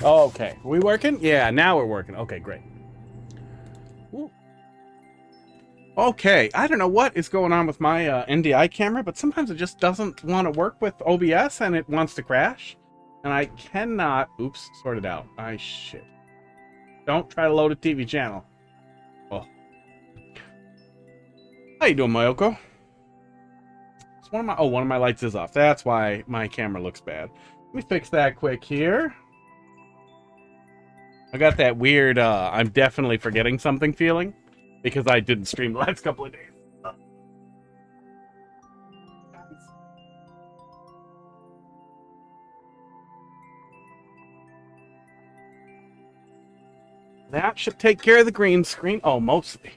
Okay, are we working? Yeah, now we're working. Okay, great. Ooh. Okay, I don't know what is going on with my NDI camera, but sometimes it just doesn't want to work with OBS and it wants to crash. And I cannot... Oops, sort it out. Shit. Don't try to load a TV channel. Oh. How you doing, Mayoko? It's one of my lights is off. That's why my camera looks bad. Let me fix that quick here. I got that weird, I'm definitely forgetting something feeling because I didn't stream the last couple of days. That should take care of the green screen. Oh, mostly.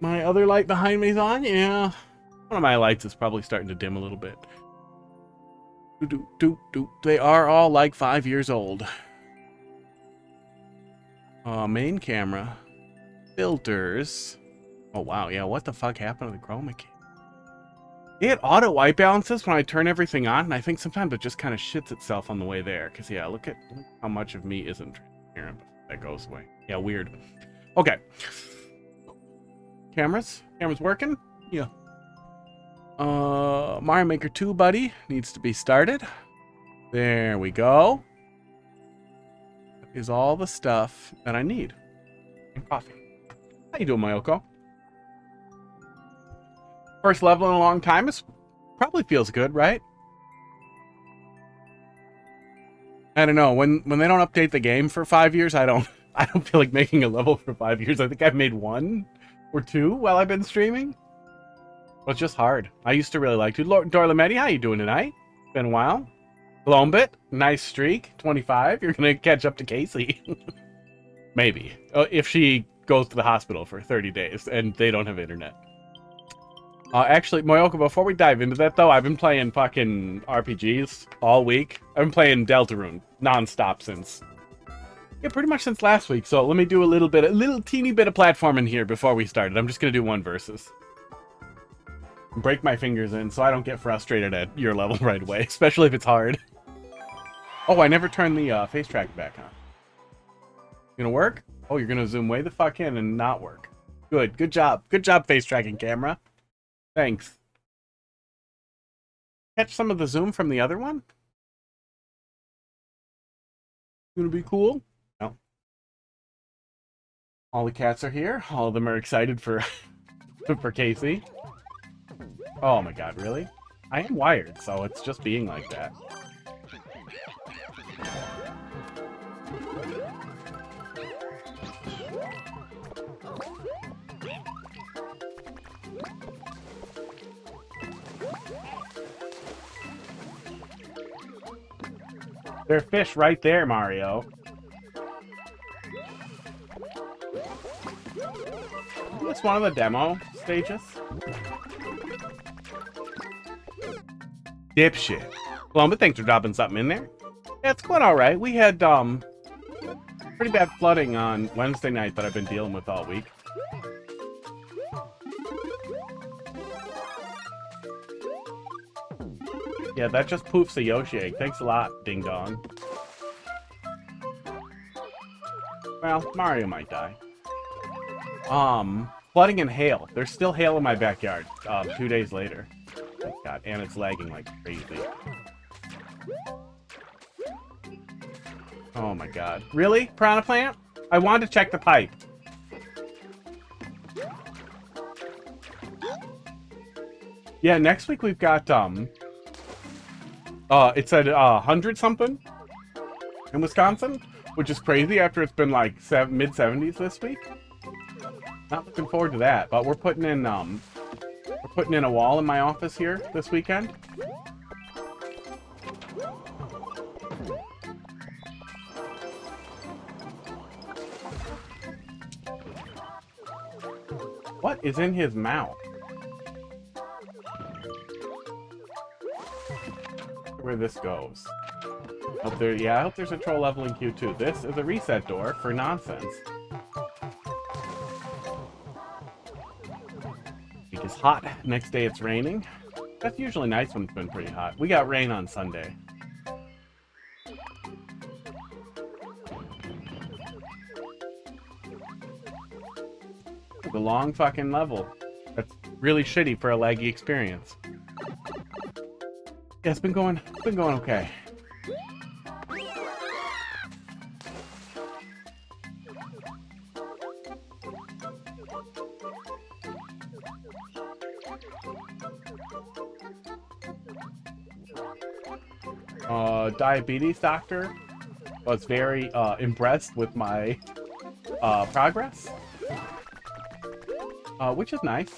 My other light behind me is on? Yeah. One of my lights is probably starting to dim a little bit. They are all like 5 years old. Main camera. Filters. Oh, wow. Yeah, what the fuck happened to the chroma key? It auto white balances when I turn everything on, and I think sometimes it just kind of shits itself on the way there. Because, yeah, look at how much of me isn't transparent. That goes away. Yeah, weird. Okay. Cameras? Cameras working? Yeah. Mario Maker 2, buddy, needs to be started. There we go. That is all the stuff that I need. And coffee. How you doing, Mayoko? First level in a long time. It probably feels good, right? I don't know. When they don't update the game for 5 years, I don't feel like making a level for 5 years. I think I've made 1 or 2 while I've been streaming. Well, it's just hard. I used to really like to. Dorlametti, how you doing tonight? Been a while. Glombit, nice streak. 25. You're gonna catch up to Casey. Maybe. If she goes to the hospital for 30 days and they don't have internet. Actually, Moyoka, before we dive into that, though, I've been playing fucking RPGs all week. I've been playing Deltarune non-stop since... Yeah, pretty much since last week. So let me do a little teeny bit of platforming here before we started. I'm just going to do 1 versus. Break my fingers in so I don't get frustrated at your level right away, especially if it's hard. Oh, I never turned the face track back on. Gonna work? Oh, you're gonna zoom way the fuck in and not work. Good job. Good job, face tracking camera. Thanks. Catch some of the zoom from the other one? Gonna be cool? No. All the cats are here. All of them are excited for for Casey. Oh my god, really? I am wired, so it's just being like that. There's fish right there, Mario. It's one of the demo stages. Dipshit. But thanks for dropping something in there. Yeah, it's going alright. We had pretty bad flooding on Wednesday night that I've been dealing with all week. Yeah, that just poofs a Yoshi egg. Thanks a lot, Ding Dong. Well, Mario might die. Flooding and hail. There's still hail in my backyard 2 days later. Oh god, and it's lagging like crazy. Oh my god. Really? Piranha Plant? I wanted to check the pipe. Yeah, next week we've got, it's at 100 something in Wisconsin, which is crazy after it's been like mid-70s this week. Not looking forward to that, but we're putting in a wall in my office here this weekend. What is in his mouth? Where this goes. I hope there's a troll level in Q2. This is a reset door for nonsense. Week is hot. Next day it's raining. That's usually nice when it's been pretty hot. We got rain on Sunday. It's a long fucking level. That's really shitty for a laggy experience. Yeah, it's been going okay. Diabetes doctor was very impressed with my progress, which is nice.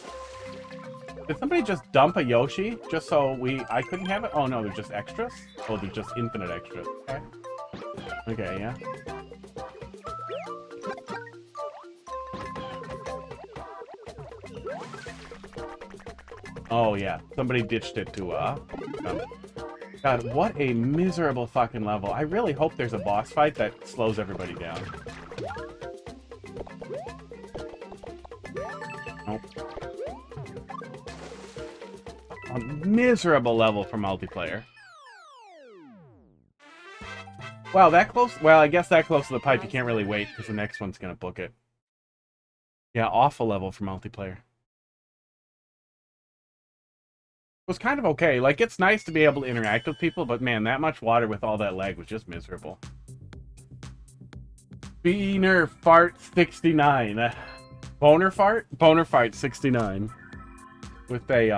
Did somebody just dump a Yoshi just so I couldn't have it? Oh no, they're just extras? Oh, they're just infinite extras. Okay. Okay, yeah. Oh yeah, somebody ditched it to God, what a miserable fucking level. I really hope there's a boss fight that slows everybody down. Nope. A miserable level for multiplayer. Wow, that close? Well, I guess that close to the pipe, you can't really wait because the next one's gonna book it. Yeah, awful level for multiplayer. Was kind of okay. Like, it's nice to be able to interact with people, but man, that much water with all that lag was just miserable. Beaner Fart 69. Boner Fart? Boner Fart 69. With a,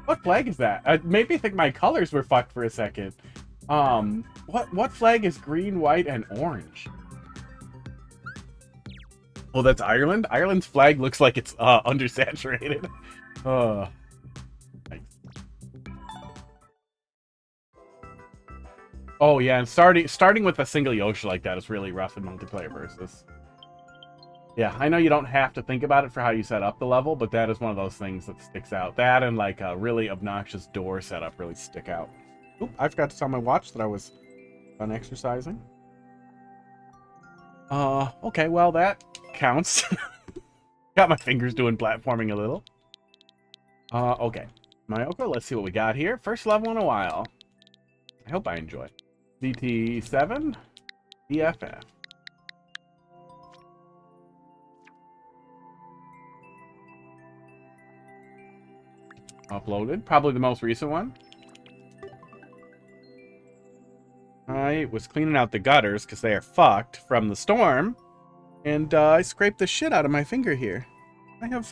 what flag is that? It made me think my colors were fucked for a second. What flag is green, white, and orange? Oh, that's Ireland? Ireland's flag looks like it's, undersaturated. Oh yeah, and starting with a single Yoshi like that is really rough in multiplayer versus. Yeah, I know you don't have to think about it for how you set up the level, but that is one of those things that sticks out. That and like a really obnoxious door setup really stick out. Oop, I forgot to tell my watch that I was done exercising. Okay, well that counts. Got my fingers doing platforming a little. Okay. Mayoko, let's see what we got here. First level in a while. I hope I enjoy. DT7, DFF. Uploaded. Probably the most recent one. I was cleaning out the gutters because they are fucked from the storm. And I scraped the shit out of my finger here.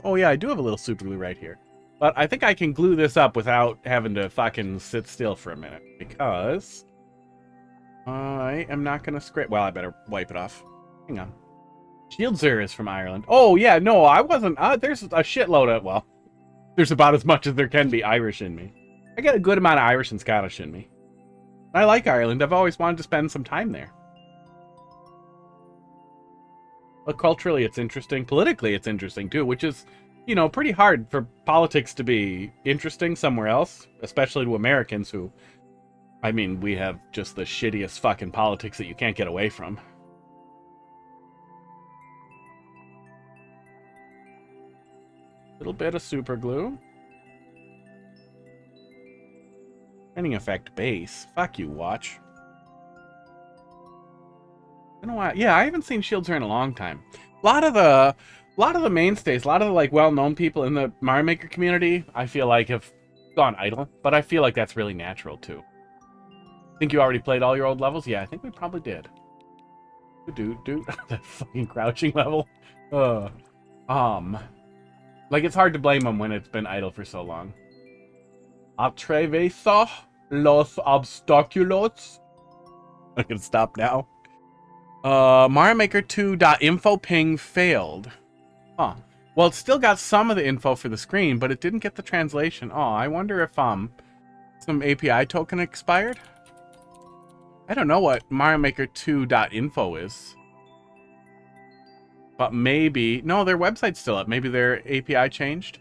Oh yeah, I do have a little super glue right here. But I think I can glue this up without having to fucking sit still for a minute. Because I am not going to scrape. Well, I better wipe it off. Hang on. Shieldsur is from Ireland. Oh, yeah, no, I wasn't. There's a shitload of, well, there's about as much as there can be Irish in me. I get a good amount of Irish and Scottish in me. I like Ireland. I've always wanted to spend some time there. But culturally, it's interesting. Politically, it's interesting, too, which is, you know, pretty hard for politics to be interesting somewhere else, especially to Americans who, I mean, we have just the shittiest fucking politics that you can't get away from. Little bit of super glue. Training effect base. Fuck you, watch. I don't know why. Yeah, I haven't seen Shieldsur in a long time. A lot of the mainstays, a lot of the like well-known people in the Mario Maker community, I feel like have gone idle, but I feel like that's really natural too. Think you already played all your old levels? Yeah, I think we probably did. Dude, that fucking crouching level. Like it's hard to blame them when it's been idle for so long. Atravesa los obstáculos. I can stop now. Mario Maker 2.info ping failed. Huh. Well, it still got some of the info for the screen, but it didn't get the translation. Oh, I wonder if some API token expired? I don't know what Mario Maker 2.info is. But maybe... No, their website's still up. Maybe their API changed?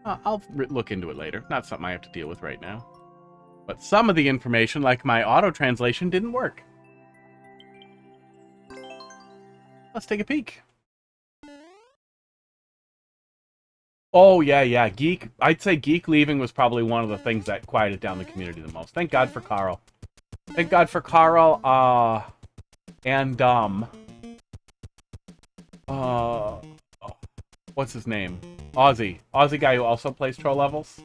I'll look into it later. Not something I have to deal with right now. But some of the information, like my auto-translation, didn't work. Let's take a peek. Oh, yeah, yeah. Geek. I'd say Geek leaving was probably one of the things that quieted down the community the most. Thank God for Carl. Thank God for Carl, and, uh, what's his name? Aussie. Aussie guy who also plays troll levels.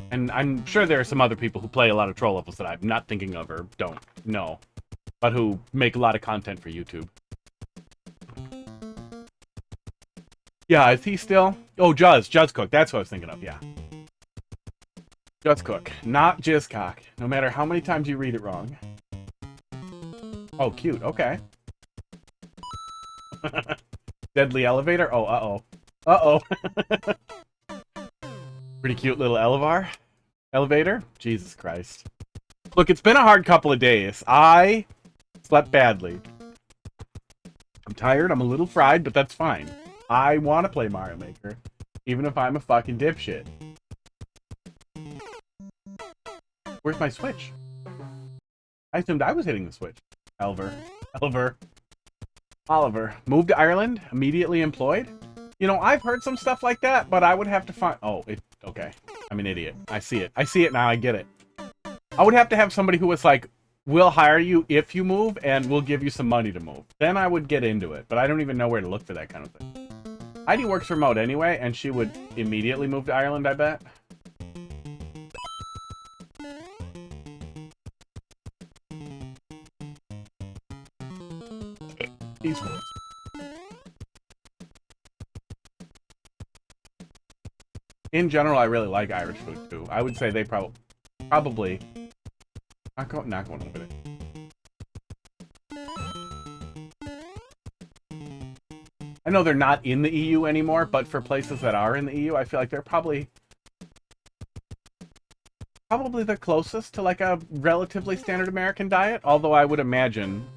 And I'm sure there are some other people who play a lot of troll levels that I'm not thinking of or don't know, but who make a lot of content for YouTube. Yeah, is he still? Oh, Juz Cook. That's what I was thinking of, yeah. Juz Cook, not Jizzcock. No matter how many times you read it wrong. Oh, cute. Okay. Deadly elevator? Oh, uh-oh. Uh-oh. Pretty cute little elevator? Jesus Christ. Look, it's been a hard couple of days. I slept badly. I'm tired, I'm a little fried, but that's fine. I want to play Mario Maker, even if I'm a fucking dipshit. Where's my Switch? I assumed I was hitting the Switch. Oliver. Moved to Ireland? Immediately employed? You know, I've heard some stuff like that, but I would have to find... Oh, okay. I'm an idiot. I see it now, I get it. I would have to have somebody who was like, we'll hire you if you move, and we'll give you some money to move. Then I would get into it, but I don't even know where to look for that kind of thing. Heidi works remote anyway, and she would immediately move to Ireland, I bet. Esports. In general, I really like Irish food, too. I would say they probably... Not going over it. I know they're not in the EU anymore, but for places that are in the EU, I feel like they're probably the closest to like a relatively standard American diet, although I would imagine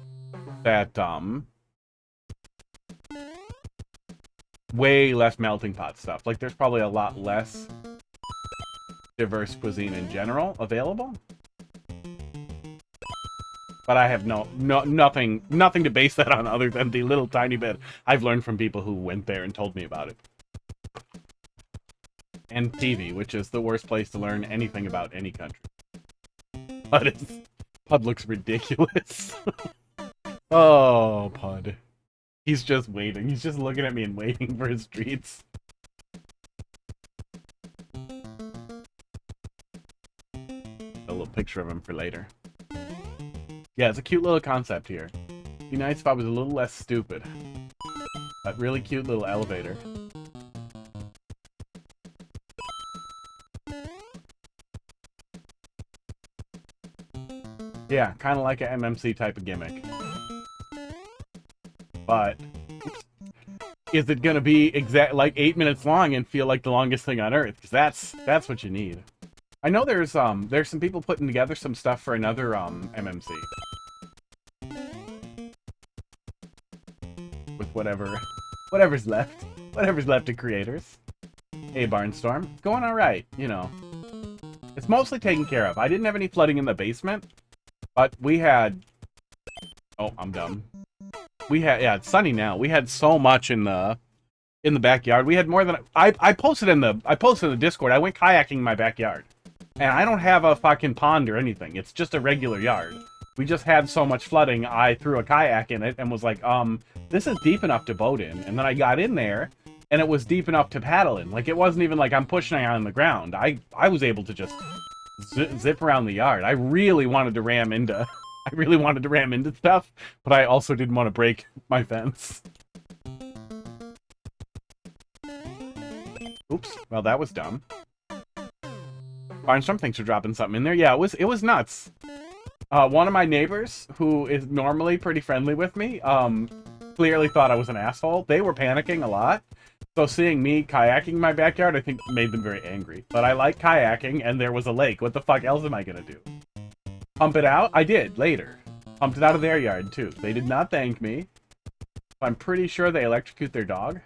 that way less melting pot stuff. Like there's probably a lot less diverse cuisine in general available. But I have nothing to base that on other than the little tiny bit I've learned from people who went there and told me about it. And TV, which is the worst place to learn anything about any country. But Pud looks ridiculous. Oh, Pud. He's just waiting. He's just looking at me and waiting for his treats. A little picture of him for later. Yeah, it's a cute little concept here. Be nice if I was a little less stupid. That really cute little elevator. Yeah, kind of like an MMC type of gimmick. But is it gonna be like 8 minutes long and feel like the longest thing on earth? Because that's what you need. I know there's some people putting together some stuff for another MMC. With whatever's left of creators. Hey, Barnstorm, it's going all right. You know, it's mostly taken care of. I didn't have any flooding in the basement, but we had. Oh, I'm dumb. We had, yeah, it's sunny now. We had so much in the backyard. We had more than I posted in the Discord. I went kayaking in my backyard. And I don't have a fucking pond or anything. It's just a regular yard. We just had so much flooding, I threw a kayak in it and was like, this is deep enough to boat in. And then I got in there, and it was deep enough to paddle in. Like, it wasn't even like I'm pushing it on the ground. I was able to just zip around the yard. I really wanted to ram into stuff, but I also didn't want to break my fence. Oops. Well, that was dumb. Barnstorm, thanks for dropping something in there. Yeah, it was nuts. One of my neighbors, who is normally pretty friendly with me, clearly thought I was an asshole. They were panicking a lot. So seeing me kayaking in my backyard, I think made them very angry. But I like kayaking, and there was a lake. What the fuck else am I gonna do? Pump it out? I did, later. Pumped it out of their yard, too. They did not thank me. I'm pretty sure they electrocute their dog.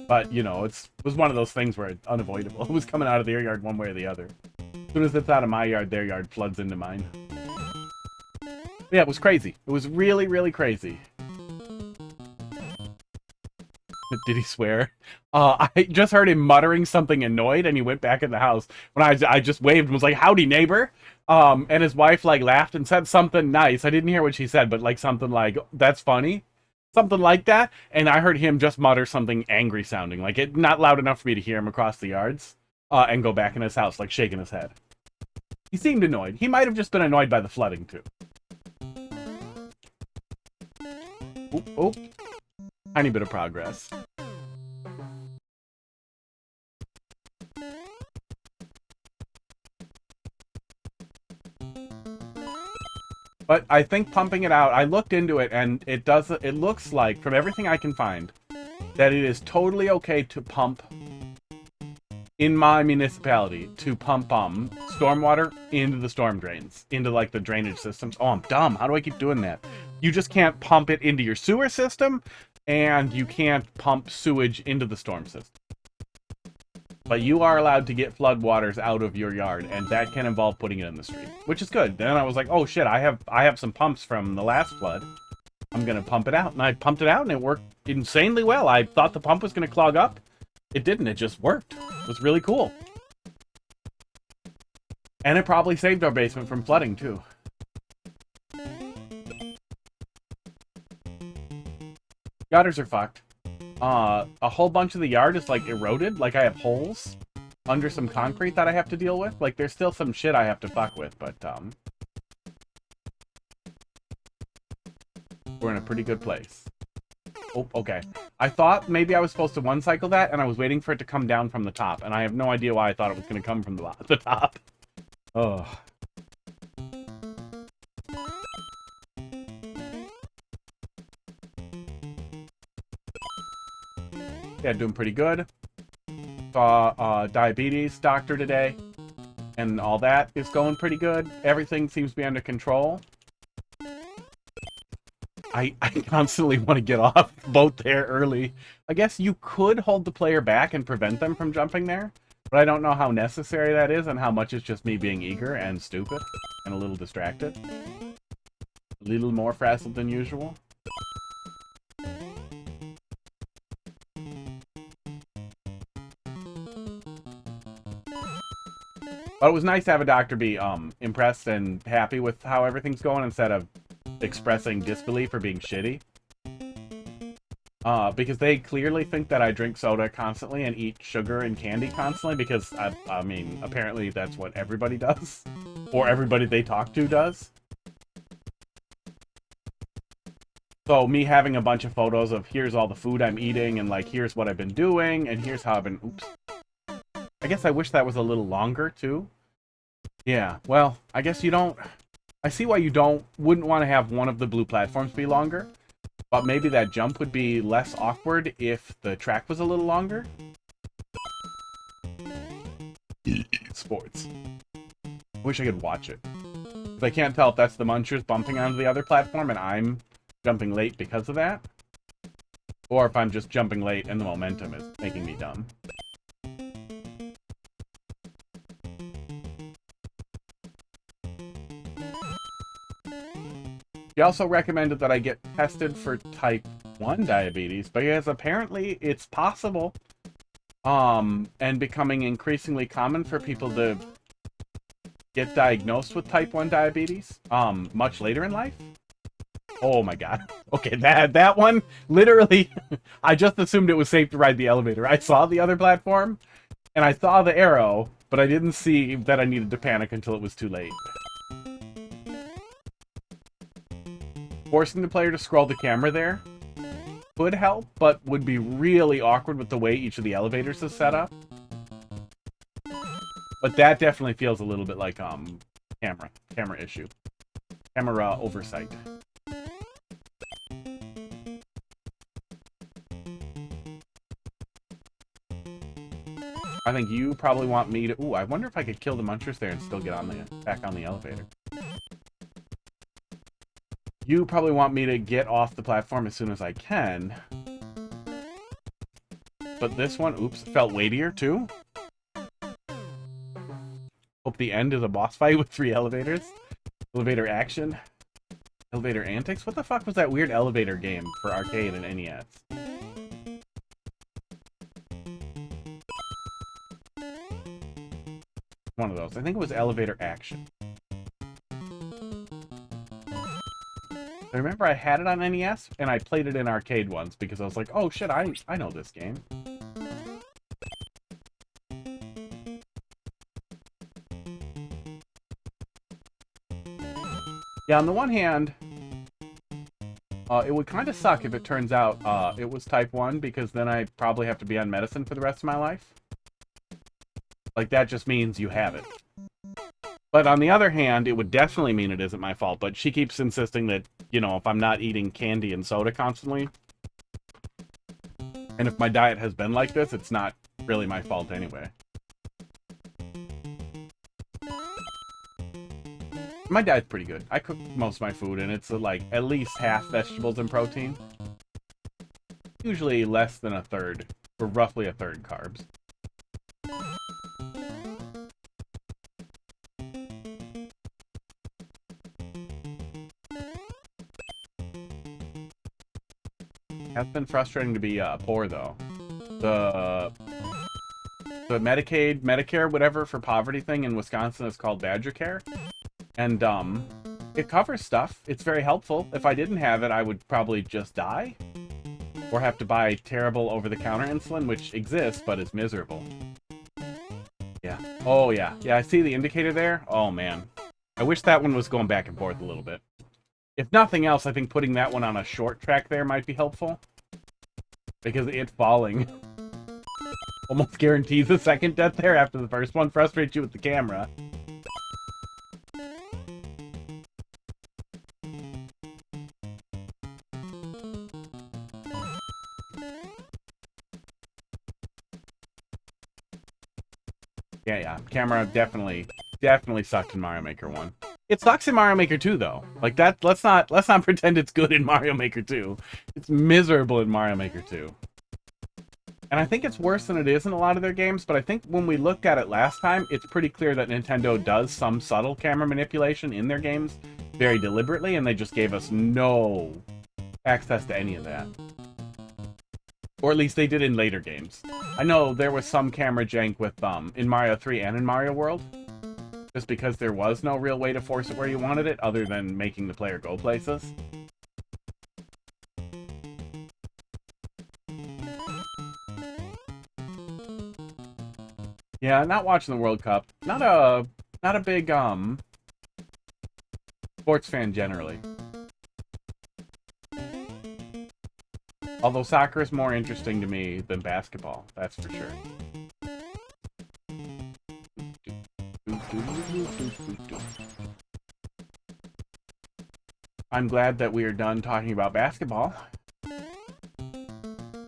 But, you know, it was one of those things where it's unavoidable. It was coming out of their yard one way or the other. As soon as it's out of my yard, their yard floods into mine. Yeah, it was crazy. It was really, really crazy. Did he swear? I just heard him muttering something annoyed, and he went back in the house. When I just waved and was like, "Howdy, neighbor." And his wife like laughed and said something nice. I didn't hear what she said, but like something like, "That's funny," something like that. And I heard him just mutter something angry sounding, like it not loud enough for me to hear him across the yards, and go back in his house, like shaking his head. He seemed annoyed. He might have just been annoyed by the flooding too. Oop, oop. Tiny bit of progress. But I think pumping it out, I looked into it, and it looks like, from everything I can find, that it is totally okay to pump, in my municipality, to pump stormwater into the storm drains, into like the drainage systems. Oh, I'm dumb. How do I keep doing that? You just can't pump it into your sewer system, and you can't pump sewage into the storm system. But you are allowed to get floodwaters out of your yard, and that can involve putting it in the street, which is good. Then I was like, oh shit, I have some pumps from the last flood. I'm gonna pump it out, and I pumped it out, and it worked insanely well. I thought the pump was gonna clog up. It didn't. It just worked. It was really cool. And it probably saved our basement from flooding too. Gutters are fucked. A whole bunch of the yard is like eroded. Like I have holes under some concrete that I have to deal with. Like there's still some shit I have to fuck with, but we're in a pretty good place. Oh, okay. I thought maybe I was supposed to one cycle that, and I was waiting for it to come down from the top, and I have no idea why I thought it was going to come from the top. Oh. Yeah, doing pretty good. Saw diabetes doctor today, and all that is going pretty good. Everything seems to be under control. I constantly want to get off boat there early. I guess you could hold the player back and prevent them from jumping there, but I don't know how necessary that is and how much is just me being eager and stupid and a little distracted. A little more frazzled than usual. But it was nice to have a doctor be impressed and happy with how everything's going instead of expressing disbelief or being shitty. Because they clearly think that I drink soda constantly and eat sugar and candy constantly because, I mean, apparently that's what everybody does. Or everybody they talk to does. So me having a bunch of photos of here's all the food I'm eating and like here's what I've been doing and here's how I've been... Oops. I guess I wish that was a little longer too. Yeah, well, I guess you don't... I see why you wouldn't want to have one of the blue platforms be longer, but maybe that jump would be less awkward if the track was a little longer. Sports. I wish I could watch it. Because I can't tell if that's the Munchers bumping onto the other platform and I'm jumping late because of that, or if I'm just jumping late and the momentum is making me dumb. He also recommended that I get tested for type 1 diabetes, because apparently it's possible, and becoming increasingly common for people to get diagnosed with type 1 diabetes, much later in life. Oh my god. Okay, that one, literally, I just assumed it was safe to ride the elevator. I saw the other platform, and I saw the arrow, but I didn't see that I needed to panic until it was too late. Forcing the player to scroll the camera there could help, but would be really awkward with the way each of the elevators is set up. But that definitely feels a little bit like camera issue. Camera oversight. I think you probably want me to... Ooh, I wonder if I could kill the Munchers there and still get on back on the elevator. You probably want me to get off the platform as soon as I can. But this one, oops, felt weightier too. Hope the end is a boss fight with 3 elevators. Elevator action. Elevator antics? What the fuck was that weird elevator game for arcade and NES? One of those. I think it was elevator action. I remember I had it on NES, and I played it in arcade once because I was like, oh shit, I know this game. Yeah, on the one hand, it would kind of suck if it turns out it was type 1, because then I probably have to be on medicine for the rest of my life. Like, that just means you have it. But on the other hand, it would definitely mean it isn't my fault. But she keeps insisting that, you know, if I'm not eating candy and soda constantly, and if my diet has been like this, it's not really my fault anyway. My diet's pretty good. I cook most of my food, and it's like at least half vegetables and protein. Usually less than a third, or roughly a third carbs. Has been frustrating to be poor, though. The Medicaid, Medicare, whatever, for poverty thing in Wisconsin is called Badger Care. And, it covers stuff. It's very helpful. If I didn't have it, I would probably just die. Or have to buy terrible over-the-counter insulin, which exists, but is miserable. Yeah. Oh, yeah. Yeah, I see the indicator there. Oh, man. I wish that one was going back and forth a little bit. If nothing else, I think putting that one on a short track there might be helpful. Because it falling almost guarantees a second death there after the first one frustrates you with the camera. Yeah. Camera definitely sucked in Mario Maker 1. It sucks in Mario Maker 2, though. Like, that, let's not pretend it's good in Mario Maker 2. It's miserable in Mario Maker 2. And I think it's worse than it is in a lot of their games, but I think when we looked at it last time, it's pretty clear that Nintendo does some subtle camera manipulation in their games very deliberately, and they just gave us no access to any of that. Or at least they did in later games. I know there was some camera jank with in Mario 3 and in Mario World, just because there was no real way to force it where you wanted it, other than making the player go places. Yeah, not watching the World Cup. Not a big sports fan generally. Although soccer is more interesting to me than basketball, that's for sure. I'm glad that we are done talking about basketball.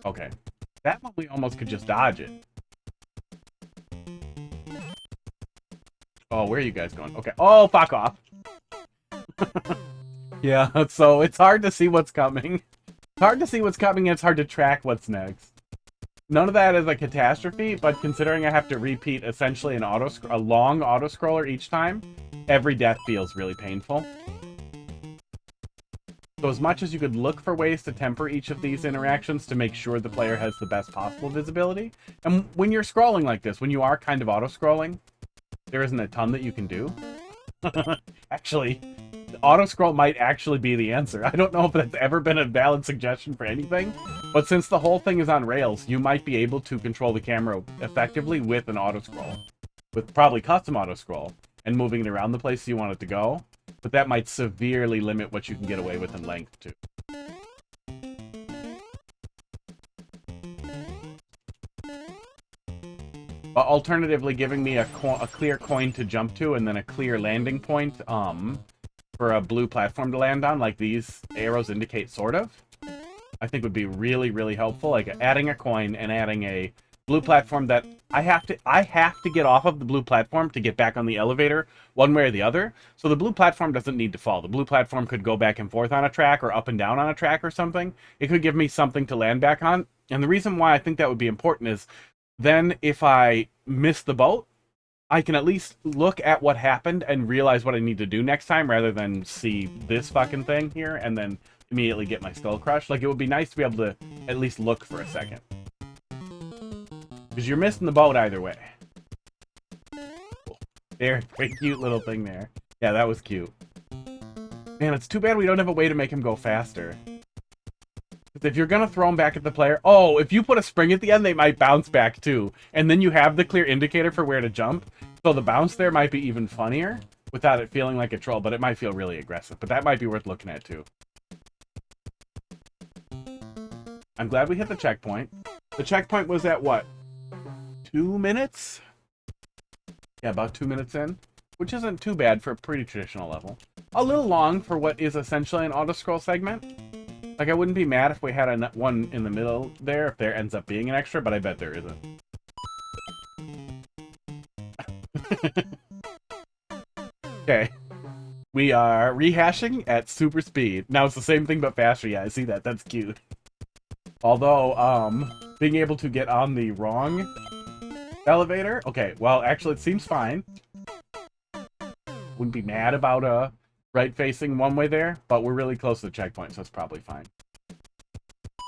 Okay. That one we almost could just dodge it. Oh, where are you guys going? Okay. Oh, fuck off. Yeah, so it's hard to see what's coming. It's hard to see what's coming, and it's hard to track what's next. None of that is a catastrophe, but considering I have to repeat essentially a long auto-scroller each time, every death feels really painful. So as much as you could look for ways to temper each of these interactions to make sure the player has the best possible visibility, and when you're scrolling like this, when you are kind of auto-scrolling, there isn't a ton that you can do. Actually, auto-scroll might actually be the answer. I don't know if that's ever been a valid suggestion for anything, but since the whole thing is on rails, you might be able to control the camera effectively with an auto-scroll. With probably custom auto-scroll, and moving it around the place you want it to go. But that might severely limit what you can get away with in length, too. Alternatively, giving me a clear coin to jump to, and then a clear landing point, for a blue platform to land on, like these arrows indicate, sort of, I think would be really, really helpful. Like adding a coin and adding a blue platform that I have to get off of the blue platform to get back on the elevator, one way or the other. So the blue platform doesn't need to fall. The blue platform could go back and forth on a track, or up and down on a track or something. It could give me something to land back on. And the reason why I think that would be important is then if I miss the boat, I can at least look at what happened and realize what I need to do next time, rather than see this fucking thing here and then immediately get my skull crushed. Like, it would be nice to be able to at least look for a second. Because you're missing the boat either way. There, very cute little thing there. Yeah, that was cute. Man, it's too bad we don't have a way to make him go faster. If you're gonna throw them back at the player, oh, if you put a spring at the end, they might bounce back too. And then you have the clear indicator for where to jump. So the bounce there might be even funnier without it feeling like a troll, but it might feel really aggressive. But that might be worth looking at too. I'm glad we hit the checkpoint. The checkpoint was at what? 2 minutes? Yeah, about 2 minutes in, which isn't too bad for a pretty traditional level. A little long for what is essentially an auto-scroll segment. Like, I wouldn't be mad if we had one in the middle there, if there ends up being an extra, but I bet there isn't. Okay. We are rehashing at super speed. Now it's the same thing but faster. Yeah, I see that. That's cute. Although, being able to get on the wrong elevator... Okay, well, actually, it seems fine. Wouldn't be mad about right-facing one way there, but we're really close to the checkpoint, so it's probably fine.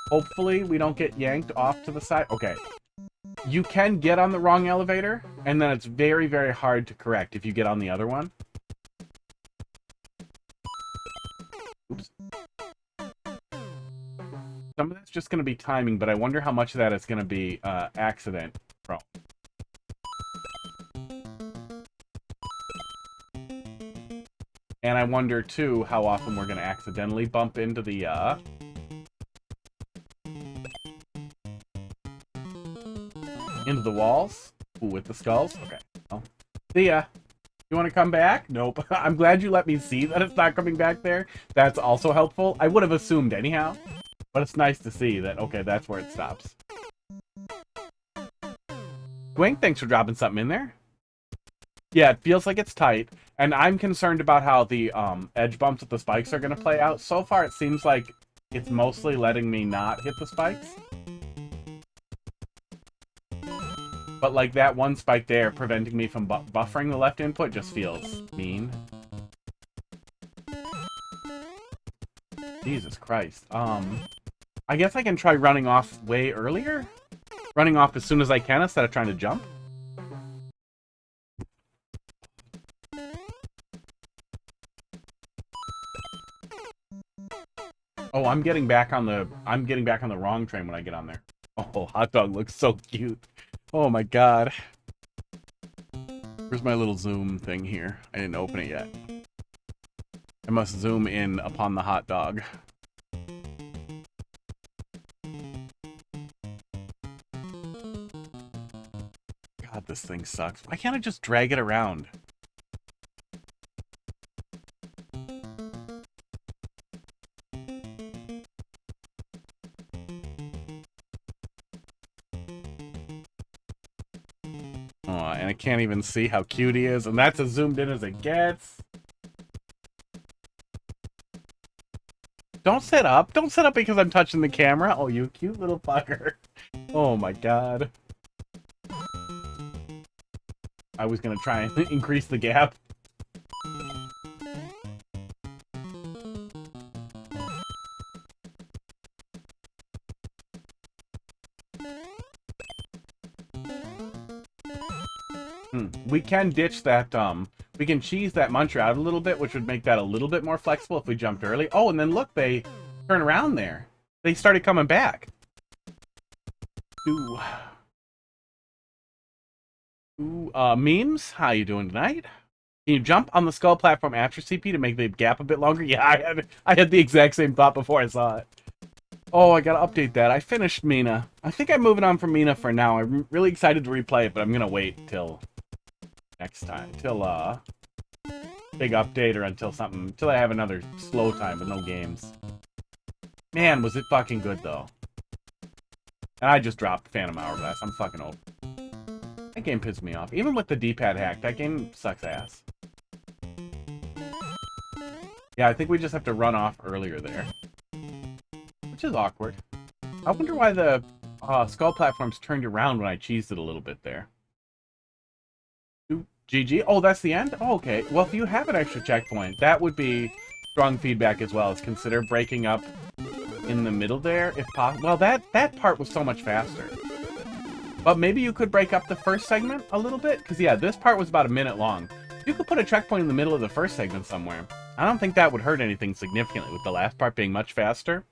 Hopefully, we don't get yanked off to the side. Okay. You can get on the wrong elevator, and then it's very, very hard to correct if you get on the other one. Oops. Some of that's just going to be timing, but I wonder how much of that is going to be accident prone. And I wonder, too, how often we're going to accidentally bump into the, into the walls. Ooh, with the skulls? Okay. Well, see ya. You want to come back? Nope. I'm glad you let me see that it's not coming back there. That's also helpful. I would have assumed anyhow. But it's nice to see that, okay, that's where it stops. Gwink, thanks for dropping something in there. Yeah, it feels like it's tight, and I'm concerned about how the edge bumps with the spikes are going to play out. So far, it seems like it's mostly letting me not hit the spikes. But, like, that one spike there preventing me from buffering the left input just feels mean. Jesus Christ. I guess I can try running off way earlier? Running off as soon as I can instead of trying to jump? Oh, I'm getting back on the wrong train when I get on there. Oh, hot dog looks so cute. Oh my god. Where's my little zoom thing here? I didn't open it yet. I must zoom in upon the hot dog. God, this thing sucks. Why can't I just drag it around? And I can't even see how cute he is, and that's as zoomed in as it gets. Don't sit up. Don't sit up because I'm touching the camera. Oh, you cute little fucker. Oh my god. I was gonna try and increase the gap. We can ditch that, we can cheese that muncher out a little bit, which would make that a little bit more flexible if we jumped early. Oh, and then look, they turn around there. They started coming back. Ooh. Ooh, memes, how you doing tonight? Can you jump on the skull platform after CP to make the gap a bit longer? Yeah, I had the exact same thought before I saw it. Oh, I gotta update that. I finished Mina. I think I'm moving on from Mina for now. I'm really excited to replay it, but I'm gonna wait till next time. Till, big update or until I have another slow time with no games. Man, was it fucking good, though. And I just dropped Phantom Hourglass. I'm fucking over. That game pissed me off. Even with the D-pad hack, that game sucks ass. Yeah, I think we just have to run off earlier there. Which is awkward. I wonder why the skull platforms turned around when I cheesed it a little bit there. Ooh, GG. Oh, that's the end? Oh, okay. Well, if you have an extra checkpoint, that would be strong feedback as well. As consider breaking up in the middle there, if possible. Well, that part was so much faster. But maybe you could break up the first segment a little bit? Because, yeah, this part was about a minute long. You could put a checkpoint in the middle of the first segment somewhere. I don't think that would hurt anything significantly, with the last part being much faster.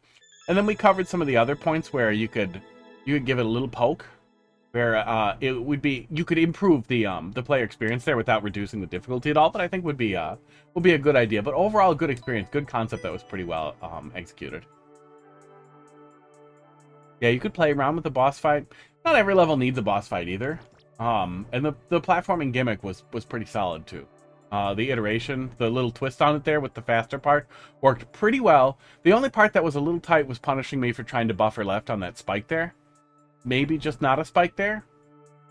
And then we covered some of the other points where you could give it a little poke, where it would be, you could improve the player experience there without reducing the difficulty at all. That I think would be a good idea. But overall, a good experience, good concept that was pretty well executed. Yeah, you could play around with the boss fight. Not every level needs a boss fight either. And the platforming gimmick was pretty solid too. The iteration, the little twist on it there with the faster part, worked pretty well. The only part that was a little tight was punishing me for trying to buffer left on that spike there. Maybe just not a spike there.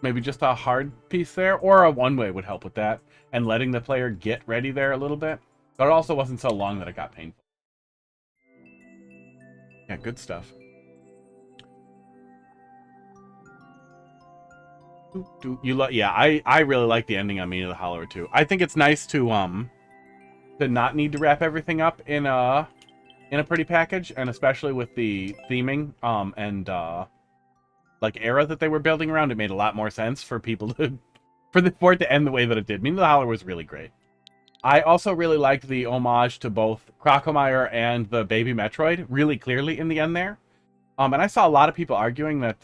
Maybe just a hard piece there, or a one-way would help with that. And letting the player get ready there a little bit. But it also wasn't so long that it got painful. Yeah, good stuff. Yeah, I really like the ending on Meaning of the Hollower too. I think it's nice to not need to wrap everything up in a pretty package, and especially with the theming and like era that they were building around, it made a lot more sense for people to for it to end the way that it did. Meaning of the Hollower was really great. I also really liked the homage to both Crocomire and the baby Metroid really clearly in the end there. And I saw a lot of people arguing that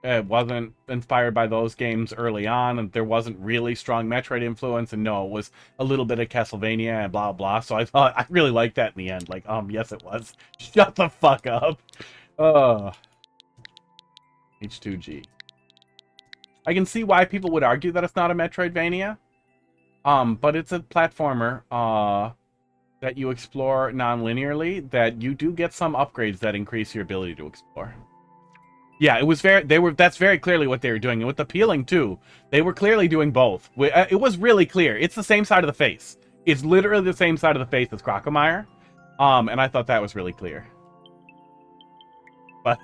it wasn't inspired by those games early on, and there wasn't really strong Metroid influence, and no, it was a little bit of Castlevania and blah, blah. So I thought, I really liked that in the end. Like, yes, it was. Shut the fuck up. H2G. I can see why people would argue that it's not a Metroidvania. But it's a platformer, that you explore non-linearly, that you do get some upgrades that increase your ability to explore. Yeah, it was that's very clearly what they were doing. And with the peeling, too, they were clearly doing both. It was really clear. It's the same side of the face. It's literally the same side of the face as Crocomire. And I thought that was really clear. But,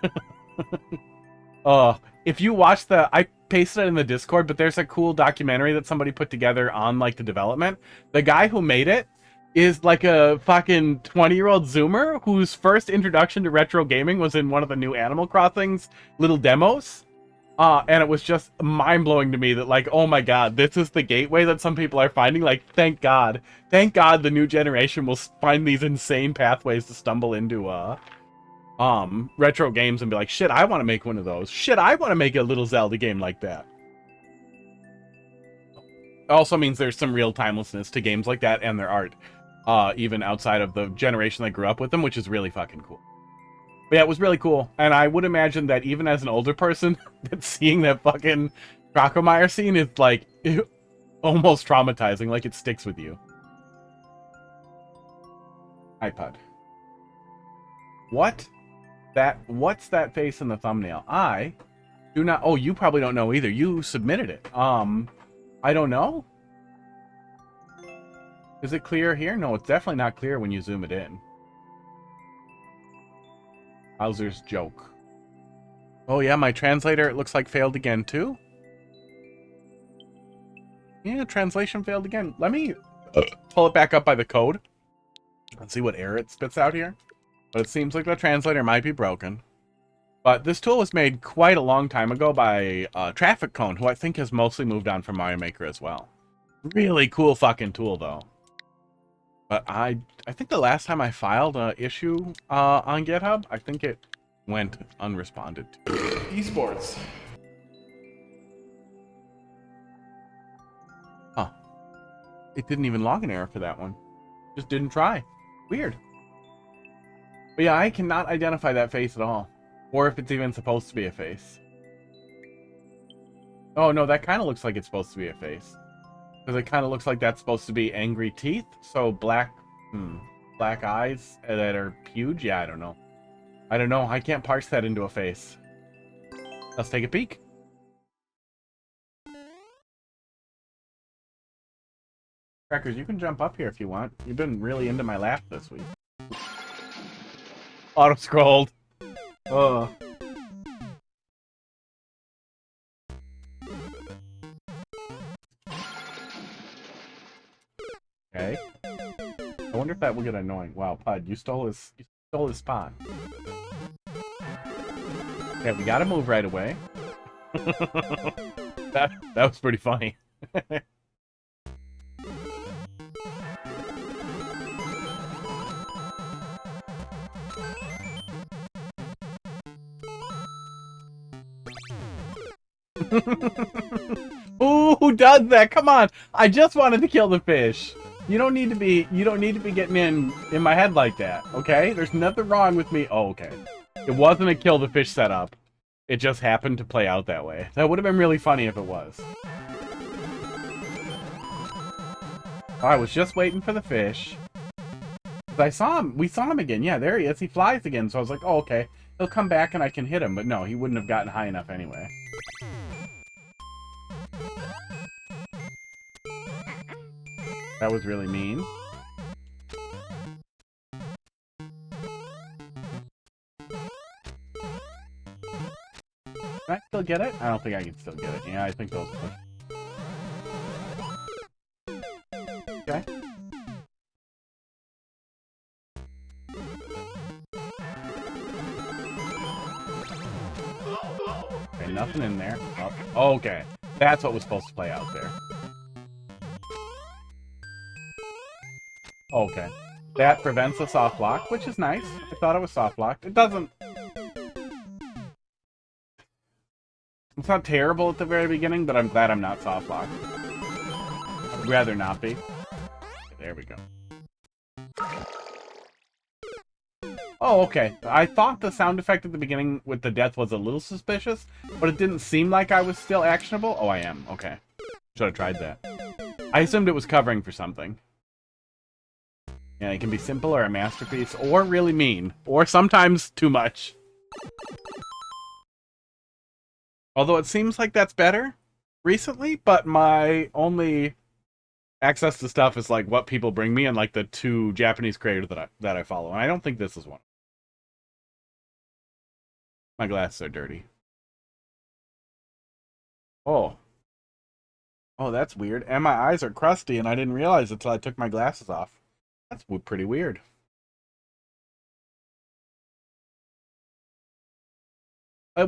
if you watch I pasted it in the Discord, but there's a cool documentary that somebody put together on, like, the development. The guy who made it is like a fucking 20-year-old Zoomer whose first introduction to retro gaming was in one of the new Animal Crossing's little demos. And it was just mind-blowing to me that, like, oh my god, this is the gateway that some people are finding. Like, thank god. Thank god the new generation will find these insane pathways to stumble into, retro games and be like, shit, I want to make one of those. Shit, I want to make a little Zelda game like that. It also means there's some real timelessness to games like that and their art. Even outside of the generation that grew up with them, which is really fucking cool. But yeah, it was really cool. And I would imagine that even as an older person, that seeing that fucking Crocomire scene is, like, almost traumatizing. Like, it sticks with you. iPod. What's that face in the thumbnail? I do not... Oh, you probably don't know either. You submitted it. I don't know. Is it clear here? No, it's definitely not clear when you zoom it in. Bowser's joke. Oh yeah, my translator, it looks like, failed again too. Yeah, translation failed again. Let me pull it back up by the code. Let's see what error it spits out here. But it seems like the translator might be broken. But this tool was made quite a long time ago by Traffic Cone, who I think has mostly moved on from Mario Maker as well. Really cool fucking tool, though. But I think the last time I filed an issue on GitHub, I think it went unresponded to. Esports. Huh. It didn't even log an error for that one. Just didn't try. Weird. But yeah, I cannot identify that face at all. Or if it's even supposed to be a face. Oh no, that kind of looks like it's supposed to be a face. Because it kind of looks like that's supposed to be angry teeth. So black eyes that are huge? Yeah, I don't know. I don't know. I can't parse that into a face. Let's take a peek. Crackers, you can jump up here if you want. You've been really into my lap this week. Auto-scrolled. Ugh. Okay. I wonder if that will get annoying. Wow, Pud, you stole his spot. Okay, we gotta move right away. That was pretty funny. Ooh, who does that? Come on. I just wanted to kill the fish. You don't need to be getting in my head like that, okay? There's nothing wrong with me. Oh, okay. It wasn't a kill the fish setup. It just happened to play out that way. That would have been really funny if it was. I was just waiting for the fish. I saw him. We saw him again. Yeah, there he is. He flies again. So I was like, oh, okay. He'll come back and I can hit him. But no, he wouldn't have gotten high enough anyway. That was really mean. Can I still get it? I don't think I can still get it. Yeah, I think those push. Okay. Okay, nothing in there. Oh, okay. That's what was supposed to play out there. Okay. That prevents a soft lock, which is nice. I thought it was soft locked. It doesn't... It's not terrible at the very beginning, but I'm glad I'm not soft locked. I'd rather not be. There we go. Oh, okay. I thought the sound effect at the beginning with the death was a little suspicious, but it didn't seem like I was still actionable. Oh, I am. Okay. Should have tried that. I assumed it was covering for something. Yeah, it can be simple or a masterpiece, or really mean, or sometimes too much. Although it seems like that's better recently, but my only access to stuff is like what people bring me and like the 2 Japanese creators that I follow, and I don't think this is one. My glasses are dirty. Oh. Oh, that's weird. And my eyes are crusty, and I didn't realize it until I took my glasses off. That's pretty weird.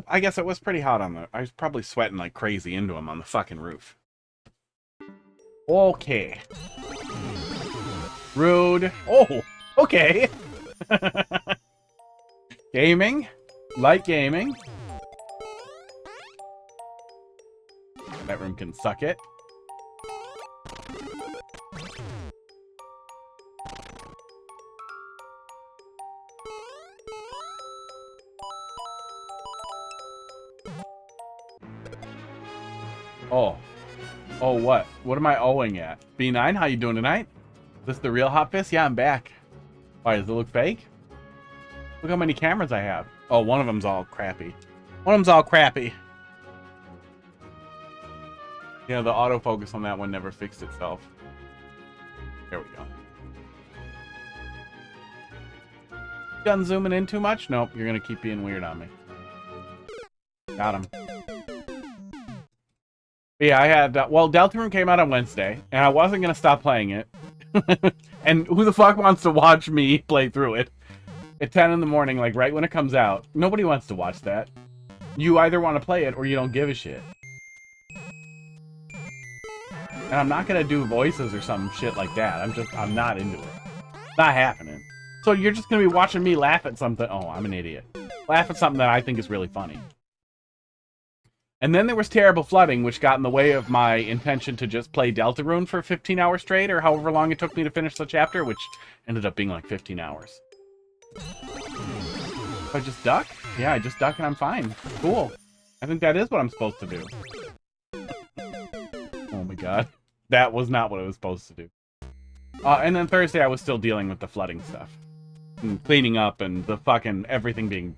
I guess it was pretty hot on the... I was probably sweating like crazy into them on the fucking roof. Okay. Rude. Oh, okay. Gaming. Light gaming. That room can suck it. Oh. Oh, what? What am I owing at? B9, how you doing tonight? Is this the real Hot Fist? Yeah, I'm back. Why, does it look fake? Look how many cameras I have. Oh, one of them's all crappy. One of them's all crappy. Yeah, the autofocus on that one never fixed itself. There we go. Done zooming in too much? Nope, you're gonna keep being weird on me. Got him. But yeah, I had... well, Deltarune came out on Wednesday, and I wasn't gonna stop playing it. And who the fuck wants to watch me play through it? At 10 in the morning, like right when it comes out. Nobody wants to watch that. You either want to play it, or you don't give a shit. And I'm not gonna do voices or some shit like that. I'm not into it. Not happening. So you're just gonna be watching me laugh at something. Oh, I'm an idiot. Laugh at something that I think is really funny. And then there was terrible flooding, which got in the way of my intention to just play Deltarune for 15 hours straight, or however long it took me to finish the chapter, which ended up being like 15 hours. If I just duck? Yeah, I just duck and I'm fine. Cool. I think that is what I'm supposed to do. Oh my god. That was not what I was supposed to do. And then Thursday I was still dealing with the flooding stuff. And cleaning up and the fucking everything being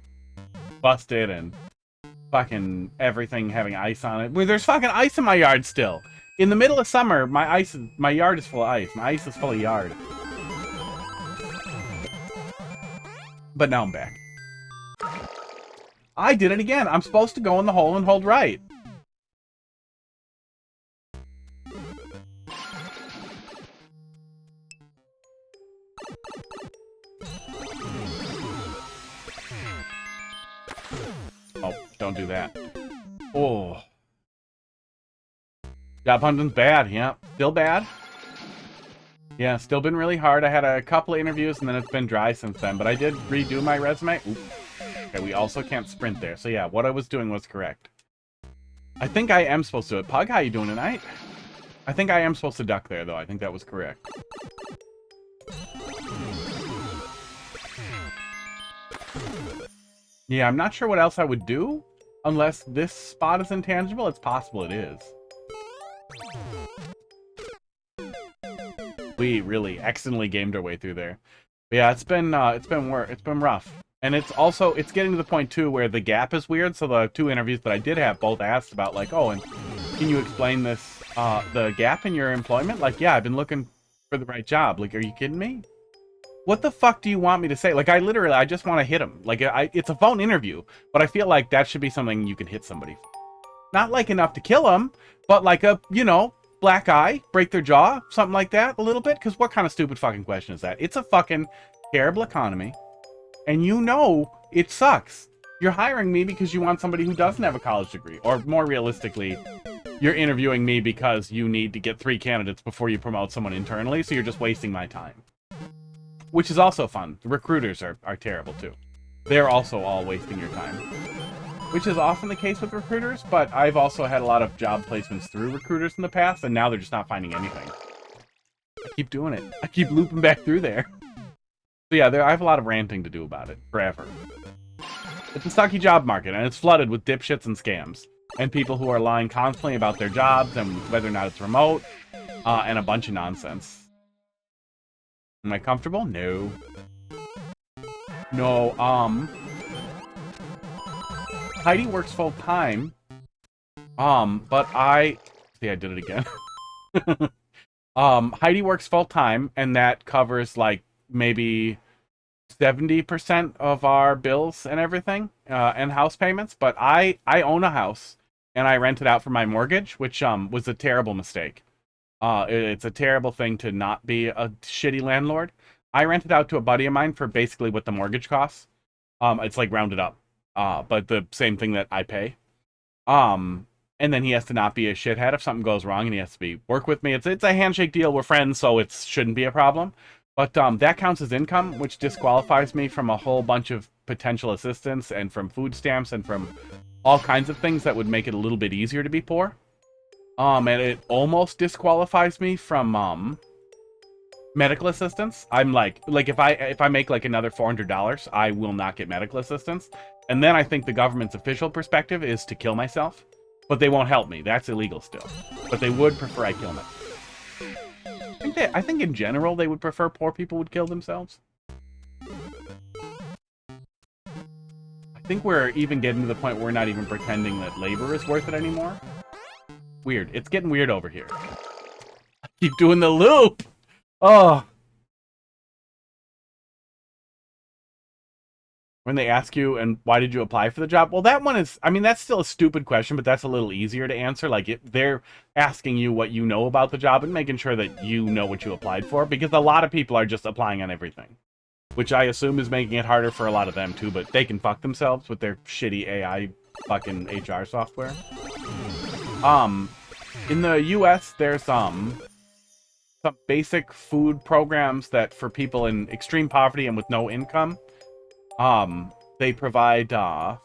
busted and fucking everything having ice on it. Well, there's fucking ice in my yard still. In the middle of summer, my yard is full of ice. My ice is full of yard. But now I'm back. I did it again. I'm supposed to go in the hole and hold right. Oh, don't do that. Oh. Job hunting's bad, yeah. Still bad. Yeah, still been really hard. I had a couple of interviews, and then it's been dry since then. But I did redo my resume. Ooh. Okay, we also can't sprint there. So yeah, what I was doing was correct. I think I am supposed to. Pug, how you doing tonight? I think I am supposed to duck there, though. I think that was correct. Yeah, I'm not sure what else I would do. Unless this spot is intangible. It's possible it is. We really excellently gamed our way through there. But yeah, it's been rough. And it's getting to the point too where the gap is weird. So the two interviews that I did have both asked about like, oh, and can you explain this the gap in your employment? Like, yeah, I've been looking for the right job. Like, are you kidding me? What the fuck do you want me to say? Like, I just want to hit him. Like, it's a phone interview, but I feel like that should be something you can hit somebody for. Not like enough to kill them, but like a, you know, black eye, break their jaw, something like that a little bit. Because what kind of stupid fucking question is that? It's a fucking terrible economy, and you know it sucks. You're hiring me because you want somebody who doesn't have a college degree, or more realistically, you're interviewing me because you need to get 3 candidates before you promote someone internally, so you're just wasting my time. Which is also fun. The recruiters are terrible too. They're also all wasting your time. Which is often the case with recruiters, but I've also had a lot of job placements through recruiters in the past, and now they're just not finding anything. I keep doing it. I keep looping back through there. So yeah, I have a lot of ranting to do about it, forever. It's a sucky job market, and it's flooded with dipshits and scams. And people who are lying constantly about their jobs, and whether or not it's remote, and a bunch of nonsense. Am I comfortable? No. No, Heidi works full-time. But see, I did it again. Heidi works full-time, and that covers, like, maybe 70% of our bills and everything, and house payments. But I own a house, and I rent it out for my mortgage, which, was a terrible mistake. It's a terrible thing to not be a shitty landlord. I rent it out to a buddy of mine for basically what the mortgage costs. It's like rounded up. But the same thing that I pay. And then he has to not be a shithead if something goes wrong, and he has to work with me. It's a handshake deal. We're friends, so it shouldn't be a problem. But that counts as income, which disqualifies me from a whole bunch of potential assistance and from food stamps and from all kinds of things that would make it a little bit easier to be poor. And it almost disqualifies me from medical assistance. I'm like if I make like another $400, I will not get medical assistance. And then I think the government's official perspective is to kill myself, but they won't help me. That's illegal still. But they would prefer I kill myself. I think in general they would prefer poor people would kill themselves. I think we're even getting to the point where we're not even pretending that labor is worth it anymore. Weird. It's getting weird over here. I keep doing the loop. Oh. When they ask you, and why did you apply for the job? Well, that one is, I mean, that's still a stupid question, but that's a little easier to answer. Like, they're asking you what you know about the job and making sure that you know what you applied for, because a lot of people are just applying on everything, which I assume is making it harder for a lot of them, too, but they can fuck themselves with their shitty AI fucking HR software. In the US, there's, some basic food programs that for people in extreme poverty and with no income, they provide, a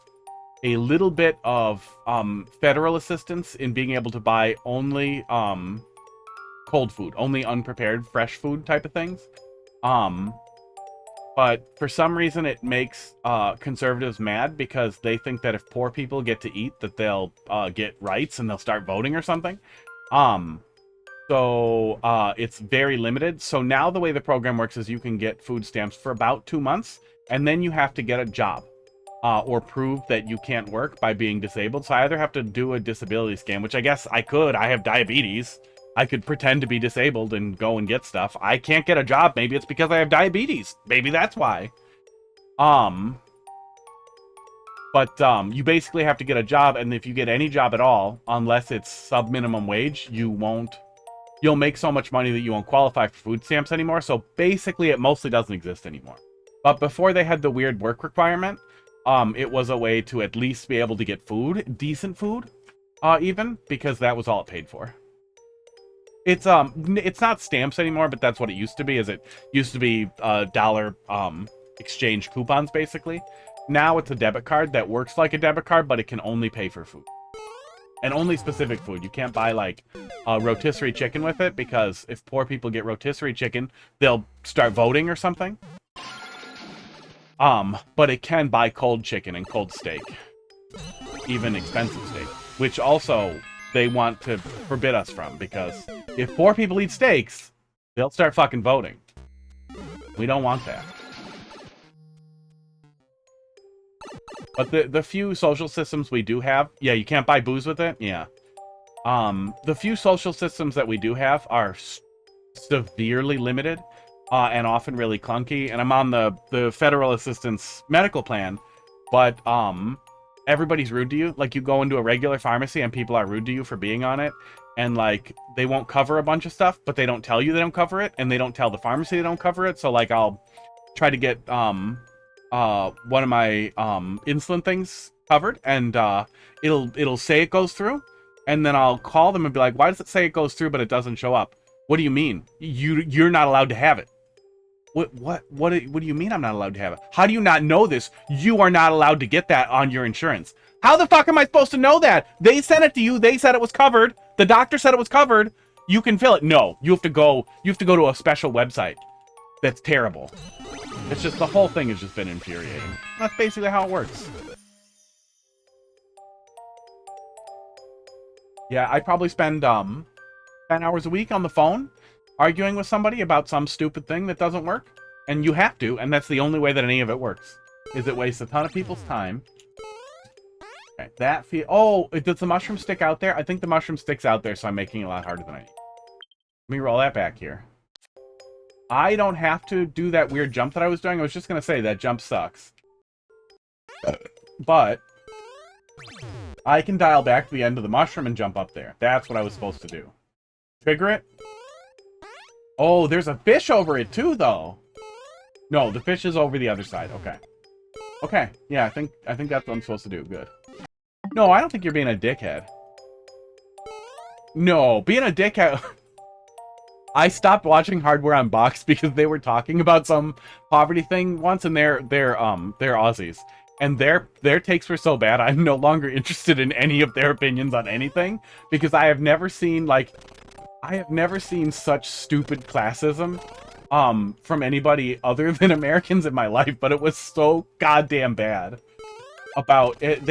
little bit of, federal assistance in being able to buy only, cold food, only unprepared fresh food type of things. But for some reason it makes, conservatives mad because they think that if poor people get to eat, that they'll, get rights and they'll start voting or something. So it's very limited. So now the way the program works is you can get food stamps for about 2 months, and then you have to get a job or prove that you can't work by being disabled. So I either have to do a disability scan, which I guess I could. I have diabetes. I could pretend to be disabled and go and get stuff. I can't get a job. Maybe it's because I have diabetes. Maybe that's why. But you basically have to get a job, and if you get any job at all, unless it's sub-minimum wage, you'll make so much money that you won't qualify for food stamps anymore. So basically it mostly doesn't exist anymore. But before they had the weird work requirement, it was a way to at least be able to get food, decent food, even, because that was all it paid for. It's not stamps anymore, but that's what it used to be. Is it used to be dollar exchange coupons basically. Now it's a debit card that works like a debit card, but it can only pay for food. And only specific food. You can't buy like rotisserie chicken with it, because if poor people get rotisserie chicken, they'll start voting or something. But it can buy cold chicken and cold steak. Even expensive steak. Which also they want to forbid us from, because if poor people eat steaks, they'll start fucking voting. We don't want that. But the few social systems we do have, yeah, you can't buy booze with it, yeah. The few social systems that we do have are severely limited, and often really clunky. And I'm on the federal assistance medical plan, but everybody's rude to you. Like, you go into a regular pharmacy and people are rude to you for being on it, and like they won't cover a bunch of stuff, but they don't tell you they don't cover it, and they don't tell the pharmacy they don't cover it. So like, I'll try to get one of my insulin things covered, and it'll say it goes through, and then I'll call them and be like, why does it say it goes through but it doesn't show up? What do you mean? You're not allowed to have it. What do you mean I'm not allowed to have it? How do you not know this? You are not allowed to get that on your insurance. How the fuck am I supposed to know that? They sent it to you. They said it was covered. The doctor said it was covered. You can fill it. No, you have to go to a special website. That's terrible. It's just, the whole thing has just been infuriating. That's basically how it works. Yeah, I probably spend 10 hours a week on the phone arguing with somebody about some stupid thing that doesn't work. And you have to, and that's the only way that any of it works. Is it wastes a ton of people's time. Okay, that oh, does the mushroom stick out there? I think the mushroom sticks out there, so I'm making it a lot harder than I need. Let me roll that back here. I don't have to do that weird jump that I was doing. I was just going to say that jump sucks. But I can dial back to the end of the mushroom and jump up there. That's what I was supposed to do. Trigger it. Oh, there's a fish over it too, though. No, the fish is over the other side. Okay. Okay. Yeah, I think that's what I'm supposed to do. Good. No, I don't think you're being a dickhead. No, being a dickhead... I stopped watching Hardware Unboxed because they were talking about some poverty thing once, and they're Aussies, and their takes were so bad I'm no longer interested in any of their opinions on anything, because I have never seen such stupid classism from anybody other than Americans in my life, but it was so goddamn bad about it.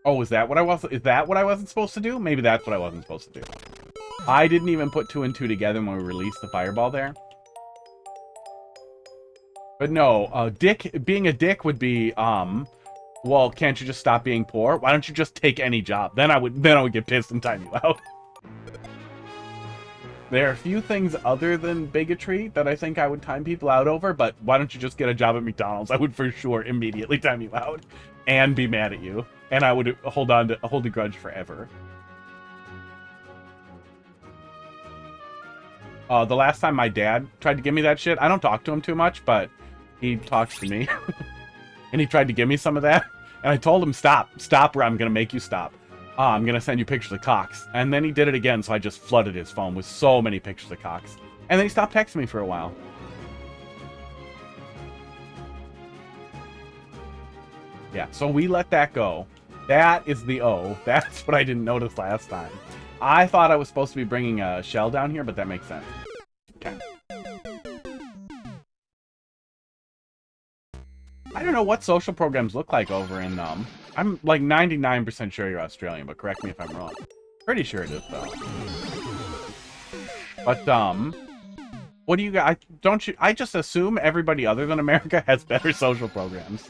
Oh, is that what I wasn't supposed to do? Maybe that's what I wasn't supposed to do. I didn't even put 2 and 2 together when we released the fireball there. But no, being a dick would be, well, can't you just stop being poor? Why don't you just take any job? Then I would get pissed and time you out. There are a few things other than bigotry that I think I would time people out over, but why don't you just get a job at McDonald's? I would for sure immediately time you out and be mad at you. And I would hold a grudge forever. The last time my dad tried to give me that shit, I don't talk to him too much, but he talks to me. And he tried to give me some of that. And I told him, stop, or I'm going to make you stop. I'm going to send you pictures of cocks. And then he did it again, so I just flooded his phone with so many pictures of cocks. And then he stopped texting me for a while. Yeah, so we let that go. That is the O. That's what I didn't notice last time. I thought I was supposed to be bringing a shell down here, but that makes sense. Okay. I don't know what social programs look like over in, I'm like 99% sure you're Australian, but correct me if I'm wrong. Pretty sure it is, though. But, what do you guys, I just assume everybody other than America has better social programs.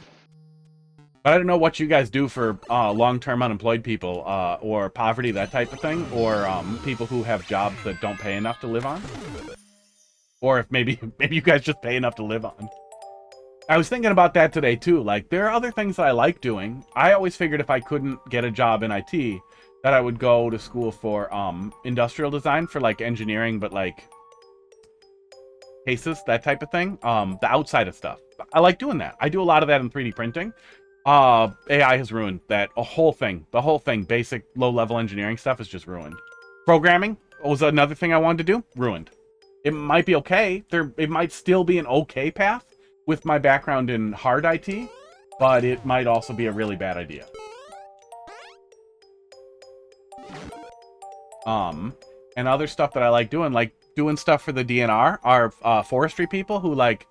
But I don't know what you guys do for long-term unemployed people, or poverty, that type of thing, or people who have jobs that don't pay enough to live on. Or if maybe you guys just pay enough to live on. I was thinking about that today too. Like, there are other things that I like doing. I always figured if I couldn't get a job in IT, that I would go to school for industrial design, for like engineering, but like cases, that type of thing. The outside of stuff. I like doing that. I do a lot of that in 3D printing. AI has ruined that. The whole thing, basic low-level engineering stuff is just ruined. Programming was another thing I wanted to do. Ruined. It might be okay. It might still be an okay path with my background in hard IT, but it might also be a really bad idea. And other stuff that I like doing stuff for the DNR are forestry people who like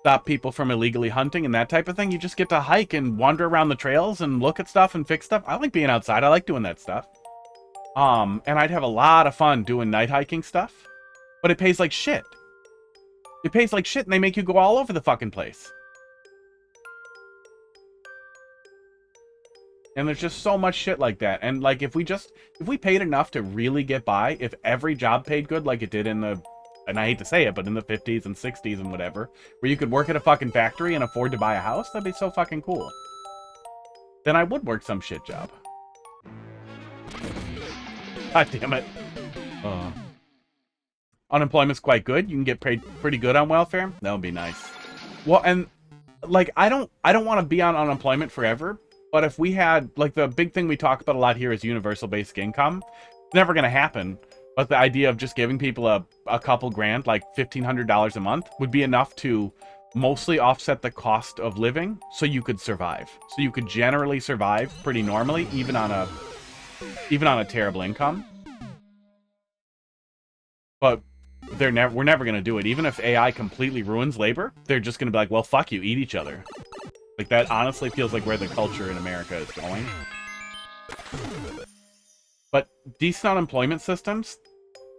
stop people from illegally hunting and that type of thing. You just get to hike and wander around the trails and look at stuff and fix stuff. I like being outside. I like doing that stuff. And I'd have a lot of fun doing night hiking stuff, but it pays like shit. It pays like shit and they make you go all over the fucking place. And there's just so much shit like that. And like if we paid enough to really get by, if every job paid good like it did in the, and I hate to say it, but in the 50s and 60s and whatever, where you could work at a fucking factory and afford to buy a house, that'd be so fucking cool. Then I would work some shit job. God damn it. Unemployment's quite good. You can get paid pretty good on welfare. That would be nice. Well, and like I don't want to be on unemployment forever. But if we had, like, the big thing we talk about a lot here is universal basic income. It's never going to happen. But the idea of just giving people a couple grand, like $1,500 a month, would be enough to mostly offset the cost of living so you could survive. So you could generally survive pretty normally, even on a terrible income. But we're never going to do it. Even if AI completely ruins labor, they're just going to be like, well, fuck you, eat each other. Like, that honestly feels like where the culture in America is going. But decent unemployment systems,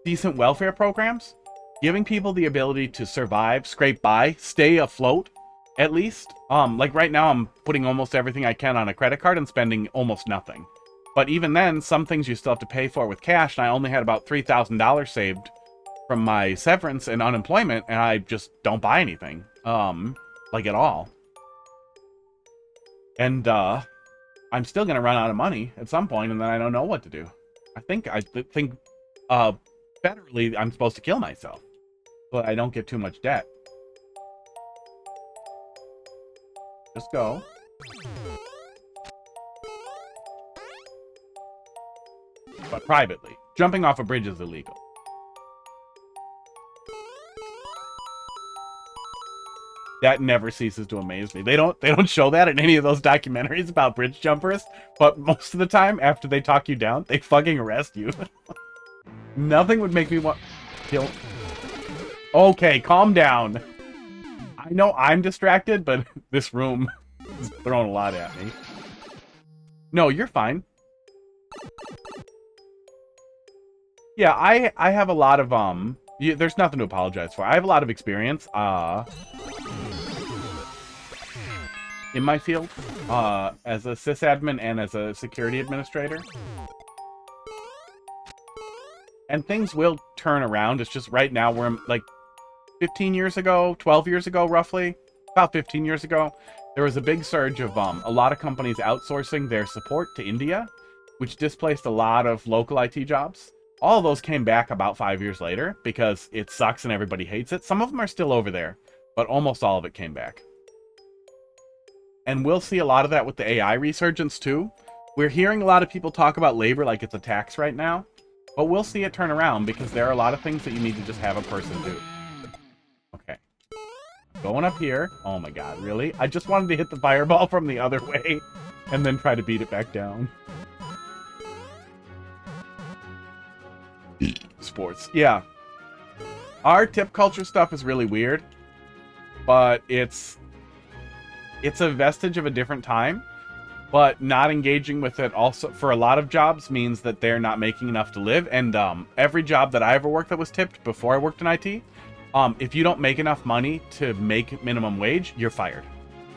decent welfare programs, giving people the ability to survive, scrape by, stay afloat, at least. Like right now I'm putting almost everything I can on a credit card and spending almost nothing. But even then, some things you still have to pay for with cash, and I only had about $3,000 saved from my severance and unemployment, and I just don't buy anything. Like at all. And, I'm still gonna run out of money at some point, and then I don't know what to do. I think federally, I'm supposed to kill myself, but I don't get too much debt. Just go. But privately. Jumping off a bridge is illegal. That never ceases to amaze me. They don't show that in any of those documentaries about bridge jumpers, but most of the time, after they talk you down, they fucking arrest you. Nothing would make me want kill. Okay, calm down. I know I'm distracted, but this room is throwing a lot at me. No, you're fine. Yeah, I have a lot of there's nothing to apologize for. I have a lot of experience in my field as a sysadmin and as a security administrator. And things will turn around. It's just right now we're like 15 years ago, 12 years ago, roughly, about 15 years ago, there was a big surge of a lot of companies outsourcing their support to India, which displaced a lot of local IT jobs. All of those came back about 5 years later because it sucks and everybody hates it. Some of them are still over there, but almost all of it came back. And we'll see a lot of that with the AI resurgence too. We're hearing a lot of people talk about labor like it's a tax right now, but we'll see it turn around because there are a lot of things that you need to just have a person do. Okay. Going up here. Oh my god, really? I just wanted to hit the fireball from the other way and then try to beat it back down. Sports. Yeah. Our tip culture stuff is really weird, but it's a vestige of a different time, but not engaging with it also for a lot of jobs means that they're not making enough to live. And every job that I ever worked that was tipped before I worked in IT, if you don't make enough money to make minimum wage, you're fired.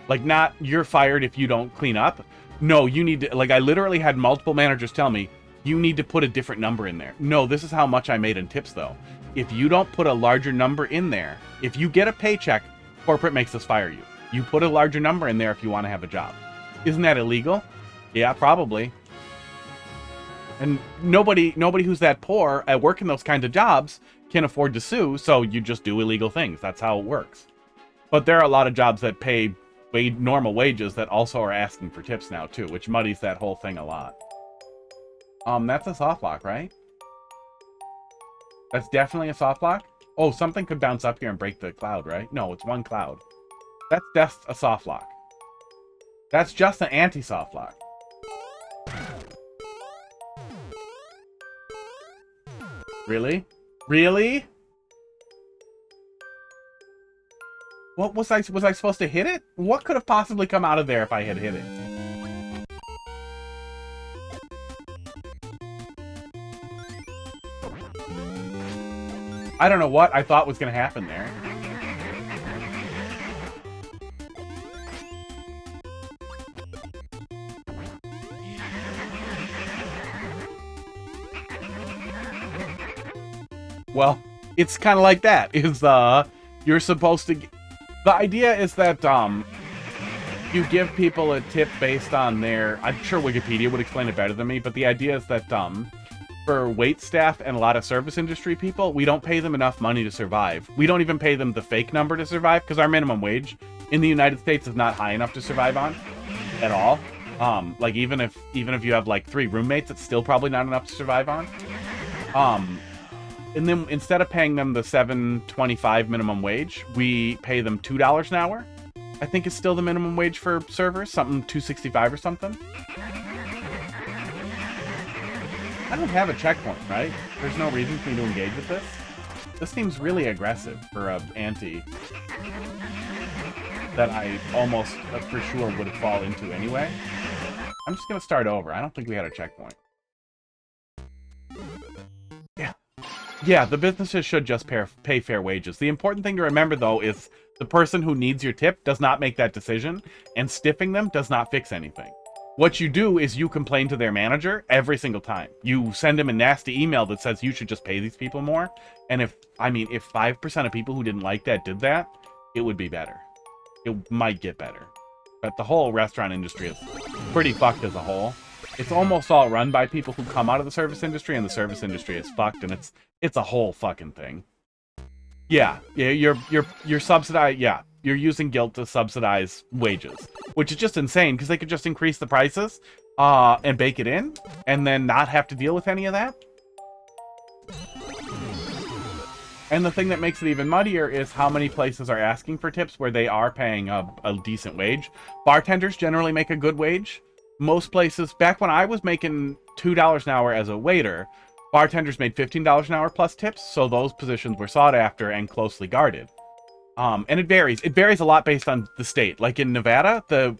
Like, not you're fired if you don't clean up. No, you need to, like, I literally had multiple managers tell me, you need to put a different number in there. No, this is how much I made in tips though. If you don't put a larger number in there, if you get a paycheck, corporate makes us fire you. You put a larger number in there if you want to have a job. Isn't that illegal? Yeah, probably. And nobody who's that poor at working those kinds of jobs can afford to sue, so you just do illegal things. That's how it works. But there are a lot of jobs that pay normal wages that also are asking for tips now too, which muddies that whole thing a lot. That's a soft lock, right? That's definitely a soft lock. Oh, something could bounce up here and break the cloud, right? No, it's one cloud. That's just a soft lock. That's just an anti-soft lock. Really? Really? What was I supposed to hit it? What could have possibly come out of there if I had hit it? I don't know what I thought was going to happen there. Well, it's kind of like that. You're supposed to... The idea is that, you give people a tip based on their... I'm sure Wikipedia would explain it better than me, but the idea is that, for wait staff and a lot of service industry people, we don't pay them enough money to survive. We don't even pay them the fake number to survive, because our minimum wage in the United States is not high enough to survive on at all. Like, even if you have, like, 3 roommates, it's still probably not enough to survive on. And then instead of paying them the $7.25 minimum wage, we pay them $2 an hour. I think is still the minimum wage for servers, something $2.65 or something. I don't have a checkpoint, right? There's no reason for me to engage with this. This seems really aggressive for an anti that I almost for sure would fall into anyway. I'm just gonna start over. I don't think we had a checkpoint. Yeah, the businesses should just pay fair wages. The important thing to remember, though, is the person who needs your tip does not make that decision, and stiffing them does not fix anything. What you do is you complain to their manager every single time. You send them a nasty email that says you should just pay these people more, and if 5% of people who didn't like that did that, it would be better. It might get better. But the whole restaurant industry is pretty fucked as a whole. It's almost all run by people who come out of the service industry, and the service industry is fucked, and it's a whole fucking thing. Yeah, you're subsidized. Yeah, you're using guilt to subsidize wages, which is just insane because they could just increase the prices, and bake it in, and then not have to deal with any of that. And the thing that makes it even muddier is how many places are asking for tips where they are paying a decent wage. Bartenders generally make a good wage. Most places, back when I was making $2 an hour as a waiter, bartenders made $15 an hour plus tips, so those positions were sought after and closely guarded. And it varies. It varies a lot based on the state. Like in Nevada, the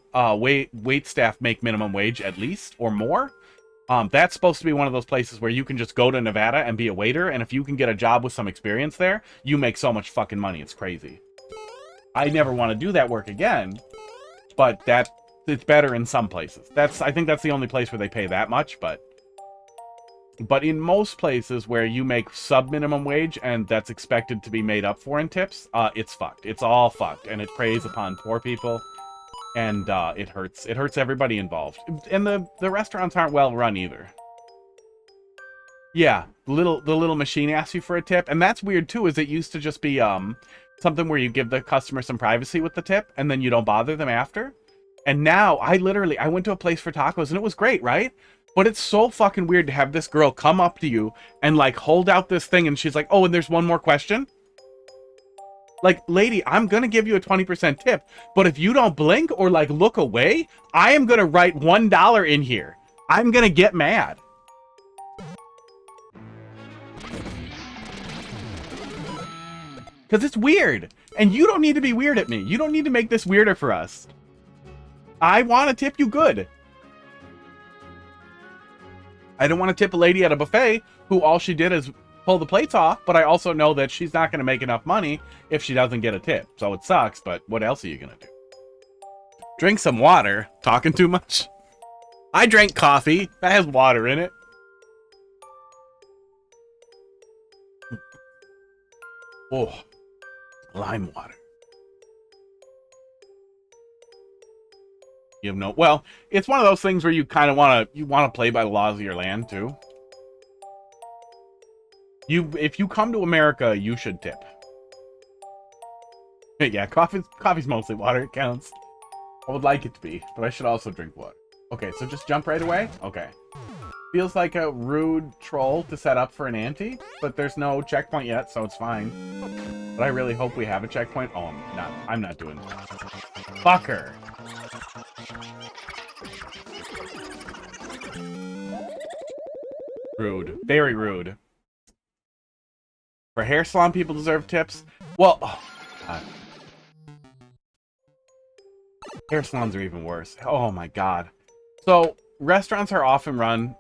wait staff make minimum wage at least, or more. That's supposed to be one of those places where you can just go to Nevada and be a waiter, and if you can get a job with some experience there, you make so much fucking money. It's crazy. I never want to do that work again, but it's better in some places. I think that's the only place where they pay that much, but in most places where you make sub-minimum wage and that's expected to be made up for in tips, it's fucked. It's all fucked, and it preys upon poor people, and it hurts. It hurts everybody involved. And the restaurants aren't well run either. Yeah, the little machine asks you for a tip, and that's weird too, is it used to just be something where you give the customer some privacy with the tip, and then you don't bother them after. And now, I went to a place for tacos, and it was great, right? But it's so fucking weird to have this girl come up to you and, like, hold out this thing, and she's like, oh, and there's one more question? Like, lady, I'm gonna give you a 20% tip, but if you don't blink or, like, look away, I am gonna write $1 in here. I'm gonna get mad. Because it's weird. And you don't need to be weird at me. You don't need to make this weirder for us. I want to tip you good. I don't want to tip a lady at a buffet who all she did is pull the plates off, but I also know that she's not going to make enough money if she doesn't get a tip. So it sucks, but what else are you going to do? Drink some water. Talking too much? I drank coffee. That has water in it. Oh, lime water. You have no... Well, it's one of those things where you kind of want to play by the laws of your land, too. If you come to America, you should tip. Yeah, coffee's mostly water. It counts. I would like it to be, but I should also drink water. Okay, so just jump right away? Okay. Feels like a rude troll to set up for an ante, but there's no checkpoint yet, so it's fine. But I really hope we have a checkpoint. Oh, I'm not doing that. Fucker. Rude. Very rude. For hair salon, people deserve tips. Well, oh, God. Hair salons are even worse. Oh my God. So, restaurants are often run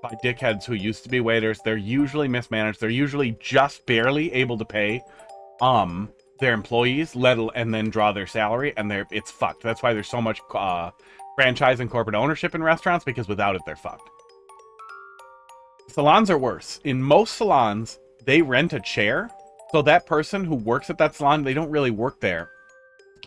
by dickheads who used to be waiters. They're usually mismanaged. They're usually just barely able to pay their employees, and then draw their salary, and it's fucked. That's why there's so much franchise and corporate ownership in restaurants, because without it, they're fucked. Salons are worse. In most salons, they rent a chair, so that person who works at that salon, they don't really work there.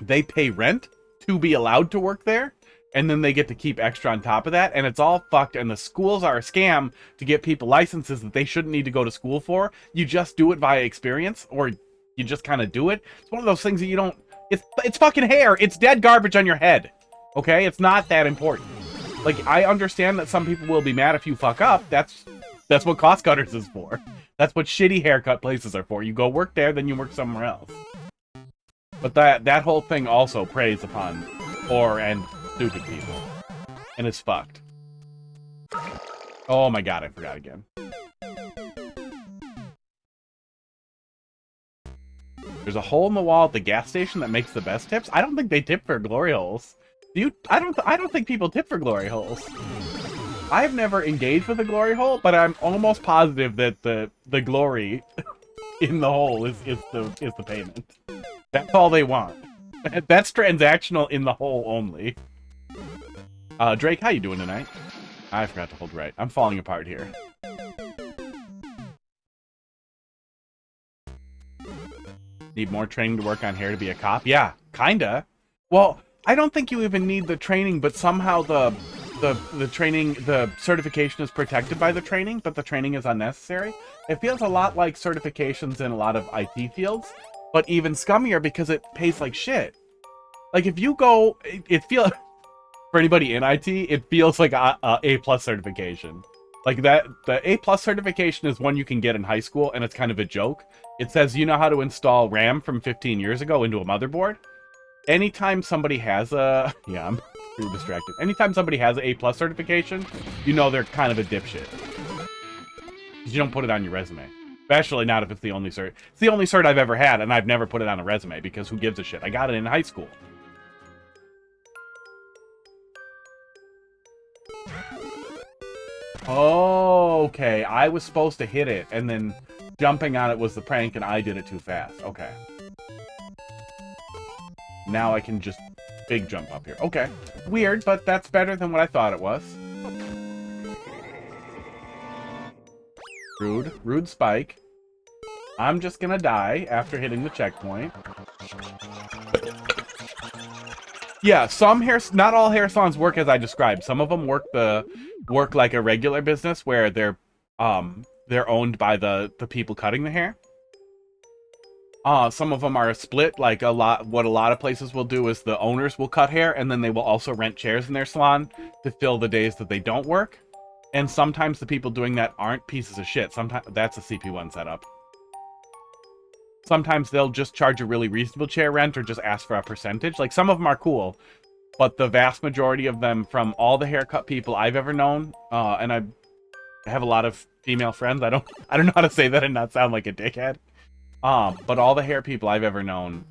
They pay rent to be allowed to work there, and then they get to keep extra on top of that, and it's all fucked, and the schools are a scam to get people licenses that they shouldn't need to go to school for. You just do it via experience, or you just kind of do it. It's one of those things that you don't... It's fucking hair! It's dead garbage on your head! Okay? It's not that important. Like, I understand that some people will be mad if you fuck up. That's what Cost Cutters is for. That's what shitty haircut places are for. You go work there, then you work somewhere else. But that whole thing also preys upon poor and stupid people. And it's fucked. Oh my God, I forgot again. There's a hole in the wall at the gas station that makes the best tips. I don't think they tip for glory holes. I don't think people tip for glory holes. I've never engaged with a glory hole, but I'm almost positive that the glory in the hole is the payment. That's all they want. That's transactional in the hole only. Drake, how you doing tonight? I forgot to hold right. I'm falling apart here. Need more training to work on hair to be a cop? Yeah, kinda. Well, I don't think you even need the training, but somehow the training, the certification is protected by the training, but the training is unnecessary. It feels a lot like certifications in a lot of IT fields, but even scummier because it pays like shit. Like if you go, it feels, for anybody in IT, it feels like a A+ certification. Like that, the A+ certification is one you can get in high school, and it's kind of a joke. It says you know how to install RAM from 15 years ago into a motherboard. Anytime somebody has a... Yeah, I'm pretty distracted. Anytime somebody has an A+ certification, you know they're kind of a dipshit. Because you don't put it on your resume. Especially not if it's the only cert. It's the only cert I've ever had, and I've never put it on a resume, because who gives a shit? I got it in high school. Oh, okay. I was supposed to hit it, and then jumping on it was the prank, and I did it too fast. Okay. Now I can just big jump up here. Okay. Weird, but that's better than what I thought it was. Rude. Rude spike. I'm just gonna die after hitting the checkpoint. Yeah, not all hair salons work as I described. Some of them work like a regular business where they're owned by the people cutting the hair. Some of them are split, like what a lot of places will do is the owners will cut hair, and then they will also rent chairs in their salon to fill the days that they don't work. And sometimes the people doing that aren't pieces of shit. Sometimes that's a CP1 setup. Sometimes they'll just charge a really reasonable chair rent or just ask for a percentage. Like, some of them are cool, but the vast majority of them, from all the haircut people I've ever known, and I have a lot of female friends. I don't know how to say that and not sound like a dickhead. But all the hair people I've ever known,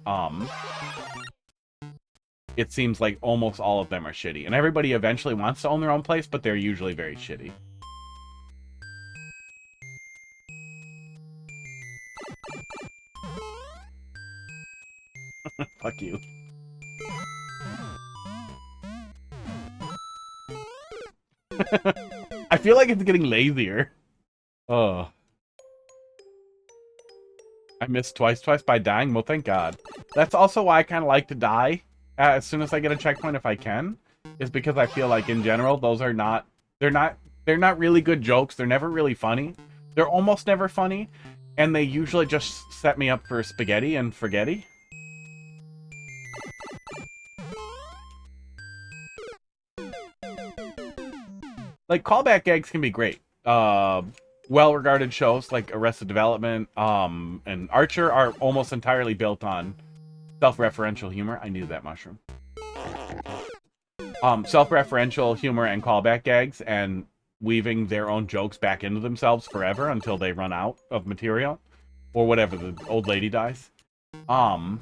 it seems like almost all of them are shitty. And everybody eventually wants to own their own place, but they're usually very shitty. Fuck you. I feel like it's getting lazier. Oh. I missed twice by dying? Well, thank God. That's also why I kind of like to die as soon as I get a checkpoint if I can. Is because I feel like, in general, those are not... They're not really good jokes. They're never really funny. They're almost never funny. And they usually just set me up for spaghetti and forgetty. Like, callback gags can be great. Well-regarded shows like Arrested Development and Archer are almost entirely built on self-referential humor. I knew that mushroom. Self-referential humor and callback gags, and weaving their own jokes back into themselves forever until they run out of material, or whatever, the old lady dies. But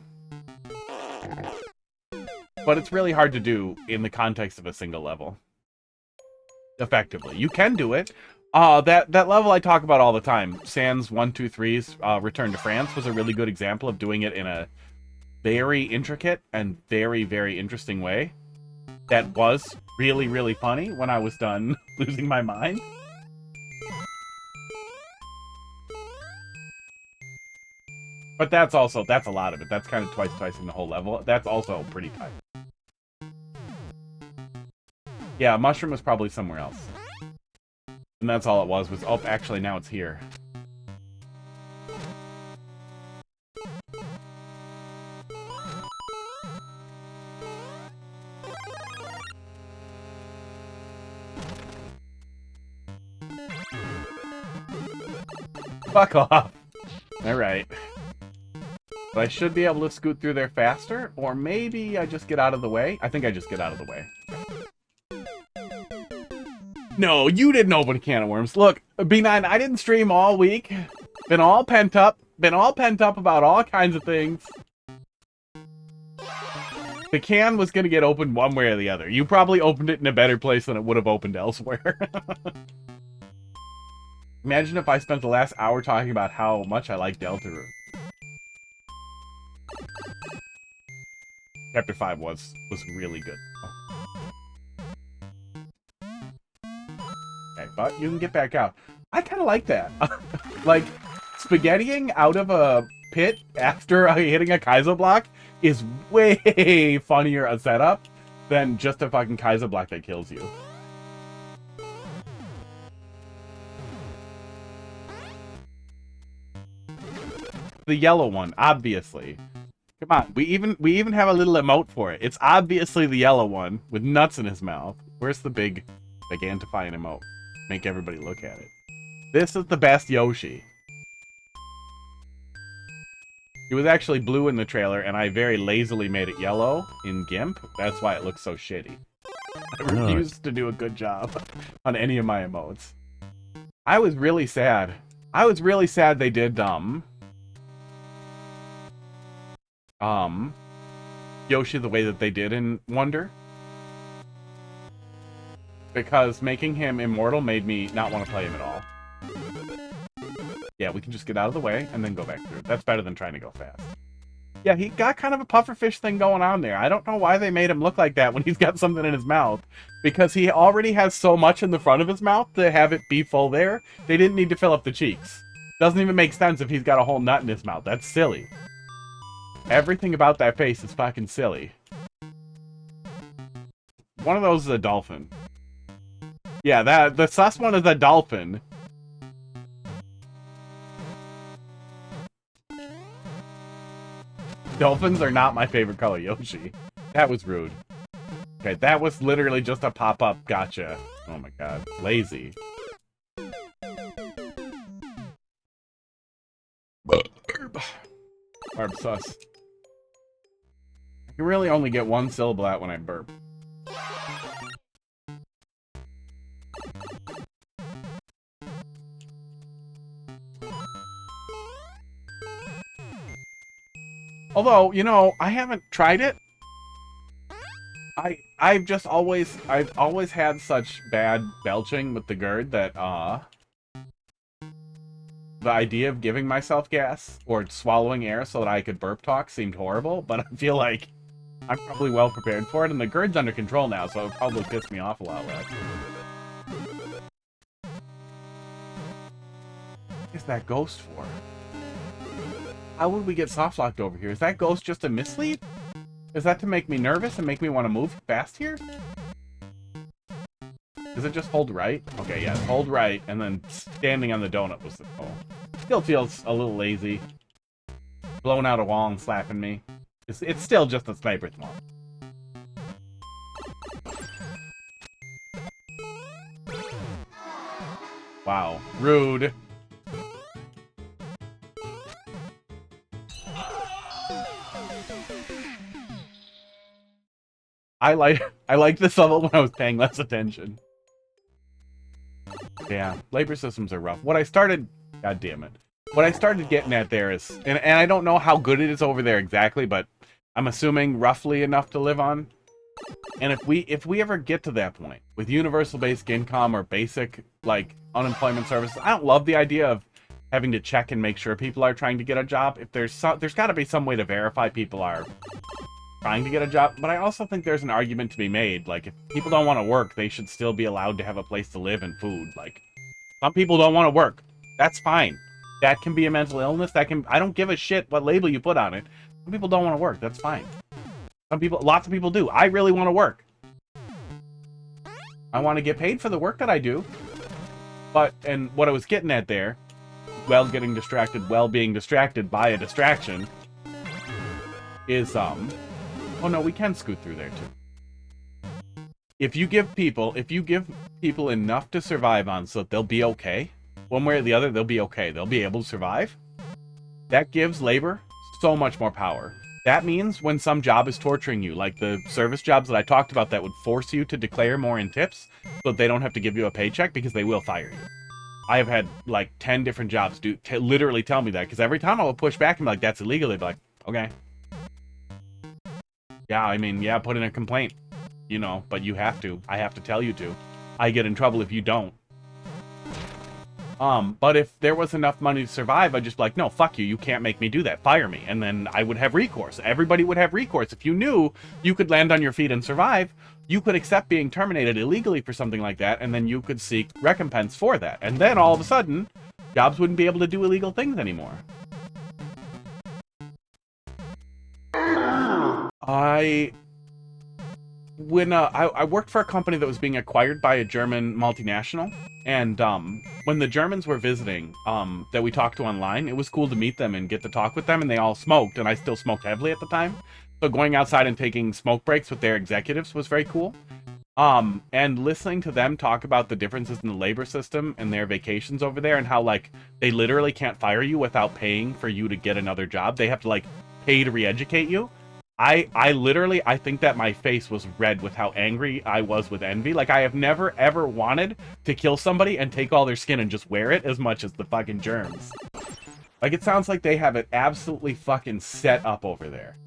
it's really hard to do in the context of a single level. Effectively. You can do it. That level I talk about all the time, Sans 123's Return to France, was a really good example of doing it in a very intricate and very, very interesting way. That was really, really funny when I was done losing my mind. But that's a lot of it. That's kind of twice in the whole level. That's also pretty tight. Yeah, Mushroom was probably somewhere else. And that's all it was, oh, actually, now it's here. Fuck off. Alright. But I should be able to scoot through there faster, or maybe I just get out of the way. I think I just get out of the way. No, you didn't open a can of worms. Look, B9, I didn't stream all week. Been all pent up about all kinds of things. The can was gonna get opened one way or the other. You probably opened it in a better place than it would have opened elsewhere. Imagine if I spent the last hour talking about how much I like Deltarune. Chapter 5 was really good. Okay, but you can get back out. I kind of like that. Like, spaghettiing out of a pit after hitting a Kaizo block is way funnier a setup than just a fucking Kaizo block that kills you. The yellow one, obviously. Come on, we even have a little emote for it. It's obviously the yellow one with nuts in his mouth. Where's the big gigantifying emote? Make everybody look at it. This is the best Yoshi. It was actually blue in the trailer, and I very lazily made it yellow in GIMP. That's why it looks so shitty. I refused to do a good job on any of my emotes. I was really sad. I was really sad they did, Yoshi the way that they did in Wonder. Because making him immortal made me not want to play him at all. Yeah, we can just get out of the way and then go back through. That's better than trying to go fast. Yeah, he got kind of a pufferfish thing going on there. I don't know why they made him look like that when he's got something in his mouth. Because he already has so much in the front of his mouth to have it be full there. They didn't need to fill up the cheeks. Doesn't even make sense if he's got a whole nut in his mouth. That's silly. Everything about that face is fucking silly. One of those is a dolphin. Yeah, the sus one is a dolphin. Dolphins are not my favorite color, Yoshi. That was rude. Okay, that was literally just a pop-up gotcha. Oh my god. Lazy. Barb sus. I can really only get one syllable out when I burp. Although, you know, I haven't tried it. I've always had such bad belching with the GERD that the idea of giving myself gas or swallowing air so that I could burp talk seemed horrible, but I feel like I'm probably well prepared for it, and the GERD's under control now, so it probably pissed me off a lot less. What is that ghost for? How would we get soft locked over here? Is that ghost just a mislead? Is that to make me nervous and make me want to move fast here? Does it just hold right? Okay, yeah, hold right, and then standing on the donut was the goal. Still feels a little lazy. Blowing out a wall and slapping me. It's still just a sniper's mom. Wow. Rude. I liked this level when I was paying less attention. Yeah, labor systems are rough. What I started... God damn it. What I started getting at there is... And I don't know how good it is over there exactly, but I'm assuming roughly enough to live on. And if we ever get to that point, with universal basic income or basic, like, unemployment services, I don't love the idea of having to check and make sure people are trying to get a job. If there's got to be some way to verify people are trying to get a job, but I also think there's an argument to be made. Like, if people don't want to work, they should still be allowed to have a place to live and food. Like, some people don't want to work. That's fine. That can be a mental illness. I don't give a shit what label you put on it. Some people don't want to work. That's fine. Lots of people do. I really want to work. I want to get paid for the work that I do. But, and what I was getting at there, being distracted by a distraction, is, oh no, we can scoot through there too. If you give people enough to survive on so that they'll be okay, one way or the other, they'll be okay. They'll be able to survive. That gives labor so much more power. That means when some job is torturing you, like the service jobs that I talked about that would force you to declare more in tips so that they don't have to give you a paycheck because they will fire you. I have had like 10 different jobs literally tell me that, because every time I would push back and be like, that's illegal, they'd be like, okay. Yeah, I mean, yeah, put in a complaint, you know, but you have to. I have to tell you to. I get in trouble if you don't. But if there was enough money to survive, I'd just be like, no, fuck you, you can't make me do that, fire me. And then I would have recourse. Everybody would have recourse. If you knew you could land on your feet and survive, you could accept being terminated illegally for something like that, and then you could seek recompense for that. And then all of a sudden, jobs wouldn't be able to do illegal things anymore. I worked for a company that was being acquired by a German multinational, and when the Germans were visiting that we talked to online, it was cool to meet them and get to talk with them, and they all smoked, and I still smoked heavily at the time. So going outside and taking smoke breaks with their executives was very cool. And listening to them talk about the differences in the labor system and their vacations over there, and how, like, they literally can't fire you without paying for you to get another job. They have to, like, pay to re-educate you. I think that my face was red with how angry I was with envy. Like, I have never, ever wanted to kill somebody and take all their skin and just wear it as much as the fucking germs. Like, it sounds like they have it absolutely fucking set up over there.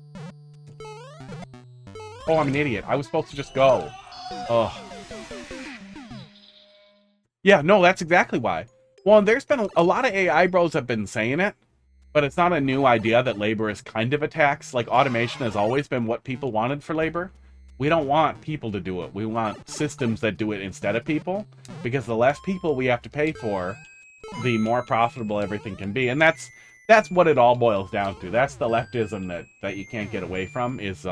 Oh, I'm an idiot. I was supposed to just go. Ugh. Yeah, no, that's exactly why. Well, there's been a lot of AI bros have been saying it, but it's not a new idea that labor is kind of a tax. Like, automation has always been what people wanted for labor. We don't want people to do it. We want systems that do it instead of people, because the less people we have to pay for, the more profitable everything can be. And that's what it all boils down to. That's the leftism that you can't get away from, is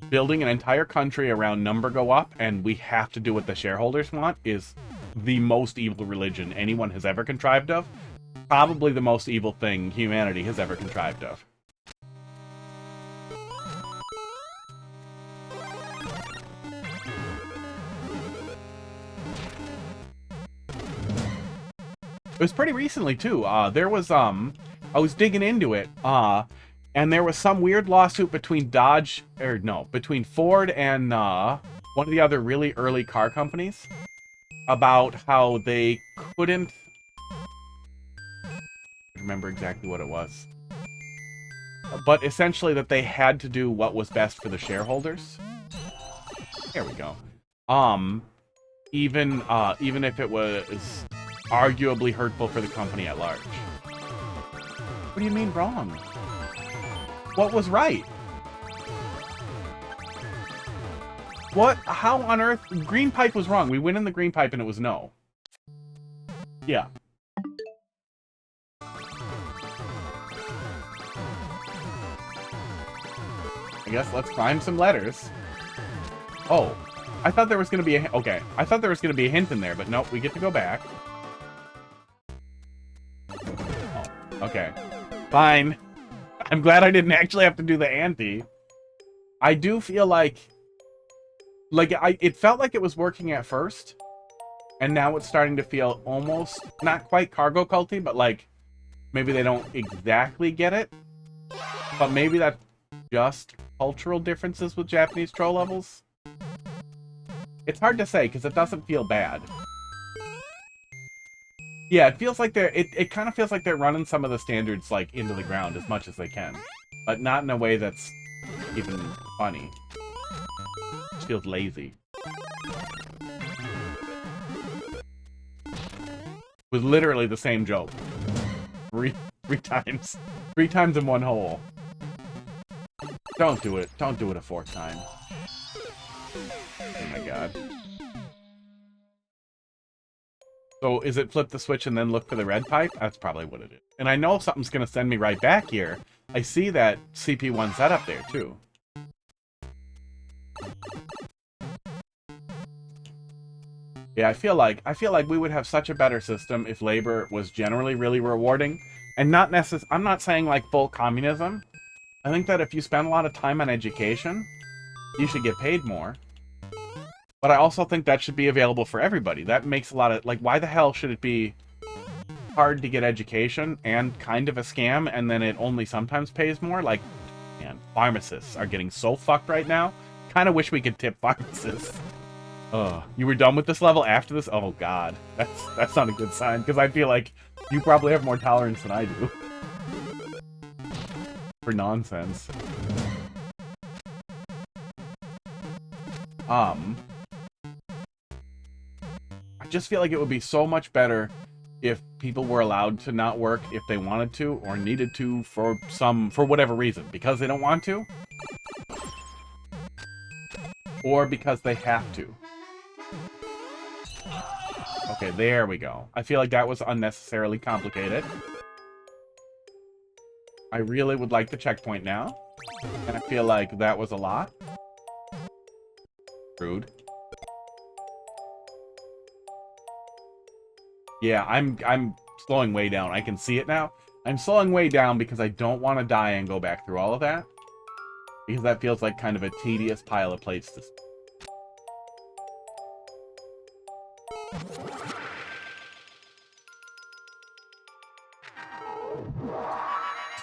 building an entire country around number go up, and we have to do what the shareholders want, is the most evil religion anyone has ever contrived of. Probably the most evil thing humanity has ever contrived of. It was pretty recently, too. There was, I was digging into it, and there was some weird lawsuit between between Ford and, one of the other really early car companies about how they couldn't... I remember exactly what it was. But essentially that they had to do what was best for the shareholders. There we go. Even if it was arguably hurtful for the company at large. What do you mean wrong? What was right? What? How on earth? Green pipe was wrong. We went in the green pipe and it was no. Yeah. I guess let's climb some letters. Oh. I thought there was going to be a... Okay. I thought there was going to be a hint in there, but nope. We get to go back. Oh. Okay. Fine. I'm glad I didn't actually have to do the ante. I do feel like... it felt like it was working at first, And now it's starting to feel almost, not quite cargo culty, but like, maybe they don't exactly get it. But maybe that's just cultural differences with Japanese troll levels. It's hard to say, because it doesn't feel bad. Yeah, it feels like it kind of feels like they're running some of the standards, like, into the ground as much as they can. But not in a way that's even funny. It feels lazy. With literally the same joke. Three times. 3 times in one hole. Don't do it. Don't do it a 4th time. Oh my god. So is it flip the switch and then look for the red pipe? That's probably what it is. And I know something's going to send me right back here. I see that CP1 setup there too. Yeah, I feel like we would have such a better system if labor was generally really rewarding. And not I'm not saying like full communism. I think that if you spend a lot of time on education, you should get paid more. But I also think that should be available for everybody. That makes a lot of, like, why the hell should it be hard to get education and kind of a scam, and then it only sometimes pays more? Like, man, pharmacists are getting so fucked right now. Kind of wish we could tip pharmacists. You were done with this level after this? Oh god, that's not a good sign, because I feel like you probably have more tolerance than I do for nonsense. I just feel like it would be so much better if people were allowed to not work if they wanted to or needed to for whatever reason, because they don't want to or because they have to. Okay, there we go. I feel like that was unnecessarily complicated. I really would like the checkpoint now, and I feel like that was a lot. Rude. Yeah, I'm slowing way down. I can see it now. I'm slowing way down because I don't want to die and go back through all of that. Because that feels like kind of a tedious pile of plates to...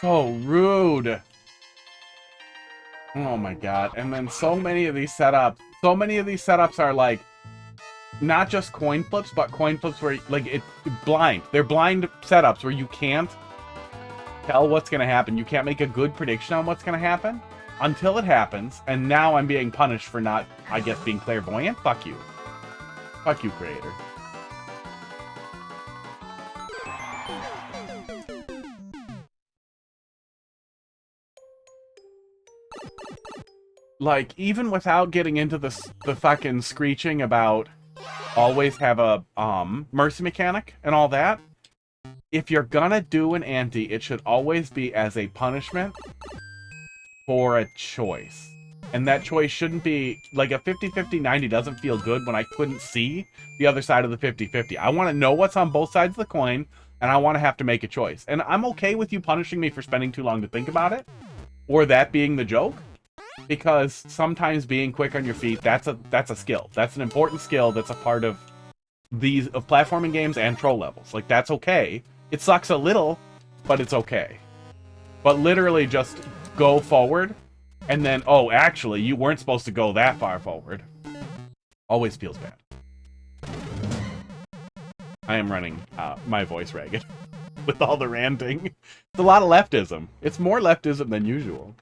So rude. Oh my god. And then so many of these setups are like not just coin flips, but coin flips where like it's blind. They're blind setups where you can't tell what's gonna happen. You can't make a good prediction on what's gonna happen until it happens, and now I'm being punished for not, I guess, being clairvoyant. Fuck you. Fuck you, creator. Like, even without getting into the fucking screeching about always have a mercy mechanic and all that, if you're gonna do an ante, it should always be as a punishment for a choice. And that choice shouldn't be, like, a 50-50 90 doesn't feel good when I couldn't see the other side of the 50-50. I want to know what's on both sides of the coin, and I want to have to make a choice. And I'm okay with you punishing me for spending too long to think about it, or that being the joke. Because sometimes being quick on your feet, that's a skill. That's an important skill that's a part of platforming games and troll levels. Like, that's okay. It sucks a little, but it's okay. But literally just go forward, and then, oh, actually, you weren't supposed to go that far forward. Always feels bad. I am running my voice ragged with all the ranting. It's a lot of leftism. It's more leftism than usual.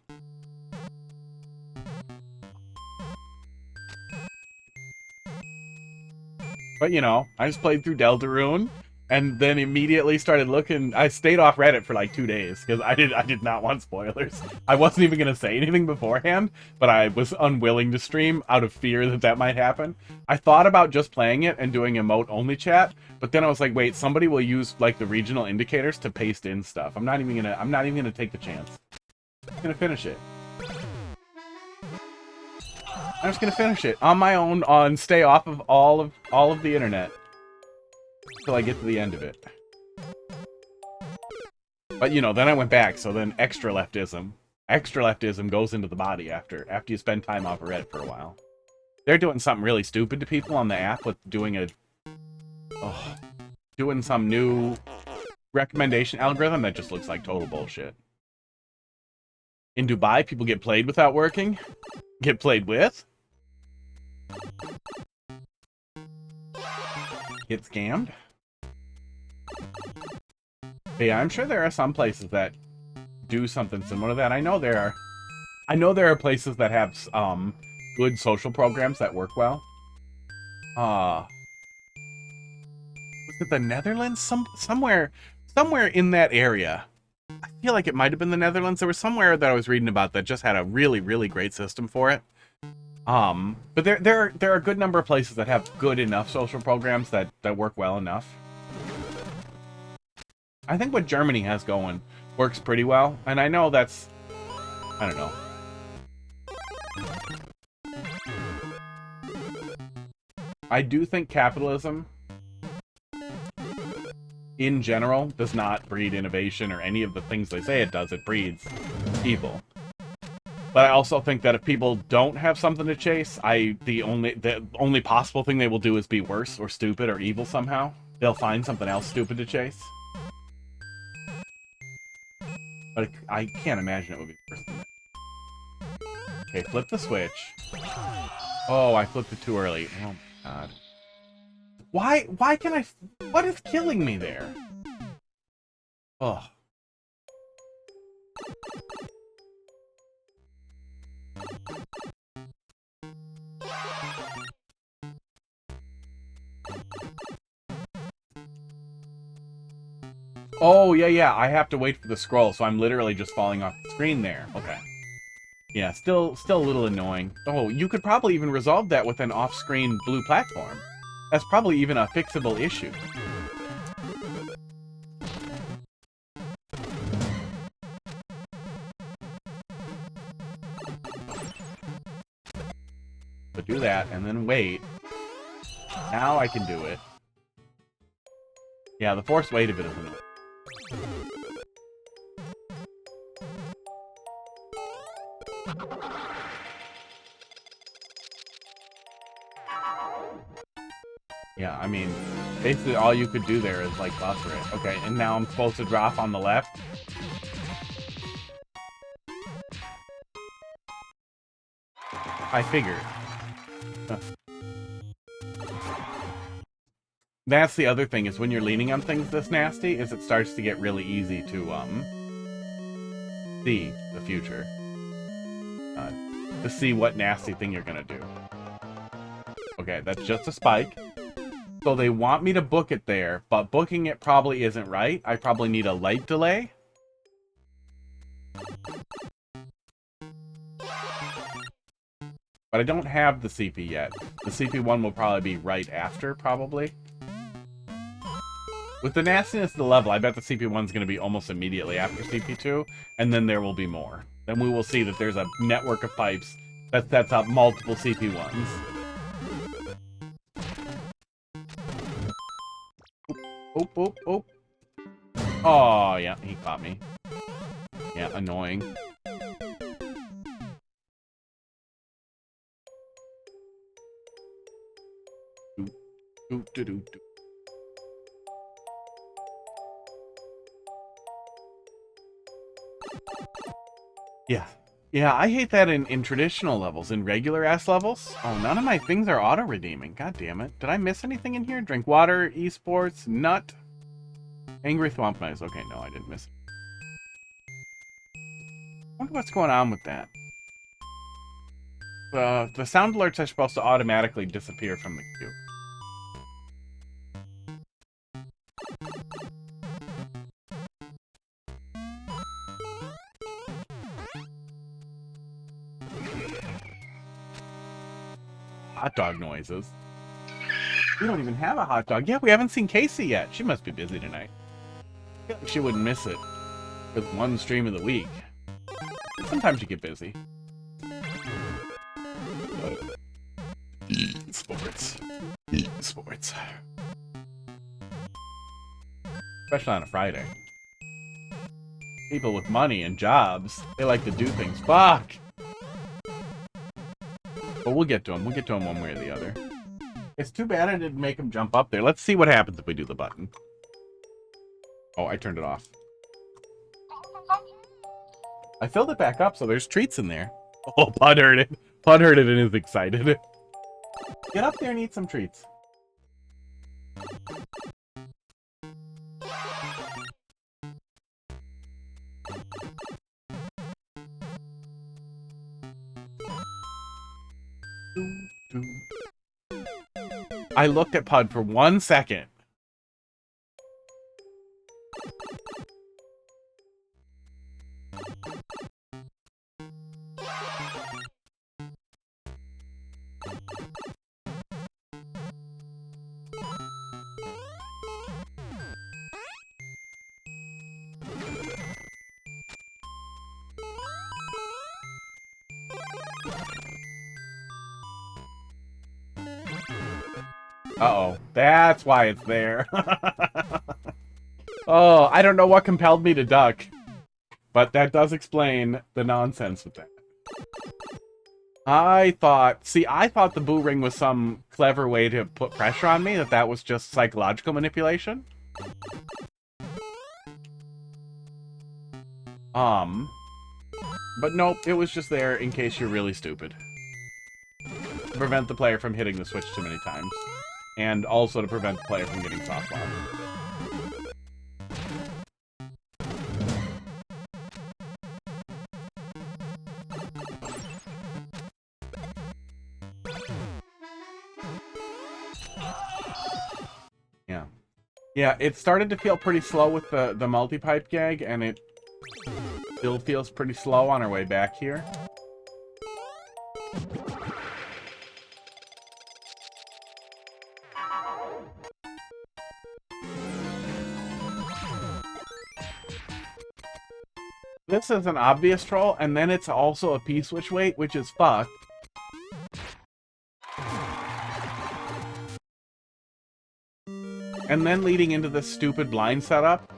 But, you know, I just played through Deltarune, and then immediately started looking. I stayed off Reddit for like 2 days, because I did not want spoilers. I wasn't even going to say anything beforehand, but I was unwilling to stream out of fear that might happen. I thought about just playing it and doing emote-only chat, but then I was like, wait, somebody will use, like, the regional indicators to paste in stuff. I'm not even gonna take the chance. I'm gonna finish it. I'm just gonna finish it on my own, stay off of all of the internet until I get to the end of it. But you know, then I went back, so then extra leftism goes into the body after you spend time off of Reddit for a while. They're doing something really stupid to people on the app with doing Oh, doing some new recommendation algorithm that just looks like total bullshit. In Dubai, people get played without working. Get played with. Get scammed. But yeah, I'm sure there are some places that do something similar to that. I know there are places that have good social programs that work well. Was it the Netherlands? Somewhere in that area. I feel like it might have been the Netherlands. There was somewhere that I was reading about that just had a really, really great system for it. But there are a good number of places that have good enough social programs that work well enough. I think what Germany has going works pretty well, and I know that's, I don't know. I do think capitalism, in general, does not breed innovation or any of the things they say it does. It breeds evil. But I also think that if people don't have something to chase, the only possible thing they will do is be worse or stupid or evil somehow. They'll find something else stupid to chase. But I can't imagine it would be worse than that. Okay, flip the switch. Oh, I flipped it too early. Oh my god. Why can I... What is killing me there? Ugh. Oh, yeah, I have to wait for the scroll, so I'm literally just falling off the screen there. Okay. Yeah, still a little annoying. Oh, you could probably even resolve that with an off-screen blue platform. That's probably even a fixable issue. But do that, and then wait. Now I can do it. Yeah, the forced wait of it is annoying. Yeah, I mean, basically all you could do there is, like, buffer it. Okay, and now I'm supposed to drop on the left. I figured. That's the other thing, is when you're leaning on things this nasty, is it starts to get really easy to, see the future. To see what nasty thing you're gonna do. Okay, that's just a spike. So they want me to book it there, but booking it probably isn't right. I probably need a light delay. But I don't have the CP yet. The CP1 will probably be right after, probably. With the nastiness of the level, I bet the CP1 is going to be almost immediately after CP2, and then there will be more. Then we will see that there's a network of pipes that sets up multiple CP1s. Oop, oop, oop. Oh, yeah, he caught me. Yeah, annoying. Yeah. Yeah, I hate that in traditional levels. In regular ass levels. Oh, none of my things are auto-redeeming. God damn it. Did I miss anything in here? Drink water, esports, nut. Angry Thwomp Noise. Okay, no, I didn't miss it. I wonder what's going on with that. The sound alerts are supposed to automatically disappear from the queue. Hot dog noises. We don't even have a hot dog. Yeah, we haven't seen Casey yet. She must be busy tonight. I feel like she wouldn't miss it with one stream of the week. Sometimes you get busy. Sports. Sports. Especially on a Friday. People with money and jobs, they like to do things. Fuck! But we'll get to them. We'll get to them one way or the other. It's too bad I didn't make him jump up there. Let's see what happens if we do the button. Oh, I turned it off. I filled it back up, so there's treats in there. Oh, Pud heard it. Pud heard it and is excited. Get up there and eat some treats. I looked at Pud for 1 second. Uh-oh. That's why it's there. Oh, I don't know what compelled me to duck. But that does explain the nonsense with that. I thought the boo ring was some clever way to put pressure on me, that was just psychological manipulation. But nope, it was just there in case you're really stupid. To prevent the player from hitting the switch too many times. And also to prevent the player from getting soft locked. Yeah. Yeah, it started to feel pretty slow with the multi-pipe gag, and it still feels pretty slow on our way back here. This is an obvious troll, and then it's also a P-switch wait, which is fucked. And then leading into this stupid blind setup.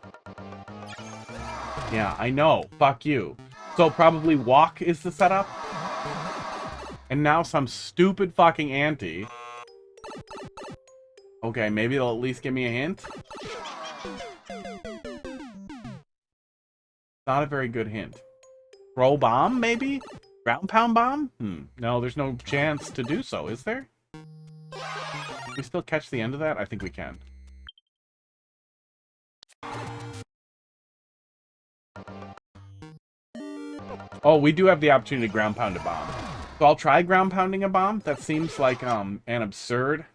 Yeah, I know. Fuck you. So probably walk is the setup. And now some stupid fucking ante. Okay, maybe it'll at least give me a hint. Not a very good hint. Throw bomb, maybe? Ground pound bomb? No, there's no chance to do so, is there? Can we still catch the end of that? I think we can. Oh, we do have the opportunity to ground pound a bomb. So I'll try ground pounding a bomb. That seems like an absurd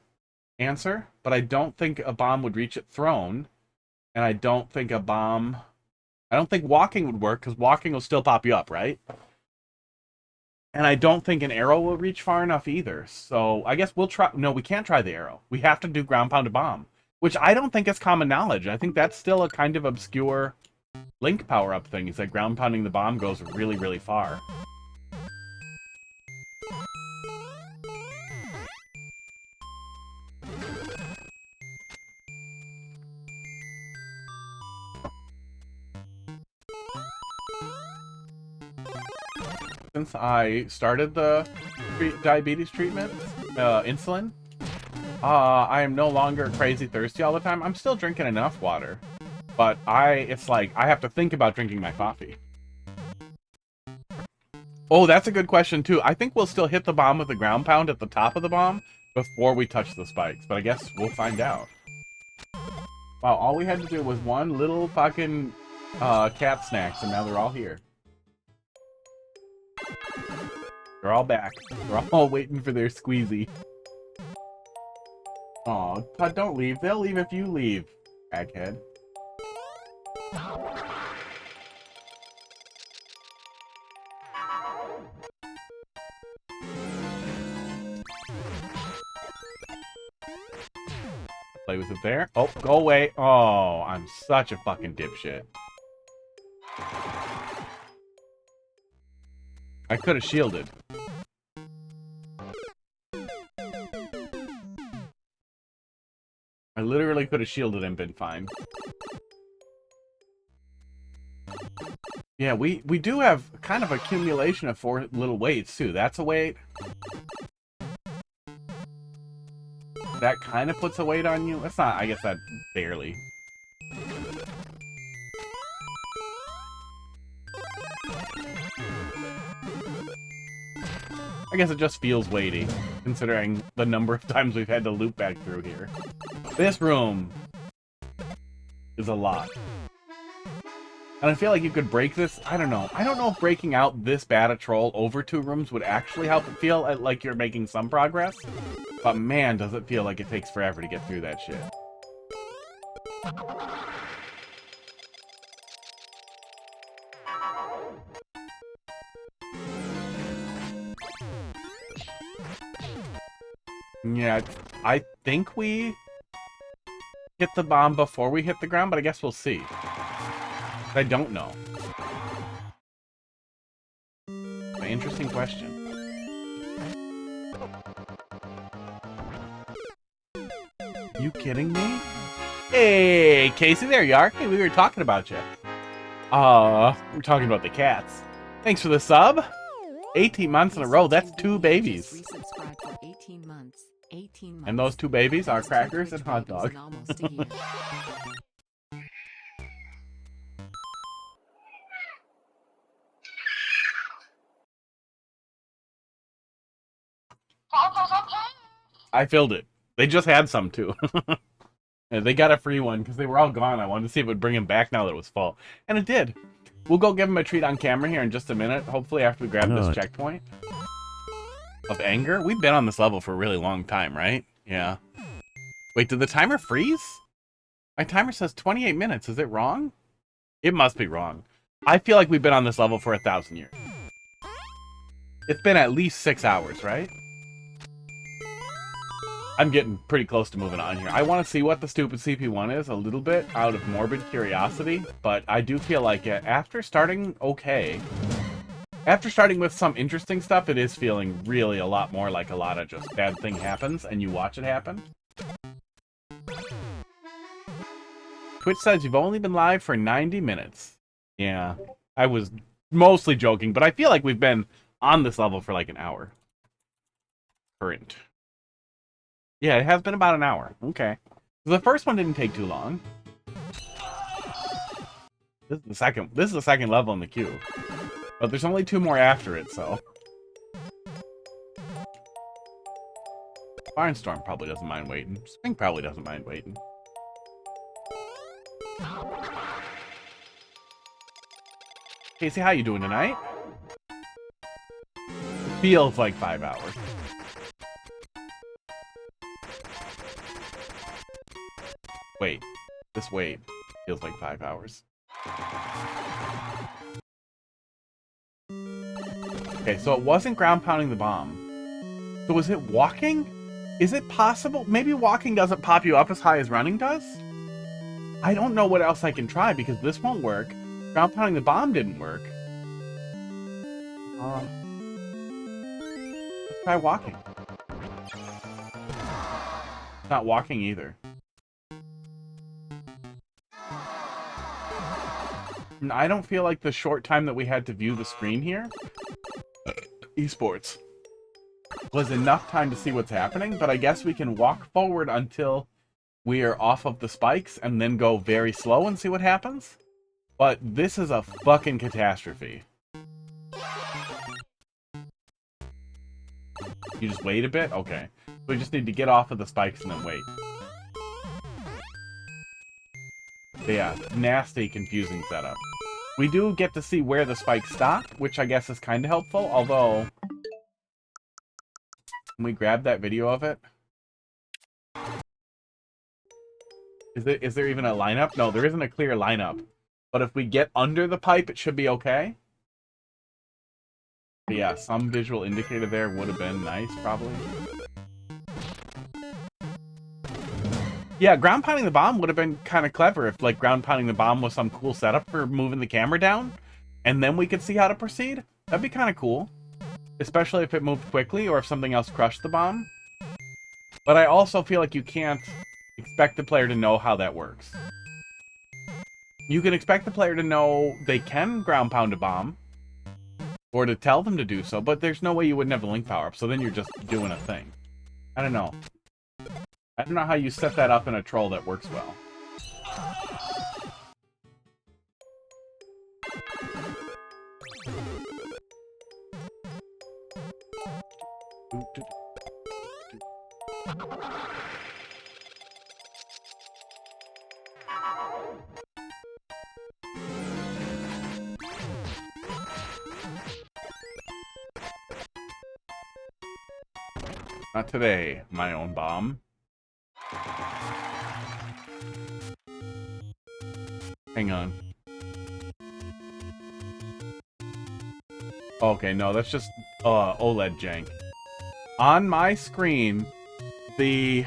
answer, but I don't think a bomb would reach it thrown. And I don't think walking would work, because walking will still pop you up, right? And I don't think an arrow will reach far enough either. So I guess we'll try. No, we can't try the arrow. We have to do ground pound a bomb, which I don't think is common knowledge. I think that's still a kind of obscure Link power-up thing, is that ground pounding the bomb goes really, really far. Since I started the diabetes treatment, insulin, I am no longer crazy thirsty all the time. I'm still drinking enough water. But it's like, I have to think about drinking my coffee. Oh, that's a good question, too. I think we'll still hit the bomb with the ground pound at the top of the bomb before we touch the spikes. But I guess we'll find out. Wow, all we had to do was one little fucking cat snacks, and now they're all here. They're all back. They're all waiting for their squeezy. Aw, Todd, don't leave. They'll leave if you leave, egghead. Play with it there. Oh, go away. Oh, I'm such a fucking dipshit. I could have shielded. I literally could have shielded and been fine. Yeah, we do have kind of accumulation of 4 little weights, too. That's a weight. that kind of puts a weight on you. It's not, I guess that barely. I guess it just feels weighty, considering the number of times we've had to loop back through here. This room is a lot. And I feel like you could break this, I don't know. I don't know if breaking out this bad a troll over 2 rooms would actually help it feel like you're making some progress. But man, does it feel like it takes forever to get through that shit. Yeah, I think we hit the bomb before we hit the ground, but I guess we'll see. I don't know. An interesting question. You kidding me? Hey, Casey, there you are. Hey, we were talking about you. We're talking about the cats. Thanks for the sub. 18 months in a row. That's 2 babies. 18 months. And those 2 babies are Crackers and Hot Dog. I filled it. They just had some too. Yeah, they got a free one because they were all gone. I wanted to see if it would bring them back now that it was full. And it did. We'll go give them a treat on camera here in just a minute. Hopefully after we grab this checkpoint. Of anger? We've been on this level for a really long time, right? Yeah. Wait, did the timer freeze? My timer says 28 minutes. Is it wrong? It must be wrong. I feel like we've been on this level for 1,000 years. It's been at least 6 hours, right? I'm getting pretty close to moving on here. I want to see what the stupid CP1 is a little bit out of morbid curiosity, but I do feel like after starting okay, after starting with some interesting stuff, it is feeling really a lot more like a lot of just bad thing happens and you watch it happen. Twitch says you've only been live for 90 minutes. Yeah, I was mostly joking, but I feel like we've been on this level for like an hour. Current. Yeah, it has been about an hour. Okay. The first one didn't take too long. This is the second level in the queue. But there's only 2 more after it, so. Barnstorm probably doesn't mind waiting. Spring probably doesn't mind waiting. Casey, how you doing tonight? It feels like 5 hours. Wait, this wait feels like 5 hours. Okay, so it wasn't ground pounding the bomb. So was it walking? Is it possible? Maybe walking doesn't pop you up as high as running does? I don't know what else I can try because this won't work. Ground pounding the bomb didn't work. Let's try walking. It's not walking either. I don't feel like the short time that we had to view the screen here, esports, was enough time to see what's happening, but I guess we can walk forward until we are off of the spikes and then go very slow and see what happens. But this is a fucking catastrophe. You just wait a bit? Okay. So we just need to get off of the spikes and then wait. But yeah, nasty, confusing setup. We do get to see where the spikes stop, which I guess is kind of helpful, although... Can we grab that video of it? Is there even a lineup? No, there isn't a clear lineup. But if we get under the pipe, it should be okay. But yeah, some visual indicator there would have been nice, probably. Yeah, ground pounding the bomb would have been kind of clever if, like, ground pounding the bomb was some cool setup for moving the camera down, and then we could see how to proceed. That'd be kind of cool. Especially if it moved quickly, or if something else crushed the bomb. But I also feel like you can't expect the player to know how that works. You can expect the player to know they can ground pound a bomb, or to tell them to do so, but there's no way you wouldn't have the link power up, so then you're just doing a thing. I don't know. I don't know how you set that up in a troll that works well. Not today, my own bomb. Hang on. Okay, no, that's just OLED jank. On my screen, the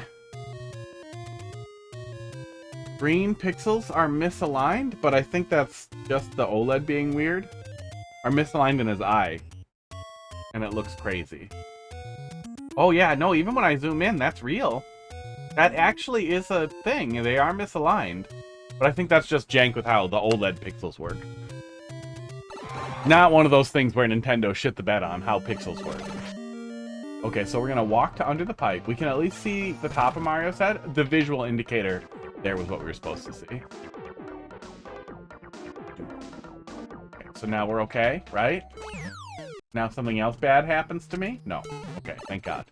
green pixels are misaligned, but I think that's just the OLED being weird. Are misaligned in his eye. And it looks crazy. Oh yeah, no, even when I zoom in, that's real. That actually is a thing. They are misaligned. But I think that's just jank with how the OLED pixels work. Not one of those things where Nintendo shit the bed on how pixels work. Okay, so we're gonna walk to under the pipe. We can at least see the top of Mario's head. The visual indicator there was what we were supposed to see. Okay, so now we're okay, right? Now something else bad happens to me? No. Okay, thank God.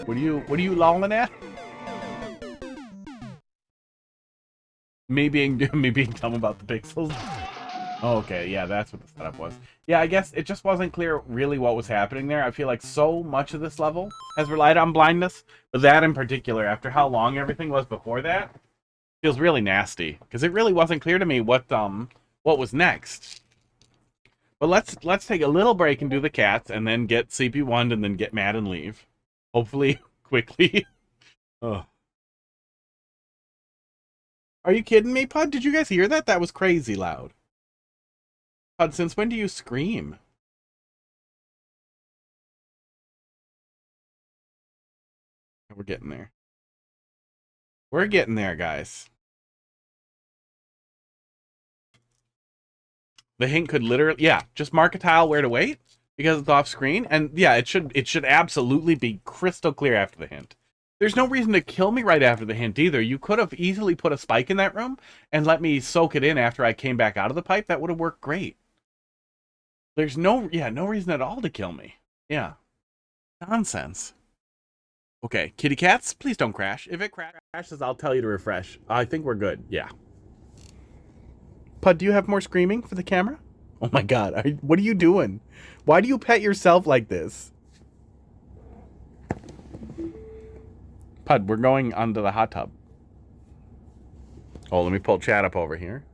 What are you lolling at? Me being dumb about the pixels? Okay, yeah, that's what the setup was. Yeah, I guess it just wasn't clear really what was happening there. I feel like so much of this level has relied on blindness, but that in particular, after how long everything was before that, feels really nasty. Because it really wasn't clear to me what was next. But let's take a little break and do the cats, and then get CP1'd and then get mad and leave. Hopefully, quickly. Ugh. Are you kidding me, Pud? Did you guys hear that? That was crazy loud. Pud, since when do you scream? We're getting there. We're getting there, guys. The hint could literally, yeah, just mark a tile where to wait because it's off screen, and yeah, it should absolutely be crystal clear after the hint. There's no reason to kill me right after the hint either. You could have easily put a spike in that room and let me soak it in after I came back out of the pipe. That would have worked great. There's no reason at all to kill me. Yeah. Nonsense. Okay, kitty cats, please don't crash. If it crashes, I'll tell you to refresh. I think we're good. Yeah. Pud, do you have more screaming for the camera? Oh my God, what are you doing? Why do you pet yourself like this? Pud, we're going onto the hot tub. Oh, let me pull chat up over here.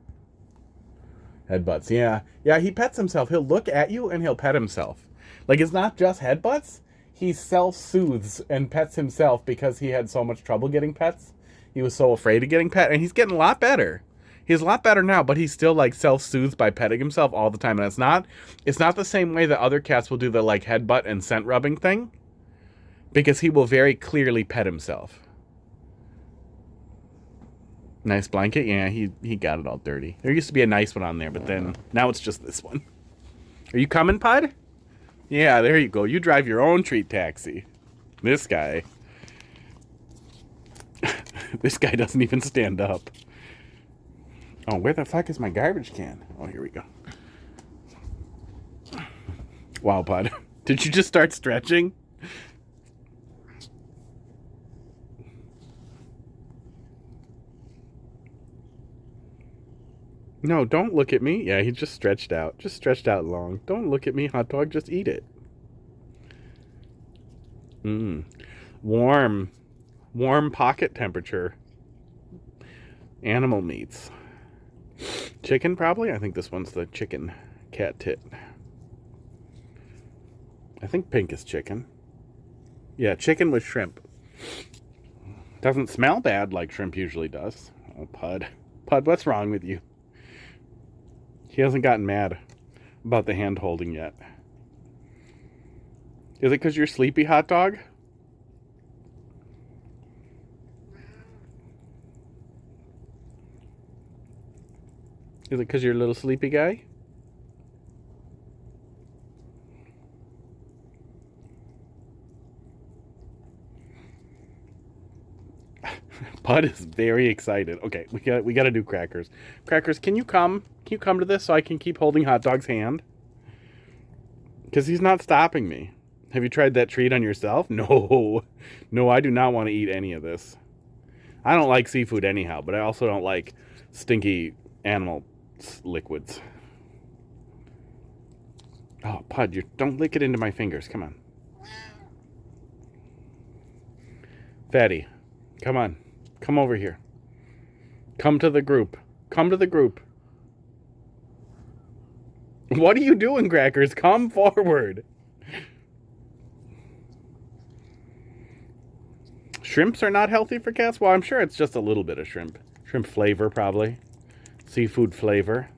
Headbutts, yeah. Yeah, he pets himself. He'll look at you and he'll pet himself. Like, it's not just headbutts. He self-soothes and pets himself because he had so much trouble getting pets. He was so afraid of getting pet, and he's getting a lot better. He's a lot better now, but he's still, like, self-soothes by petting himself all the time. And it's not the same way that other cats will do the, like, headbutt and scent rubbing thing. Because he will very clearly pet himself. Nice blanket? Yeah, he got it all dirty. There used to be a nice one on there, but then now it's just this one. Are you coming, Pud? Yeah, there you go. You drive your own treat taxi. This guy. This guy doesn't even stand up. Oh, where the fuck is my garbage can? Oh, here we go. Wow, Pud. Did you just start stretching? No, don't look at me. Yeah, he just stretched out. Just stretched out long. Don't look at me, hot dog. Just eat it. Mmm. Warm. Warm pocket temperature. Animal meats. Chicken, probably? I think this one's the chicken cat tit. I think pink is chicken. Yeah, chicken with shrimp. Doesn't smell bad like shrimp usually does. Oh, Pud. Pud, what's wrong with you? He hasn't gotten mad about the hand holding yet. Is it because you're sleepy, hot dog? Is it because you're a little sleepy guy? Bud is very excited. Okay, we got to do Crackers. Crackers, can you come? Can you come to this so I can keep holding Hot Dog's hand? Because he's not stopping me. Have you tried that treat on yourself? No. No, I do not want to eat any of this. I don't like seafood anyhow, but I also don't like stinky animal liquids. Oh, Pud, don't lick it into my fingers. Come on. Fatty, come on. Come over here. Come to the group. Come to the group. What are you doing, Crackers? Come forward. Shrimps are not healthy for cats? Well, I'm sure it's just a little bit of shrimp. Shrimp flavor, probably. Seafood flavor.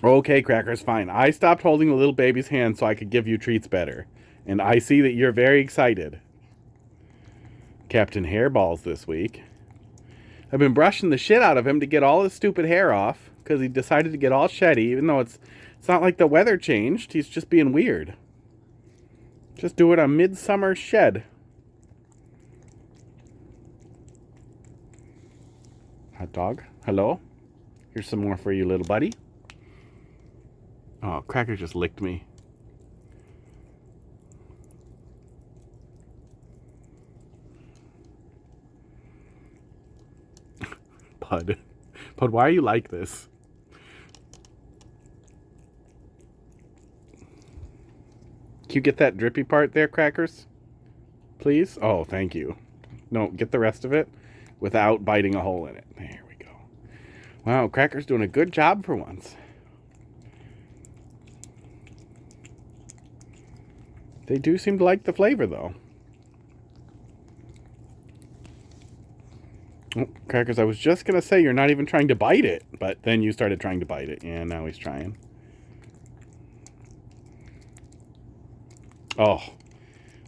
Okay, Crackers, fine. I stopped holding the little baby's hand so I could give you treats better. And I see that you're very excited. Captain Hairballs this week. I've been brushing the shit out of him to get all his stupid hair off because he decided to get all sheddy, even though it's not like the weather changed. He's just being weird. Just do it a midsummer shed. Hot dog, hello? Here's some more for you, little buddy. Oh, Cracker just licked me. Bud. Bud, why are you like this? Can you get that drippy part there, Crackers? Please? Oh, thank you. No, get the rest of it without biting a hole in it. There we go. Wow, Cracker's doing a good job for once. They do seem to like the flavor, though. Oh, Crackers, I was just going to say you're not even trying to bite it, but then you started trying to bite it, and now he's trying. Oh,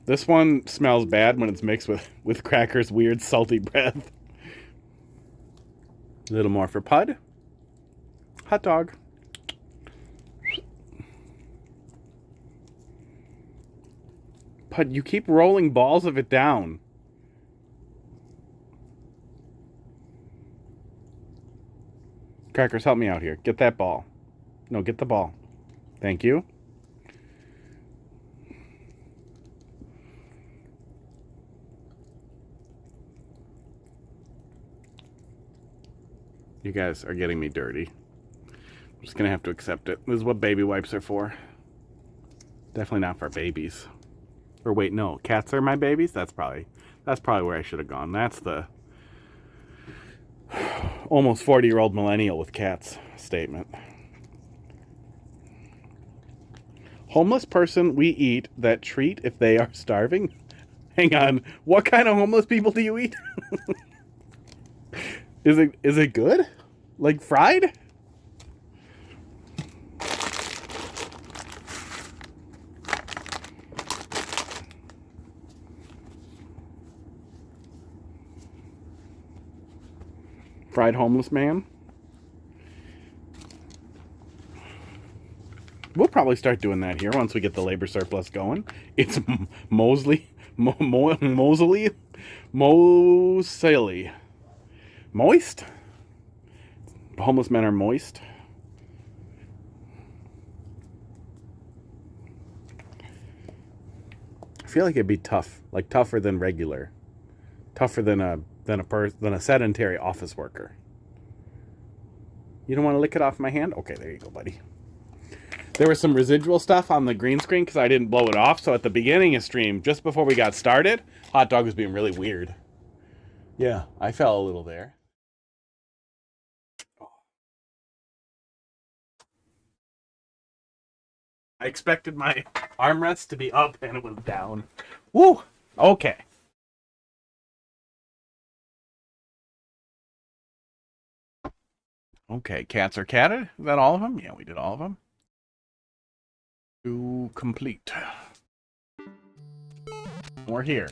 this one smells bad when it's mixed with Cracker's weird salty breath. A little more for Pud. Hot dog. Pud, you keep rolling balls of it down. Crackers, help me out here. Get that ball. No, get the ball. Thank you. You guys are getting me dirty. I'm just gonna have to accept it. This is what baby wipes are for. Definitely not for babies. Or wait, no, cats are my babies? That's probably where I should have gone. That's the almost 40-year-old millennial with cats statement. Homeless person we eat that treat if they are starving? Hang on, what kind of homeless people do you eat? Is it good? Like fried? Fried homeless man? We'll probably start doing that here once we get the labor surplus going. It's Mosley. Moist? Homeless men are moist. I feel like it'd be tough, like tougher than regular, tougher than a sedentary office worker. You don't want to lick it off my hand? Okay, there you go, buddy. There was some residual stuff on the green screen because I didn't blow it off. So at the beginning of stream, just before we got started, Hot Dog was being really weird. Yeah, I fell a little there. I expected my armrest to be up and it was down. Woo! Okay. Okay, cats are catted. Is that all of them? Yeah, we did all of them. To complete. We're here.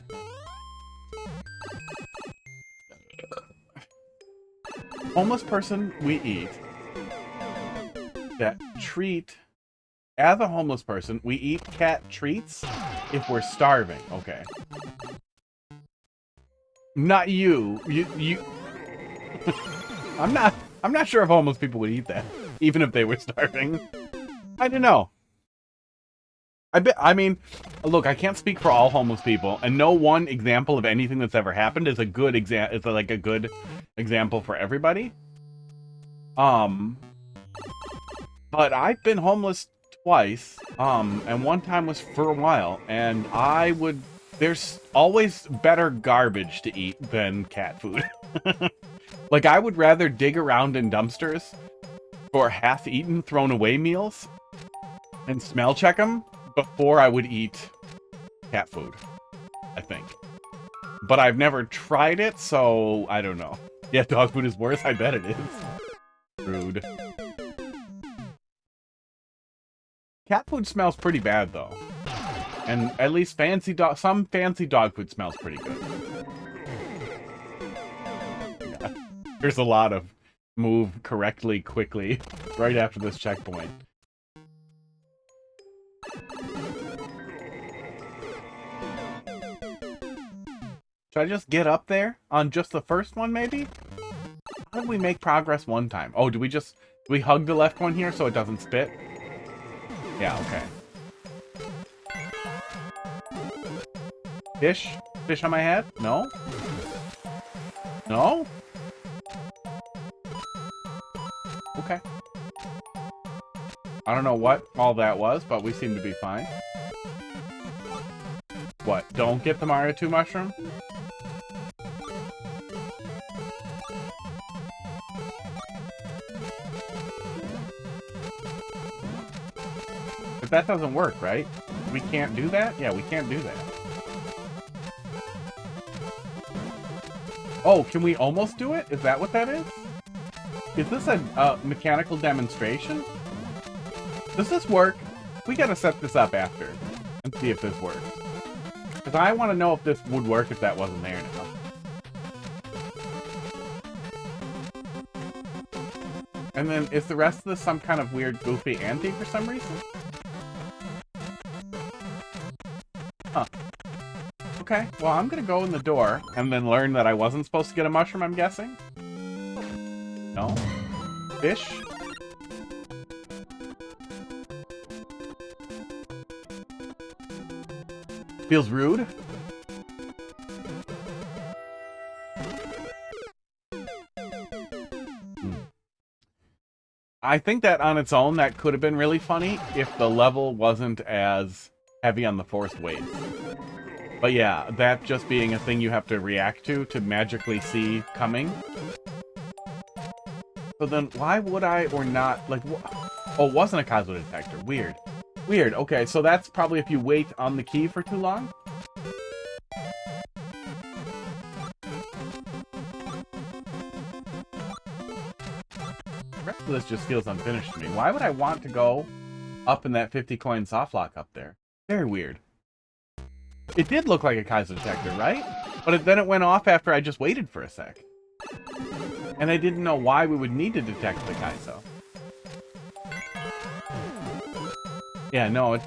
Homeless person we eat that treat As a homeless person, we eat cat treats if we're starving. Okay. Not you. You. I'm not sure if homeless people would eat that, even if they were starving. I don't know. I mean, look, I can't speak for all homeless people, and no one example of anything that's ever happened is a good example. It's like a good example for everybody. But I've been homeless twice, and one time was for a while, and there's always better garbage to eat than cat food. Like, I would rather dig around in dumpsters for half-eaten, thrown-away meals and smell check them before I would eat cat food, I think. But I've never tried it, so I don't know. Yeah, dog food is worse? I bet it is. Rude. Cat food smells pretty bad, though. And at least some fancy dog food smells pretty good. Yeah. There's a lot of move correctly, quickly, right after this checkpoint. Should I just get up there on just the first one, maybe? How did we make progress one time? Oh, do we hug the left one here so it doesn't spit? Yeah, okay. Fish? Fish on my head? No? No? Okay. I don't know what all that was, but we seem to be fine. What? Don't get the Mario 2 mushroom? But that doesn't work, right? We can't do that? Yeah, we can't do that. Oh, can we almost do it? Is that what that is? Is this a mechanical demonstration? Does this work? We gotta set this up after and see if this works. Because I want to know if this would work if that wasn't there now. And then, is the rest of this some kind of weird, goofy ante for some reason? Huh. Okay, well, I'm gonna go in the door and then learn that I wasn't supposed to get a mushroom, I'm guessing? No? Fish? Feels rude? I think that on its own, that could have been really funny if the level wasn't as heavy on the forced waves. But yeah, that just being a thing you have to react to magically see coming. So then why would I or not, like, oh, it wasn't a Cosmo detector. Weird. Weird. Okay, so that's probably if you wait on the key for too long. The rest of this just feels unfinished to me. Why would I want to go up in that 50 coin softlock up there? Very weird. It did look like a Kaizo detector, right? But then it went off after I just waited for a sec. And I didn't know why we would need to detect the Kaizo. Yeah, no, it's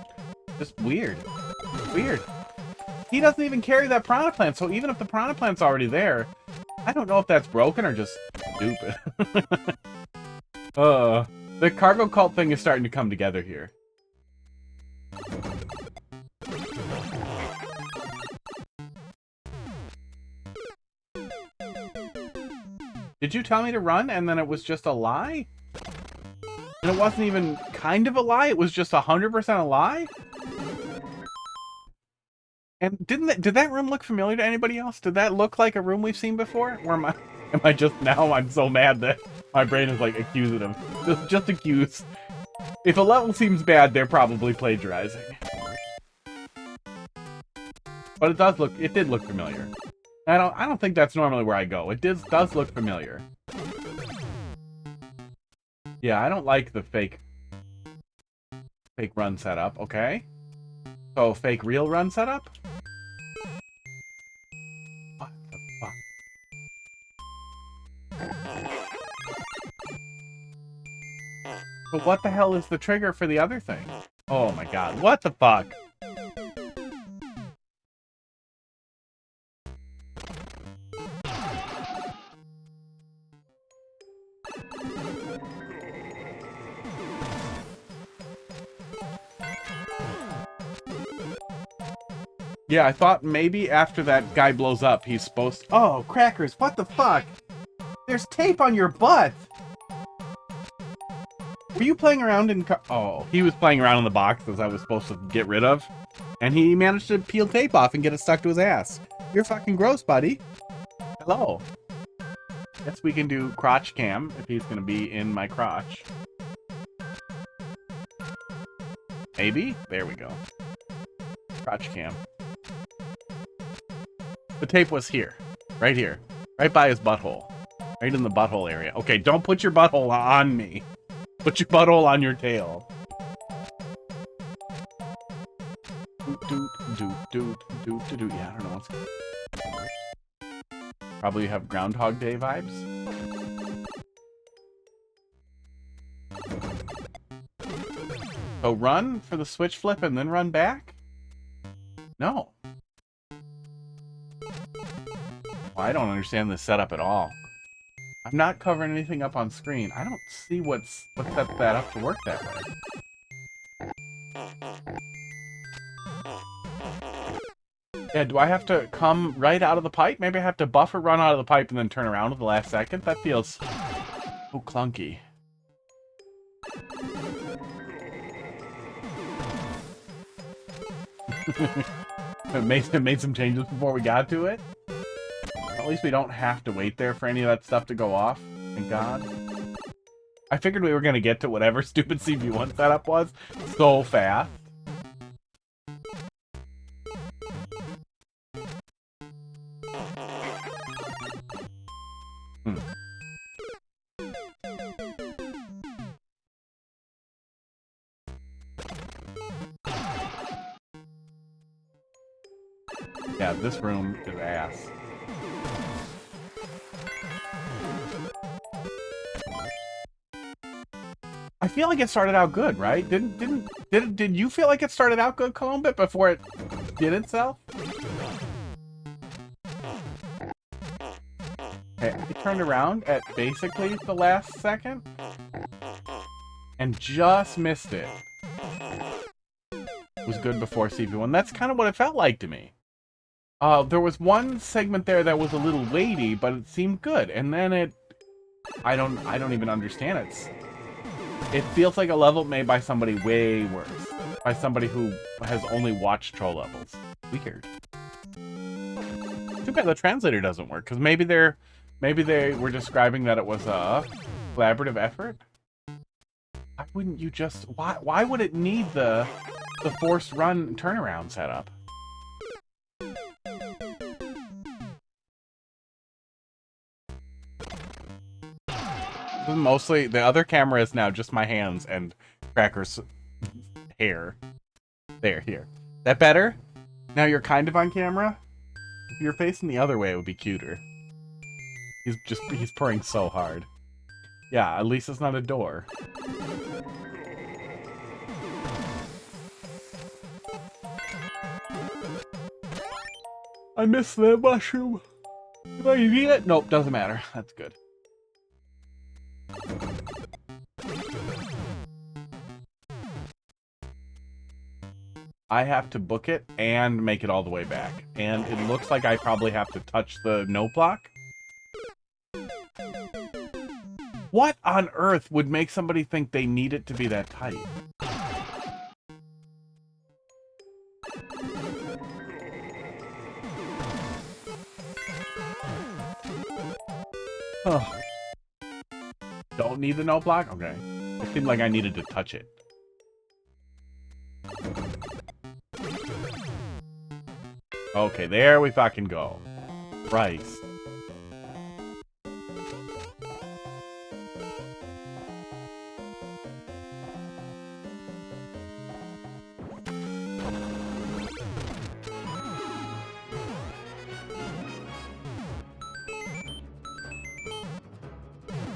just weird. Weird. He doesn't even carry that Piranha Plant, so even if the Piranha Plant's already there, I don't know if that's broken or just stupid. The cargo cult thing is starting to come together here. Did you tell me to run and then it was just a lie? And it wasn't even kind of a lie, it was just 100% a lie? And did that room look familiar to anybody else? Did that look like a room we've seen before? Or am I just, now I'm so mad that my brain is like accusing him. Just accuse. If a level seems bad, they're probably plagiarizing. But it did look familiar. I don't think that's normally where I go. It does look familiar. Yeah, I don't like the fake run setup, okay? So, fake real run setup? What the fuck? But what the hell is the trigger for the other thing? Oh my god, what the fuck? Yeah, I thought maybe after that guy blows up, he's supposed to... Oh, crackers, what the fuck? There's tape on your butt! Were you playing around in... Oh, he was playing around in the box as I was supposed to get rid of. And he managed to peel tape off and get it stuck to his ass. You're fucking gross, buddy. Hello. Guess we can do crotch cam if he's gonna be in my crotch. Maybe? There we go. Crotch cam. The tape was here. Right here. Right by his butthole. Right in the butthole area. Okay, don't put your butthole on me. Put your butthole on your tail. Yeah, I don't know what's going on. Probably have Groundhog Day vibes. So run for the switch flip and then run back? No. Well, I don't understand this setup at all. I'm not covering anything up on screen. I don't see what sets that up to work that way. Yeah, do I have to come right out of the pipe? Maybe I have to buffer run out of the pipe and then turn around at the last second? That feels so clunky. It made some changes before we got to it. At least we don't have to wait there for any of that stuff to go off. Thank God. I figured we were going to get to whatever stupid CV1 setup was so fast. Yeah, this room is ass. I feel like it started out good, right? Did you feel like it started out good, Columbit, before it did itself? Okay, I turned around at basically the last second and just missed it. It was good before CV1. That's kind of what it felt like to me. There was one segment there that was a little weighty, but it seemed good, and then it... I don't even understand it. It feels like a level made by somebody way worse. By somebody who has only watched troll levels. Weird. Too bad the translator doesn't work, because maybe they were describing that it was a collaborative effort. Why wouldn't you just... Why would it need the forced run turnaround setup? Mostly, the other camera is now just my hands and Cracker's hair. There, here. That better? Now you're kind of on camera? If you're facing the other way, it would be cuter. He's purring so hard. Yeah, at least it's not a door. I missed that mushroom. Did I eat it? Nope, doesn't matter. That's good. I have to book it and make it all the way back. And it looks like I probably have to touch the no block. What on earth would make somebody think they need it to be that tight? Oh. Don't need the no block? Okay. It seemed like I needed to touch it. Okay, there we fucking go. Rice.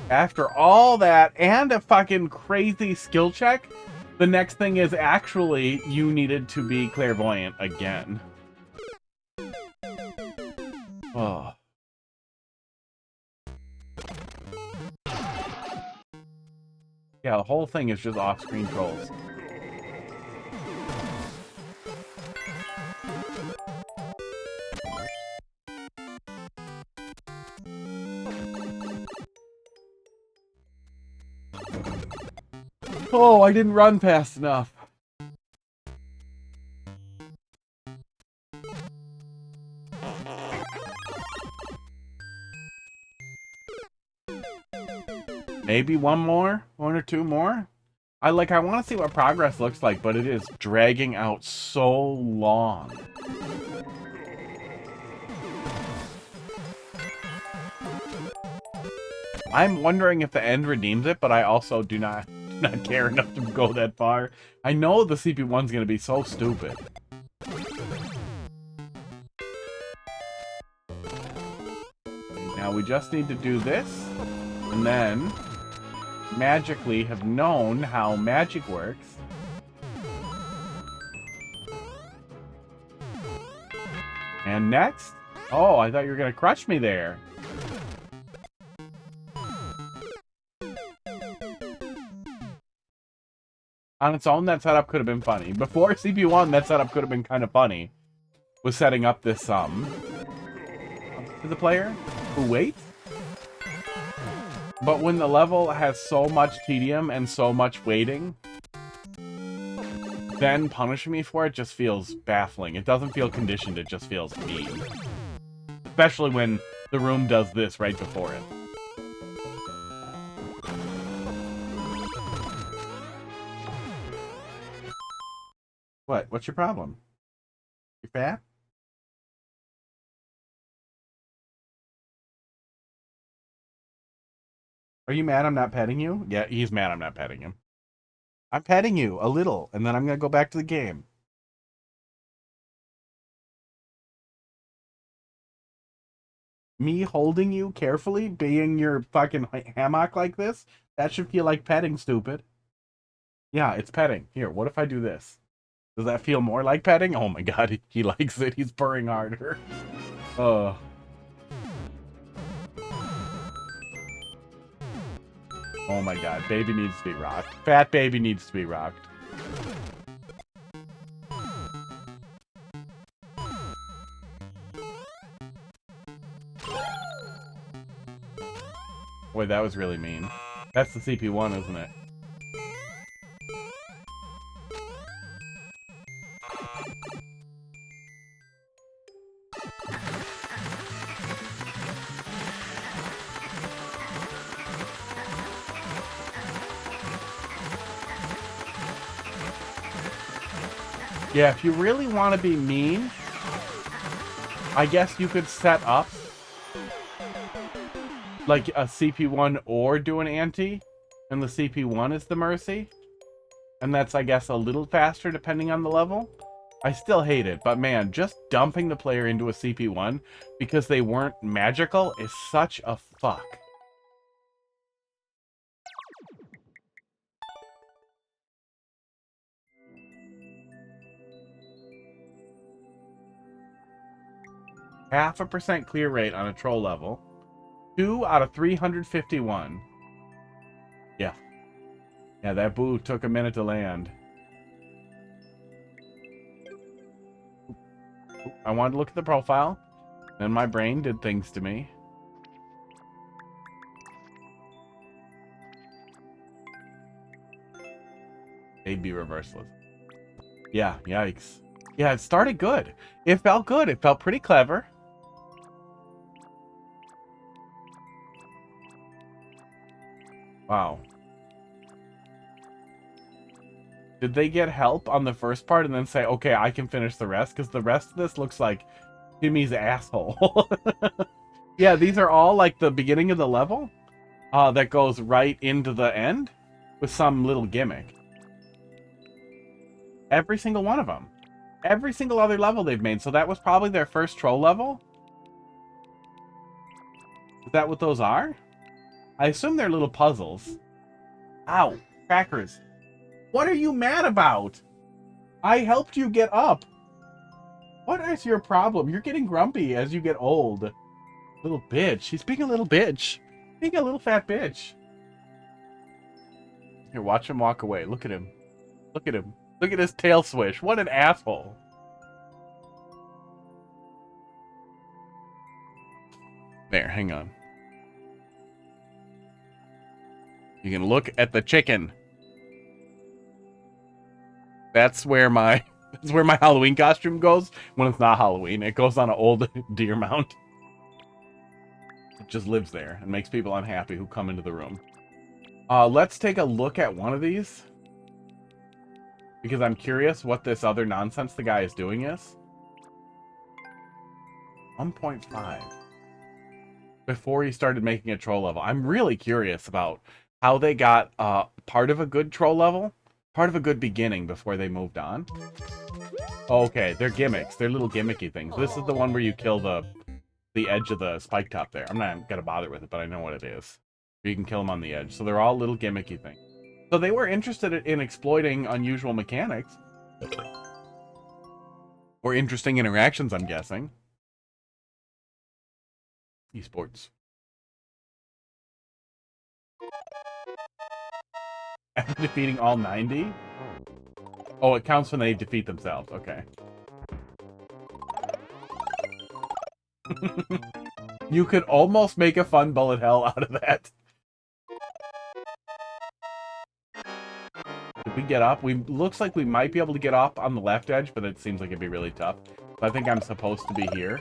After all that and a fucking crazy skill check, The next thing is actually you needed to be clairvoyant again. Oh. Yeah, the whole thing is just off-screen trolls. Oh, I didn't run fast enough. Maybe one or two more. I want to see what progress looks like, but it is dragging out so long. I'm wondering if the end redeems it, but I also do not care enough to go that far. I know the CP1's going to be so stupid. Now we just need to do this, and then magically have known how magic works. And next? Oh, I thought you were going to crush me there. On its own, that setup could have been funny. Before CP1, that setup could have been kind of funny. Was setting up this, to the player who waits. But when the level has so much tedium and so much waiting, then punishing me for it just feels baffling. It doesn't feel conditioned, it just feels mean. Especially when the room does this right before it. What? What's your problem? You fat? Are you mad I'm not petting you? Yeah, he's mad I'm not petting him. I'm petting you a little, and then I'm going to go back to the game. Me holding you carefully, being your fucking hammock like this, that should feel like petting, stupid. Yeah, it's petting. Here, what if I do this? Does that feel more like petting? Oh my god, he likes it. He's purring harder. Oh. Oh my god, baby needs to be rocked. Fat baby needs to be rocked. Boy, that was really mean. That's the CP1, isn't it? Yeah, if you really want to be mean, I guess you could set up like a CP1 or do an anti, and the CP1 is the mercy. And that's, I guess, a little faster depending on the level. I still hate it, but man, just dumping the player into a CP1 because they weren't magical is such a fuck. Half a percent clear rate on a troll level. 2 out of 351. Yeah. Yeah, that boo took a minute to land. I wanted to look at the profile, and my brain did things to me. They'd be reverseless. Yeah, yikes. Yeah, it started good. It felt good. It felt pretty clever. Wow. Did they get help on the first part and then say, okay, I can finish the rest? Because the rest of this looks like Timmy's asshole. Yeah, these are all like the beginning of the level that goes right into the end with some little gimmick. Every single one of them. Every single other level they've made. So that was probably their first troll level? Is that what those are? I assume they're little puzzles. Ow. Crackers. What are you mad about? I helped you get up. What is your problem? You're getting grumpy as you get old. Little bitch. She's being a little bitch. Being a little fat bitch. Here, watch him walk away. Look at him. Look at him. Look at his tail swish. What an asshole. There, hang on. You can look at the chicken. That's where my Halloween costume goes when it's not Halloween. It goes on an old deer mount. It just lives there and makes people unhappy who come into the room. Let's take a look at one of these. Because I'm curious what this other nonsense the guy is doing is. 1.5. Before he started making a troll level. I'm really curious about how they got part of a good troll level, part of a good beginning before they moved on. Okay, they're gimmicks. They're little gimmicky things. This is the one where you kill the edge of the spike top there. I'm not gonna bother with it, but I know what it is. You can kill them on the edge. So they're all little gimmicky things. So they were interested in exploiting unusual mechanics. Or interesting interactions, I'm guessing. Esports. After defeating all 90? Oh, it counts when they defeat themselves. Okay. You could almost make a fun bullet hell out of that. Did we get up? Looks like we might be able to get up on the left edge, but it seems like it'd be really tough. So I think I'm supposed to be here.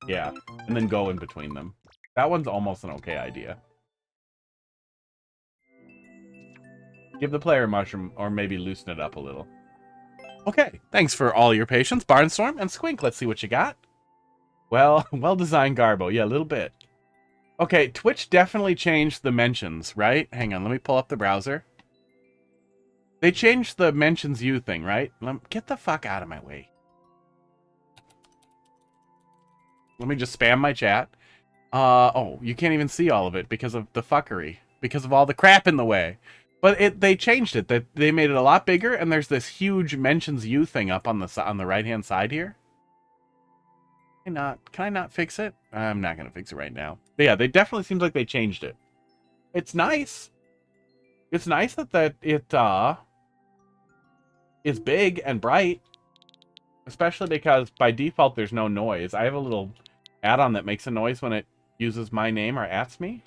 Yeah, and then go in between them. That one's almost an okay idea. Give the player a mushroom, or maybe loosen it up a little. Okay, thanks for all your patience, Barnstorm and Squink. Let's see what you got. Well designed Garbo. Yeah, a little bit. Okay, Twitch definitely changed the mentions, right? Hang on, let me pull up the browser. They changed the mentions you thing, right? Get the fuck out of my way. Let me just spam my chat. Oh, you can't even see all of it because of the fuckery. Because of all the crap in the way. But they changed it. They made it a lot bigger, and there's this huge mentions you thing up on the right-hand side here. Can I not fix it? I'm not going to fix it right now. But yeah, they definitely seems like they changed it. It's nice. It's nice that it is big and bright. Especially because by default there's no noise. I have a little add-on that makes a noise when it uses my name or ats me.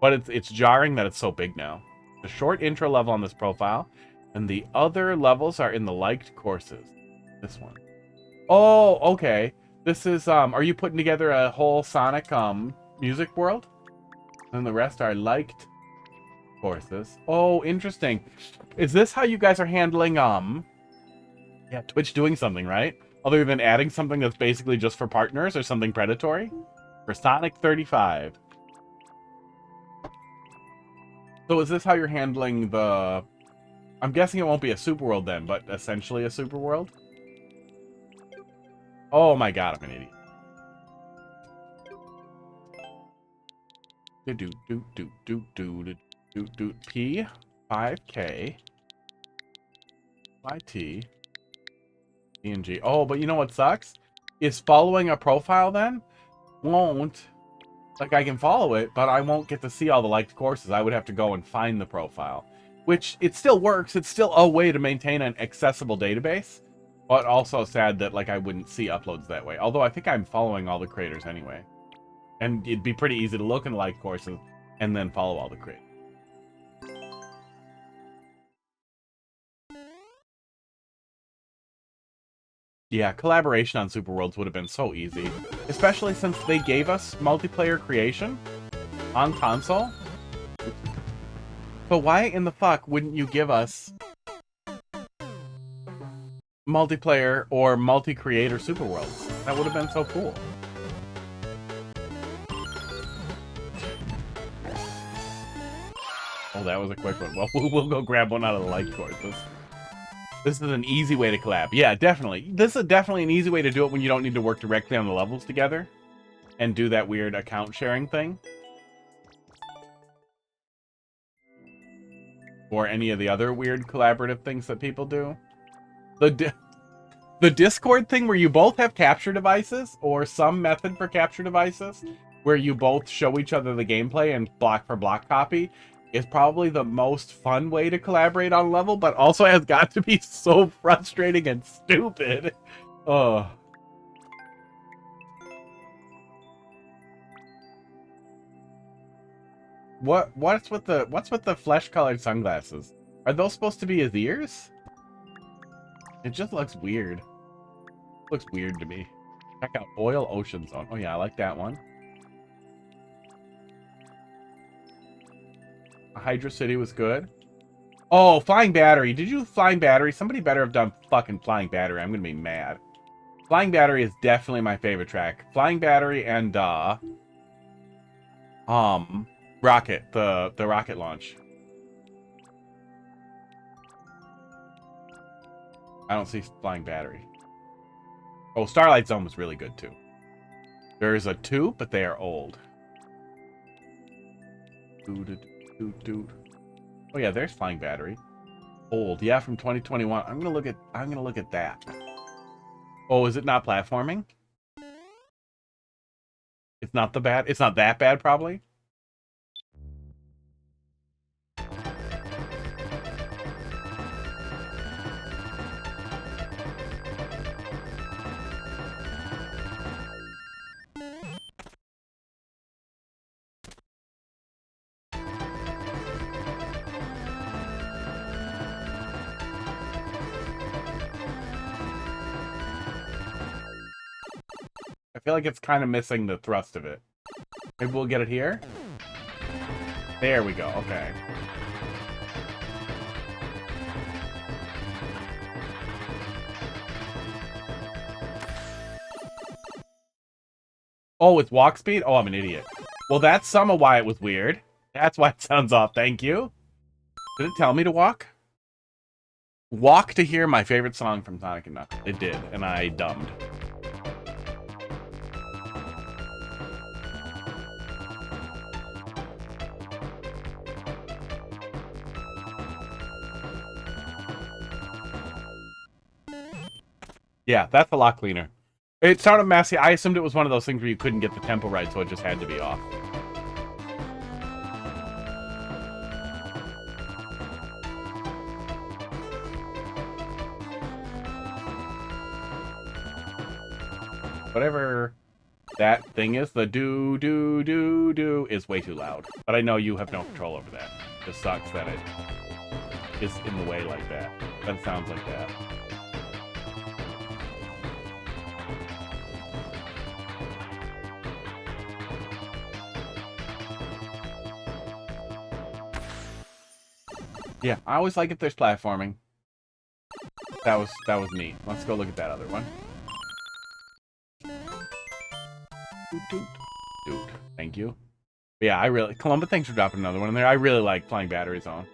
But it's jarring that it's so big now. The short intro level on this profile, and the other levels are in the liked courses. This one. Oh, okay. This is are you putting together a whole Sonic music world? And the rest are liked courses. Oh, interesting. Is this how you guys are handling yeah, Twitch doing something, right? Other than adding something that's basically just for partners or something predatory? For Sonic 35. So is this how you're handling the... I'm guessing it won't be a super world then, but essentially a super world? Oh my god, I'm an idiot. P 5K YT PNG. Oh, but you know what sucks? Is following a profile then won't, like, I can follow it, but I won't get to see all the liked courses. I would have to go and find the profile, which it still works. It's still a way to maintain an accessible database, but also sad that, like, I wouldn't see uploads that way. Although I think I'm following all the creators anyway. And it'd be pretty easy to look in like courses and then follow all the creators. Yeah, collaboration on Super Worlds would have been so easy. Especially since they gave us multiplayer creation on console. So why in the fuck wouldn't you give us multiplayer or multi-creator Super Worlds? That would have been so cool. Oh, that was a quick one. Well, we'll go grab one out of the light courses. This is an easy way to collab. Yeah, definitely. This is definitely an easy way to do it when you don't need to work directly on the levels together. and do that weird account sharing thing. Or any of the other weird collaborative things that people do. The Discord thing where you both have capture devices, or some method for capture devices, where you both show each other the gameplay and block for block copy, is probably the most fun way to collaborate on a level, but also has got to be so frustrating and stupid. Oh. What's with the flesh-colored sunglasses? Are those supposed to be his ears? It just looks weird. Looks weird to me. Check out Oil Ocean Zone. Oh yeah, I like that one. Hydra City was good. Oh, Flying Battery. Did you Flying Battery? Somebody better have done fucking Flying Battery. I'm gonna be mad. Flying Battery is definitely my favorite track. Flying Battery and Rocket, the rocket launch. I don't see Flying Battery. Oh, Starlight Zone was really good too. There's a 2, but they are old. Oh yeah, there's Flying Battery. Old, yeah, from 2021. I'm gonna look at that. Oh, is it not platforming? It's not that bad, probably. I feel like it's kind of missing the thrust of it. Maybe we'll get it here? There we go, okay. Oh, it's walk speed? Oh, I'm an idiot. Well, that's some of why it was weird. That's why it sounds off, thank you. Did it tell me to walk? Walk to hear my favorite song from Sonic & Knuckles. It did, and I dumbed. Yeah, that's a lot cleaner. It sounded messy. I assumed it was one of those things where you couldn't get the tempo right, so it just had to be off. Whatever that thing is, the do is way too loud. But I know you have no control over that. It just sucks that it is in the way like that. That sounds like that. Yeah, I always like if there's platforming. That was neat. Let's go look at that other one. Dude, thank you. But yeah, Columba, thanks for dropping another one in there. I really like Flying Battery Zone.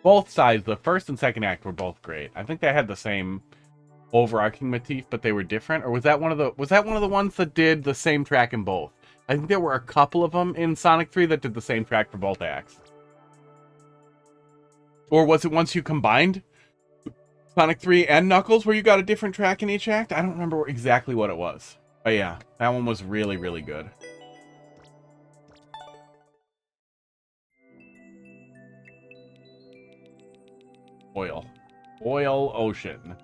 Both sides, the first and second act were both great. I think they had the same overarching motif, but they were different. Or was that one of the ones that did the same track in both? I think there were a couple of them in Sonic 3 that did the same track for both acts. Or was it once you combined Sonic 3 and Knuckles where you got a different track in each act? I don't remember exactly what it was. But yeah, that one was really, really good. Oil Ocean.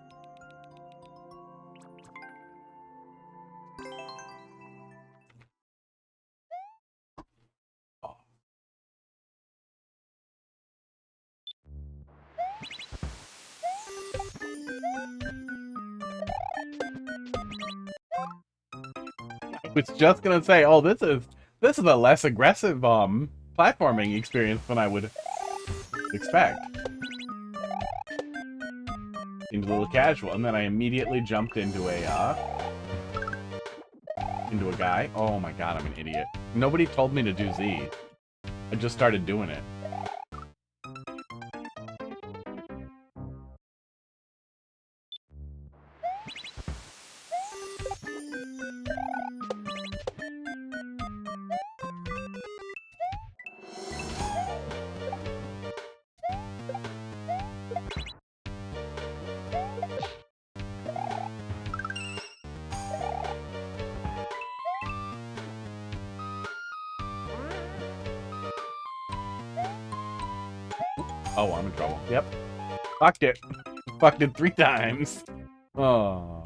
I was just gonna say, oh, this is a less aggressive platforming experience than I would expect. Seems a little casual, and then I immediately jumped into a guy. Oh my god, I'm an idiot. Nobody told me to do Z. I just started doing it. Oh, I'm in trouble. Yep. Fucked it. Fucked it 3 times. Oh.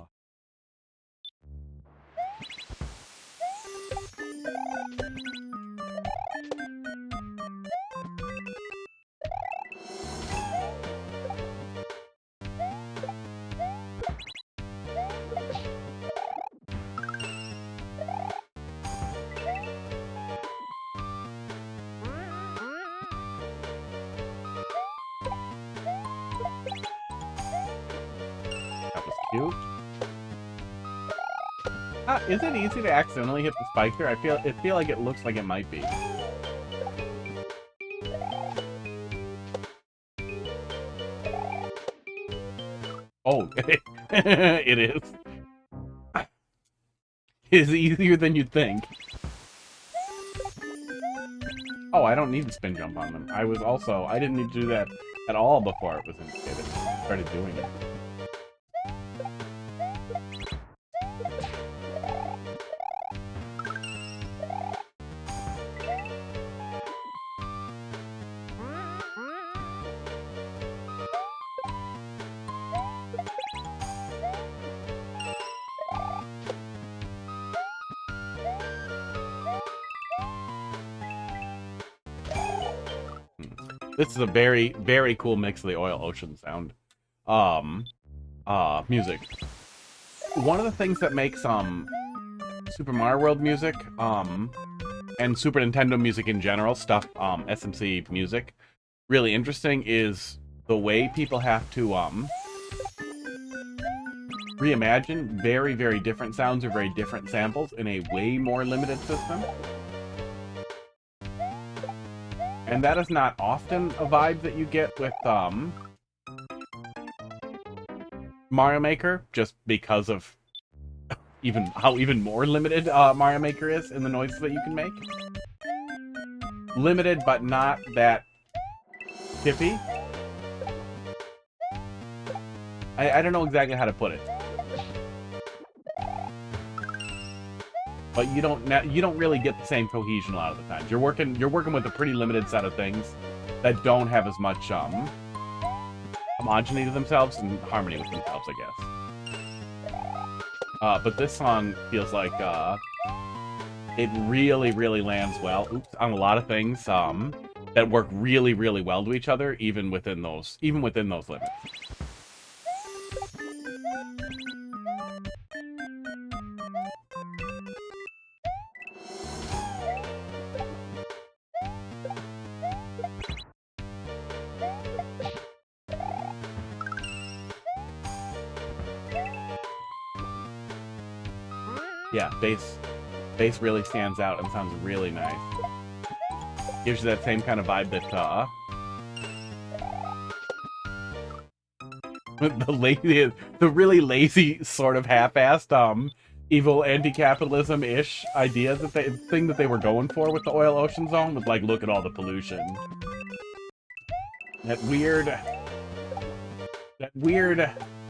That was cute. Is it easy to accidentally hit the spike there? I feel like it looks like it might be. Oh, it is. It's easier than you'd think. Oh, I don't need to spin jump on them. I didn't need to do that at all before it was indicated. I started doing it. This is a very, very cool mix of the oil ocean sound. Music. One of the things that makes, Super Mario World music, and Super Nintendo music in general, stuff, SMC music, really interesting is the way people have to, reimagine very, very different sounds or very different samples in a way more limited system. And that is not often a vibe that you get with, Mario Maker, just because of how even more limited Mario Maker is in the noises that you can make. Limited, but not that tippy. I don't know exactly how to put it. But you don't really get the same cohesion a lot of the times. You're working with a pretty limited set of things that don't have as much homogeneity to themselves and harmony with themselves, I guess. But this song feels like it really, really lands well. Oops, on a lot of things that work really, really well to each other, even within those limits. Yeah, bass really stands out and sounds really nice. Gives you that same kind of vibe that the really lazy sort of half-assed evil anti-capitalism-ish idea thing that they were going for with the oil ocean zone was like, look at all the pollution. That weird,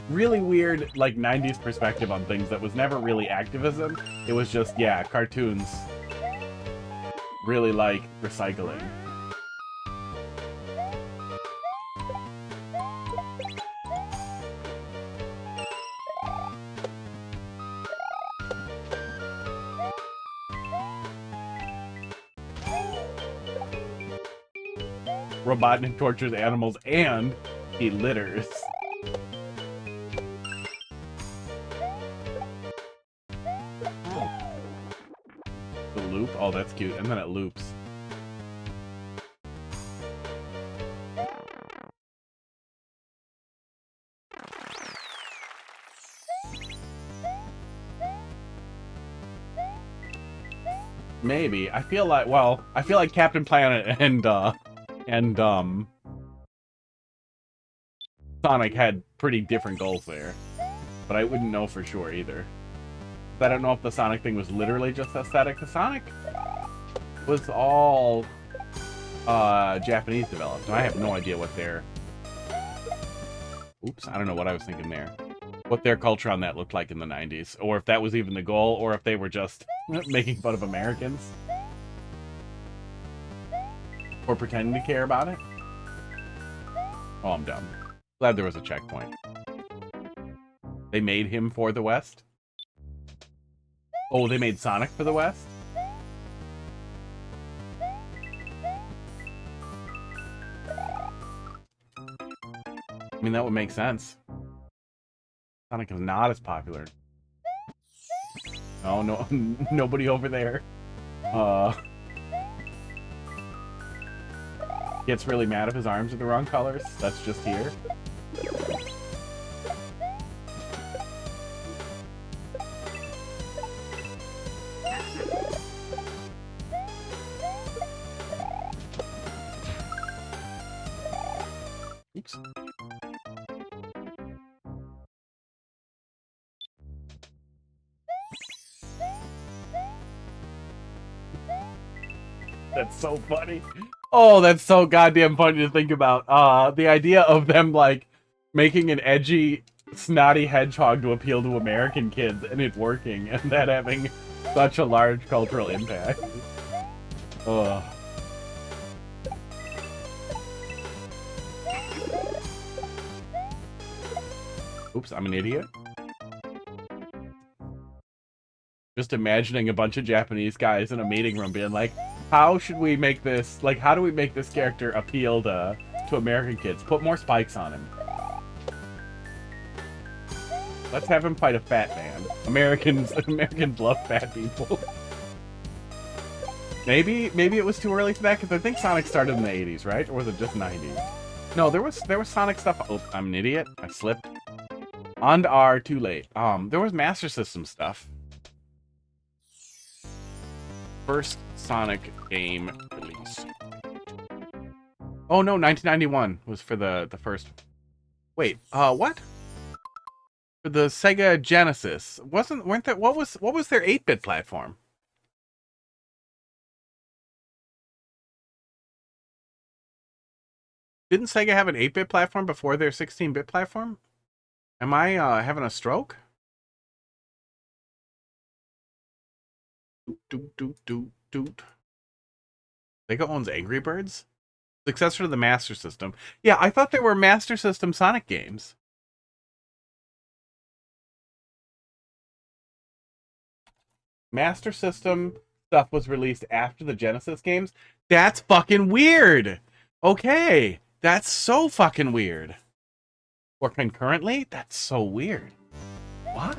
really weird, like, 90s perspective on things that was never really activism. It was just, yeah, cartoons. Really like recycling. Robotnik tortures animals and he litters. The loop? Oh, that's cute. And then it loops. Maybe. I feel like Captain Planet and Sonic had pretty different goals there. But I wouldn't know for sure either. I don't know if the Sonic thing was literally just aesthetic. The Sonic was all Japanese developed. And I have no idea what their... Oops, I don't know what I was thinking there. What their culture on that looked like in the 90s. Or if that was even the goal, or if they were just making fun of Americans. Or pretending to care about it. Oh, I'm dumb. Glad there was a checkpoint. They made him for the West? Oh, they made Sonic for the West? I mean, that would make sense. Sonic is not as popular. Oh, no, nobody over there. Gets really mad if his arms are the wrong colors. That's just here. Oops. That's so funny. Oh, that's so goddamn funny to think about. The idea of them, like, making an edgy, snotty hedgehog to appeal to American kids and it working, and that having such a large cultural impact. Ugh. Oops, I'm an idiot. Just imagining a bunch of Japanese guys in a meeting room being like, how should we make this, like, how do we make this character appeal to American kids? Put more spikes on him. Let's have him fight a fat man. Americans love fat people. Maybe it was too early for that, because I think Sonic started in the 80s, right? Or was it just 90s? No, there was Sonic stuff. Oh, I'm an idiot. I slipped. On to R, too late. There was Master System stuff. First Sonic game release. Oh no, 1991 was for the first. Wait, what? For the Sega Genesis. Weren't that what was their 8-bit platform? Didn't Sega have an 8-bit platform before their 16-bit platform? Am I having a stroke? Doot. Sega owns Angry Birds? Successor to the Master System. Yeah, I thought there were Master System Sonic games. Master System stuff was released after the Genesis games. That's fucking weird. Okay, that's so fucking weird. Or concurrently? That's so weird. Why?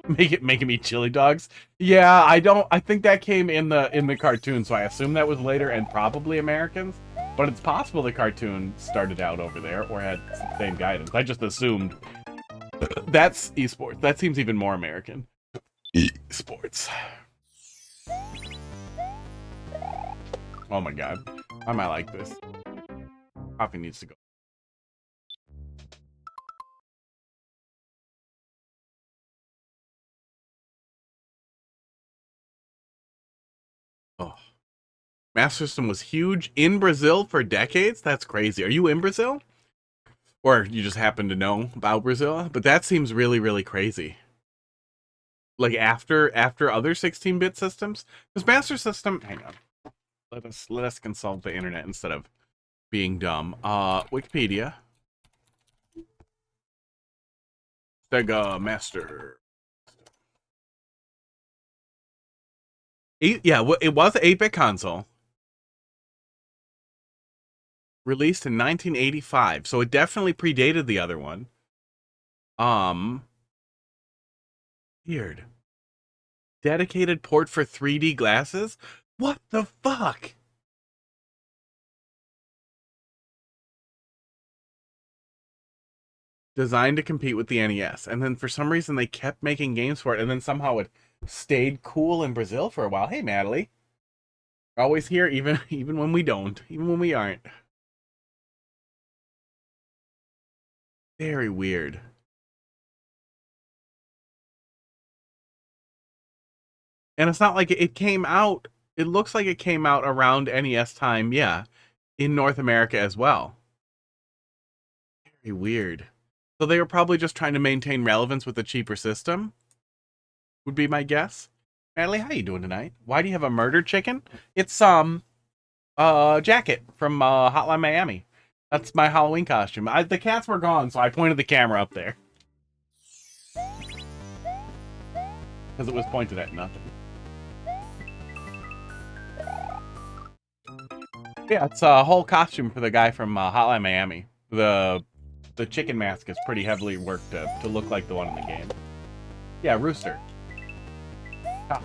Making me chili dogs? Yeah, I think that came in the cartoon, so I assume that was later and probably Americans. But it's possible the cartoon started out over there or had the same guidance. I just assumed that's esports. That seems even more American. Esports. Oh my god. I might like this. Coffee needs to go. Oh. Master System was huge in Brazil for decades? That's crazy. Are you in Brazil? Or you just happen to know about Brazil? But that seems really, really crazy. Like after other 16-bit systems? Because Master System, hang on. Let us consult the internet instead of being dumb. Wikipedia. Sega Master. Yeah, it was an 8-bit console. Released in 1985, so it definitely predated the other one. Weird. Dedicated port for 3D glasses? What the fuck? Designed to compete with the NES, and then for some reason they kept making games for it, and then somehow it stayed cool in Brazil for a while. Hey, Natalie. We're always here, even when we don't, even when we aren't. Very weird. And it's not like it came out. It looks like it came out around NES time, yeah, in North America as well. Very weird. So they were probably just trying to maintain relevance with a cheaper system, would be my guess. Natalie, how you doing tonight? Why do you have a murdered chicken? It's jacket from Hotline Miami. That's my Halloween costume. The cats were gone, so I pointed the camera up there. Because it was pointed at nothing. Yeah, it's a whole costume for the guy from Hotline Miami. The chicken mask is pretty heavily worked to look like the one in the game. Yeah, Rooster. Cock.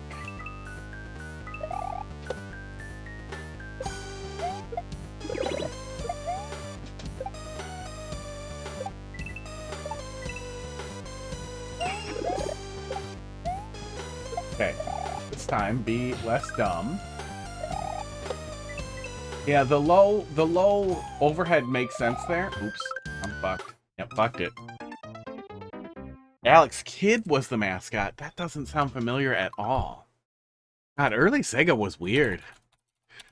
Okay, this time be less dumb. Yeah, the low overhead makes sense there. Oops, I'm fucked. Yep, fucked it. Alex Kidd was the mascot. That doesn't sound familiar at all. God, early Sega was weird.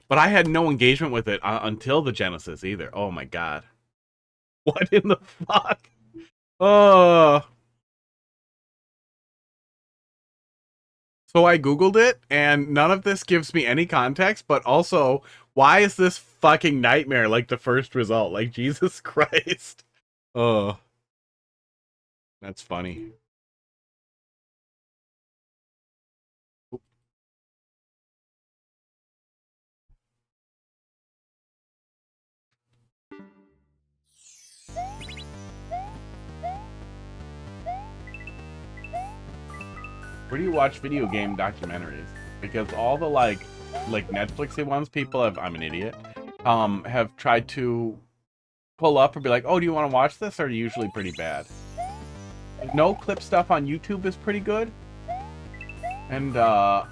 But I had no engagement with it until the Genesis either. Oh my god. What in the fuck? Oh. So I Googled it, and none of this gives me any context, but also, why is this fucking nightmare like the first result? Like, Jesus Christ. Oh. That's funny. Where do you watch video game documentaries? Because all the like Netflixy ones people have, I'm an idiot, have tried to pull up and be like, oh, do you want to watch this? Are usually pretty bad. No clip stuff on YouTube is pretty good. And I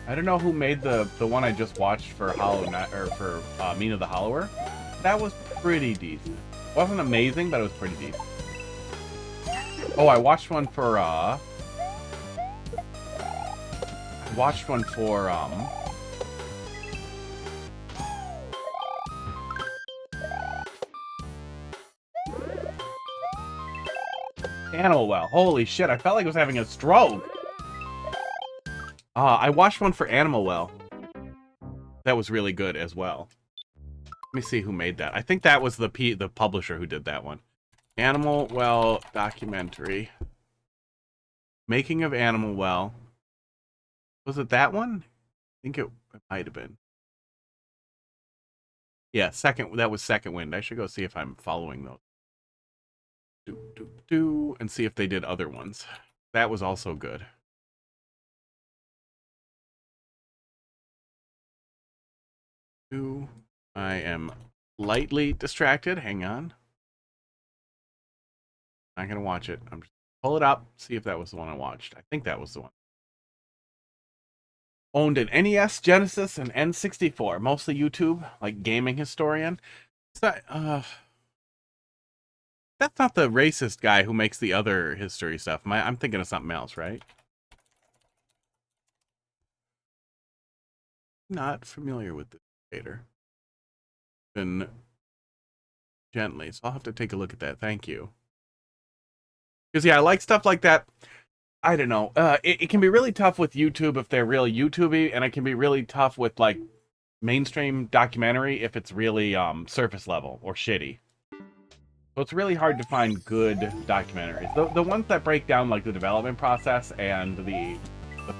don't know who made the one I just watched for Hollow Knight, or for Mina the Hollower. That was pretty decent. Wasn't amazing, but it was pretty decent. Oh, I watched one for Animal Well. Holy shit, I felt like I was having a stroke. I watched one for Animal Well. That was really good as well. Let me see who made that. I think that was the publisher who did that one. Animal Well documentary. Making of Animal Well. Was it that one? I think it might have been. Yeah, that was Second Wind. I should go see if I'm following those. And see if they did other ones. That was also good. I am lightly distracted. Hang on. Not gonna watch it. I'm just pull it up, see if that was the one I watched. I think that was the one. Owned an NES, Genesis, and N64. Mostly YouTube, like gaming historian. That's not the racist guy who makes the other history stuff. I'm thinking of something else, right? Not familiar with this creator. Been gently, so I'll have to take a look at that. Thank you. Because yeah, I like stuff like that. I don't know. It can be really tough with YouTube if they're really YouTubey, and it can be really tough with like mainstream documentary if it's really surface level or shitty. So it's really hard to find good documentaries. The ones that break down like the development process and the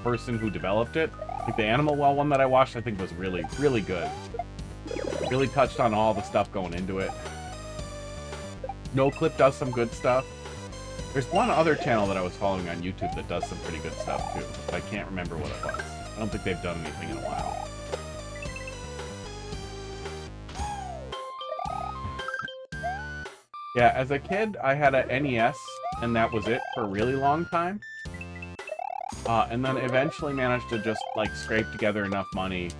person who developed it, like the Animal Well one that I watched, I think was really, really good. Really touched on all the stuff going into it. No Clip does some good stuff. There's one other channel that I was following on YouTube that does some pretty good stuff too, but I can't remember what it was. I don't think they've done anything in a while. Yeah, as a kid, I had a NES, and that was it for a really long time. And then eventually managed to just, like, scrape together enough money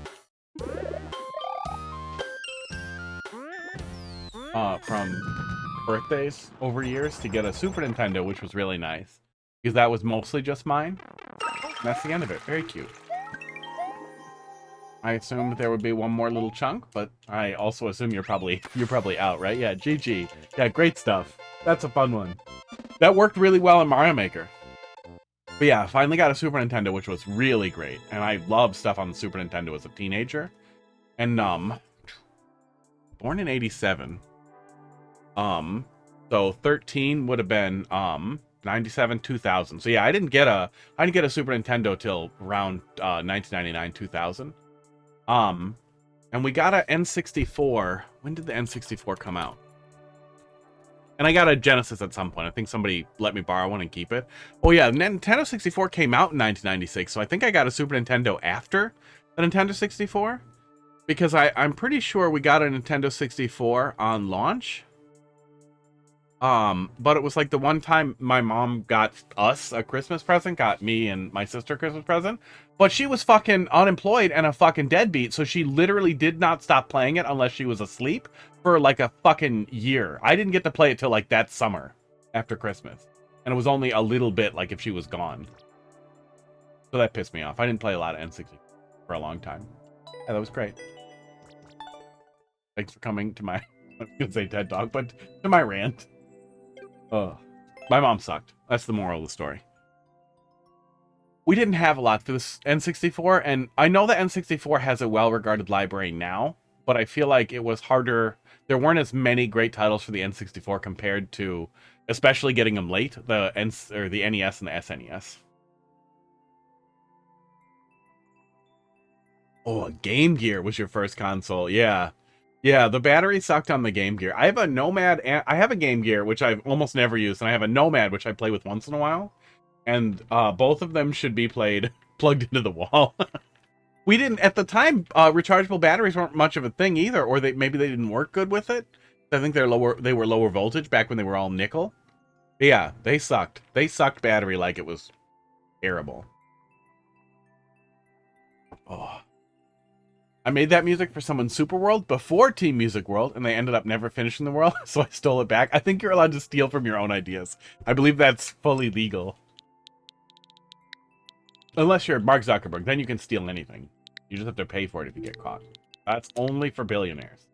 from birthdays over years to get a Super Nintendo, which was really nice. Because that was mostly just mine. And that's the end of it. Very cute. I assumed there would be one more little chunk, but I also assume you're probably out, right? Yeah, GG. Yeah, great stuff. That's a fun one. That worked really well in Mario Maker. But yeah, finally got a Super Nintendo, which was really great. And I loved stuff on the Super Nintendo as a teenager. And born in 87. So 13 would have been 97, 2000. So yeah, I didn't get a Super Nintendo till around 1999, 2000. And we got a N64. When did the N64 come out? And I got a Genesis at some point. I think somebody let me borrow one and keep it. Oh yeah, Nintendo 64 came out in 1996, so I think I got a Super Nintendo after the Nintendo 64. Because I'm pretty sure we got a Nintendo 64 on launch. But it was like the one time my mom got us a Christmas present, got me and my sister a Christmas present, but she was fucking unemployed and a fucking deadbeat, so she literally did not stop playing it unless she was asleep for like a fucking year. I didn't get to play it till like that summer after Christmas, and it was only a little bit like if she was gone. So that pissed me off. I didn't play a lot of N64 for a long time. Yeah, that was great. Thanks for coming to my, I was gonna say TED Talk, but to my rant. My mom sucked. That's the moral of the story. We didn't have a lot for this N64, and I know the N64 has a well-regarded library now, but I feel like it was harder. There weren't as many great titles for the N64 compared to, especially getting them late, the NES and the SNES. Oh, a Game Gear was your first console. Yeah. Yeah, the battery sucked on the Game Gear. I have a Nomad, and I have a Game Gear, which I've almost never used, and I have a Nomad, which I play with once in a while. And both of them should be played plugged into the wall. We didn't, at the time, rechargeable batteries weren't much of a thing either, or maybe they didn't work good with it. I think they were lower voltage back when they were all nickel. But yeah, they sucked. They sucked battery like it was terrible. Oh. I made that music for someone's Super World before Team Music World, and they ended up never finishing the world, so I stole it back. I think you're allowed to steal from your own ideas. I believe that's fully legal. Unless you're Mark Zuckerberg, then you can steal anything. You just have to pay for it if you get caught. That's only for billionaires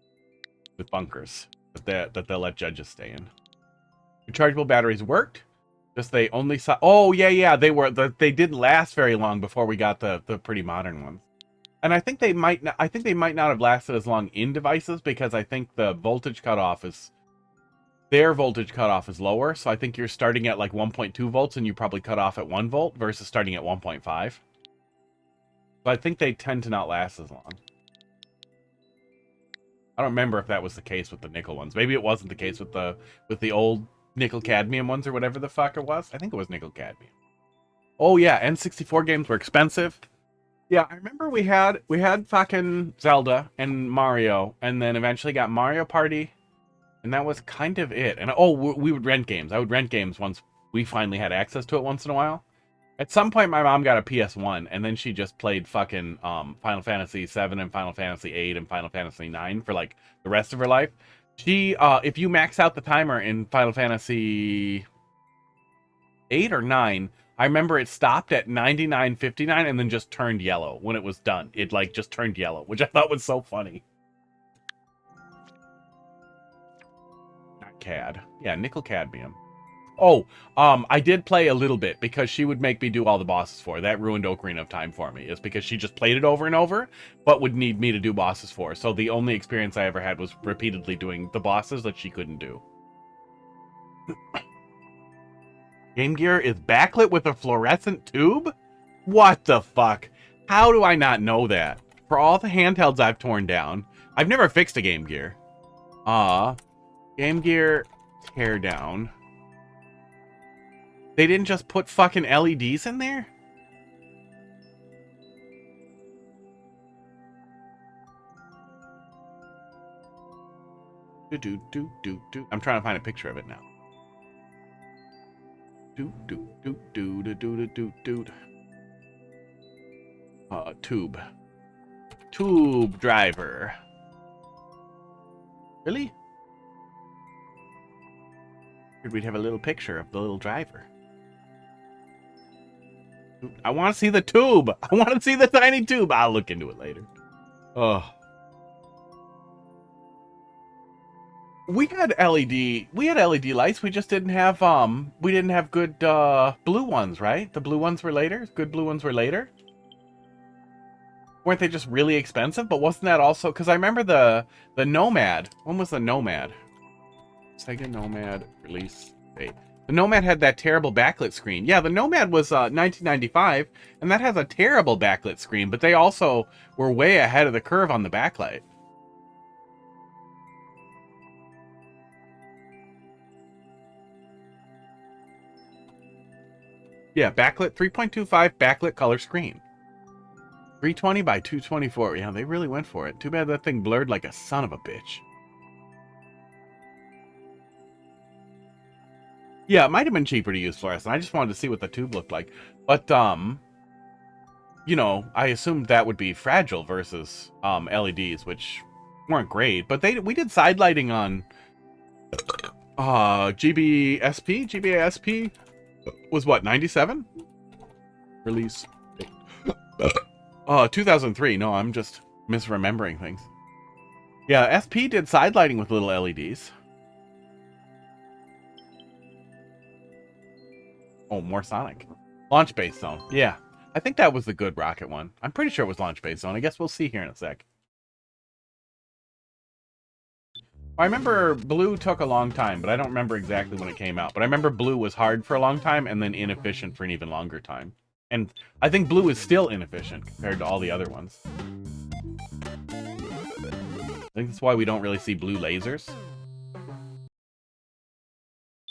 with bunkers that they'll let judges stay in. Rechargeable batteries worked. Just they only saw. Oh yeah, they didn't last very long before we got the pretty modern ones. And I think they might not have lasted as long in devices because I think the voltage cutoff is their voltage cutoff is lower. So I think you're starting at like 1.2 volts and you probably cut off at 1 volt versus starting at 1.5. So I think they tend to not last as long. I don't remember if that was the case with the nickel ones. Maybe it wasn't the case with the old nickel cadmium ones or whatever the fuck it was. I think it was nickel cadmium. Oh yeah, N64 games were expensive. Yeah, I remember we had fucking Zelda and Mario, and then eventually got Mario Party, and that was kind of it. And we would rent games. I would rent games once we finally had access to it once in a while. At some point, my mom got a PS1, and then she just played fucking Final Fantasy 7 and Final Fantasy 8 and Final Fantasy 9 for like the rest of her life. She, if you max out the timer in Final Fantasy 8 or 9. I remember it stopped at 99.59 and then just turned yellow when it was done. It like just turned yellow, which I thought was so funny. Not cad. Yeah, nickel cadmium. Oh, I did play a little bit because she would make me do all the bosses for her. That ruined Ocarina of Time for me. Is because she just played it over and over, but would need me to do bosses for her. So the only experience I ever had was repeatedly doing the bosses that she couldn't do. Game Gear is backlit with a fluorescent tube? What the fuck? How do I not know that? For all the handhelds I've torn down, I've never fixed a Game Gear. Game Gear tear down. They didn't just put fucking LEDs in there? I'm trying to find a picture of it now. Tube. Tube driver. Really? We'd have a little picture of the little driver. I want to see the tube. I want to see the tiny tube. I'll look into it later. Oh. We had LED lights. We just didn't have we didn't have good blue ones, right? The blue ones were later. Good blue ones were later. Weren't they just really expensive? But wasn't that also because I remember the Nomad. When was the Nomad? Sega Nomad release date. The Nomad had that terrible backlit screen. Yeah, the Nomad was 1995, and that has a terrible backlit screen. But they also were way ahead of the curve on the backlight. Yeah, backlit 3.25 backlit color screen. 320 by 224. Yeah, they really went for it. Too bad that thing blurred like a son of a bitch. Yeah, it might have been cheaper to use fluorescent. I just wanted to see what the tube looked like. But, you know, I assumed that would be fragile versus LEDs, which weren't great. But we did side lighting on GBSP. GBASP was what, 97? Release. 2003. No, I'm just misremembering things. Yeah, SP did side lighting with little LEDs. Oh, more Sonic. Launch Base Zone. Yeah. I think that was the good rocket one. I'm pretty sure it was Launch Base Zone. I guess we'll see here in a sec. I remember Blue took a long time, but I don't remember exactly when it came out. But I remember Blue was hard for a long time and then inefficient for an even longer time. And I think Blue is still inefficient compared to all the other ones. I think that's why we don't really see blue lasers.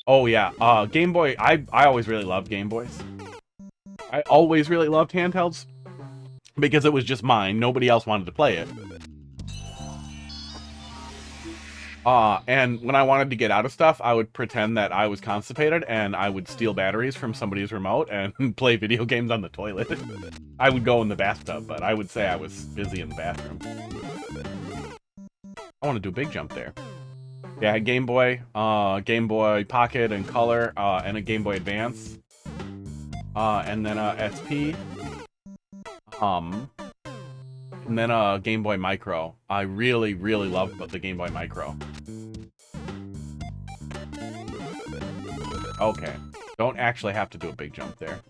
Oh, yeah. Game Boy. I always really loved Game Boys. I always really loved handhelds because it was just mine. Nobody else wanted to play it. And when I wanted to get out of stuff, I would pretend that I was constipated and I would steal batteries from somebody's remote and play video games on the toilet. I would go in the bathtub, but I would say I was busy in the bathroom. I want to do a big jump there. Yeah, I had Game Boy Pocket and Color, and a Game Boy Advance. And then SP. And then Game Boy Micro. I really, really loved the Game Boy Micro. Okay. Don't actually have to do a big jump there.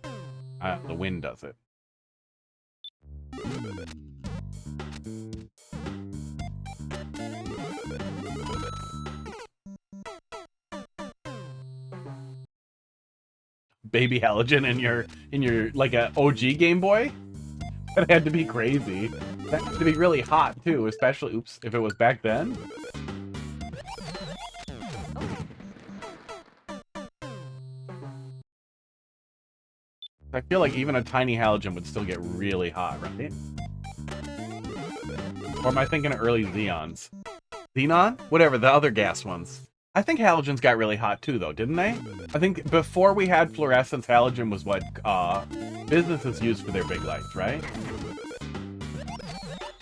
The wind does it. Baby halogen in your like a OG Game Boy? That had to be crazy. That had to be really hot too, especially if it was back then. I feel like even a tiny halogen would still get really hot, right? Or am I thinking of early Xeons? Xenon? Whatever, the other gas ones. I think halogens got really hot too, though, didn't they? I think before we had fluorescence, halogen was what businesses used for their big lights, right?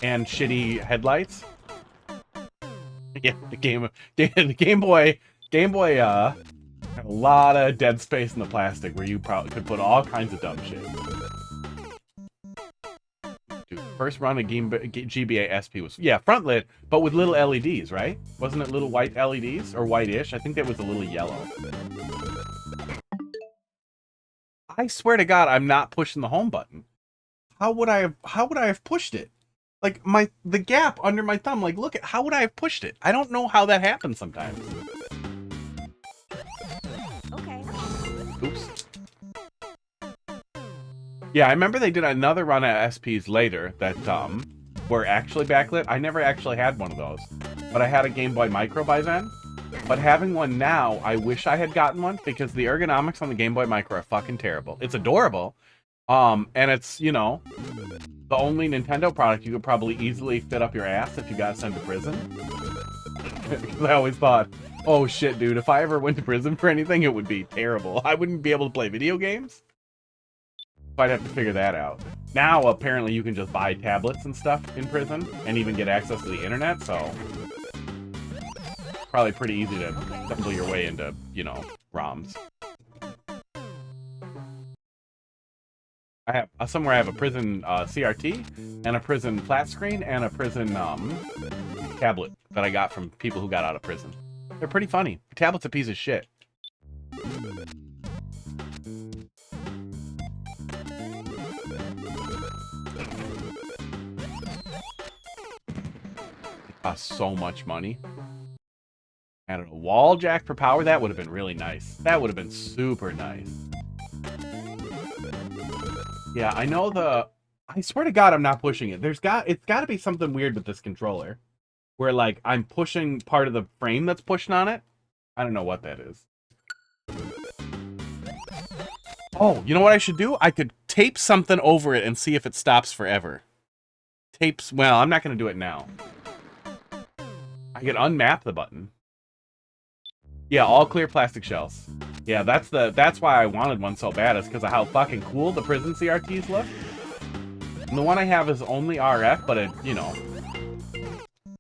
And shitty headlights. Yeah, the Game Boy had a lot of dead space in the plastic where you probably could put all kinds of dumb shit. Dude, first run of GBA SP was, yeah, front lit, but with little LEDs, right? Wasn't it little white LEDs or white-ish? I think that was a little yellow. I swear to God, I'm not pushing the home button. How would I have pushed it? Like the gap under my thumb, like look at how would I have pushed it? I don't know how that happens sometimes. Okay. Oops. Yeah, I remember they did another run at SPs later that were actually backlit. I never actually had one of those. But I had a Game Boy Micro by then. But having one now, I wish I had gotten one because the ergonomics on the Game Boy Micro are fucking terrible. It's adorable. And it's, you know, the only Nintendo product you could probably easily fit up your ass if you got sent to prison. Because I always thought, oh shit, dude, if I ever went to prison for anything, it would be terrible. I wouldn't be able to play video games. So I'd have to figure that out. Now, apparently, you can just buy tablets and stuff in prison and even get access to the internet, so probably pretty easy to stumble your way into, you know, ROMs. I have somewhere I have a prison CRT and a prison flat screen and a prison tablet that I got from people who got out of prison. They're pretty funny. The tablet's a piece of shit. It costs so much money. And a wall jack for power, that would have been really nice. That would have been super nice. Yeah, I know I swear to God, I'm not pushing it. It's got to be something weird with this controller. Where, like, I'm pushing part of the frame that's pushing on it. I don't know what that is. Oh, you know what I should do? I could tape something over it and see if it stops forever. Tapes, well, I'm not going to do it now. I could unmap the button. Yeah, all clear plastic shells. Yeah, that's why I wanted one so bad, is because of how fucking cool the prison CRTs look. And the one I have is only RF, but it, you know,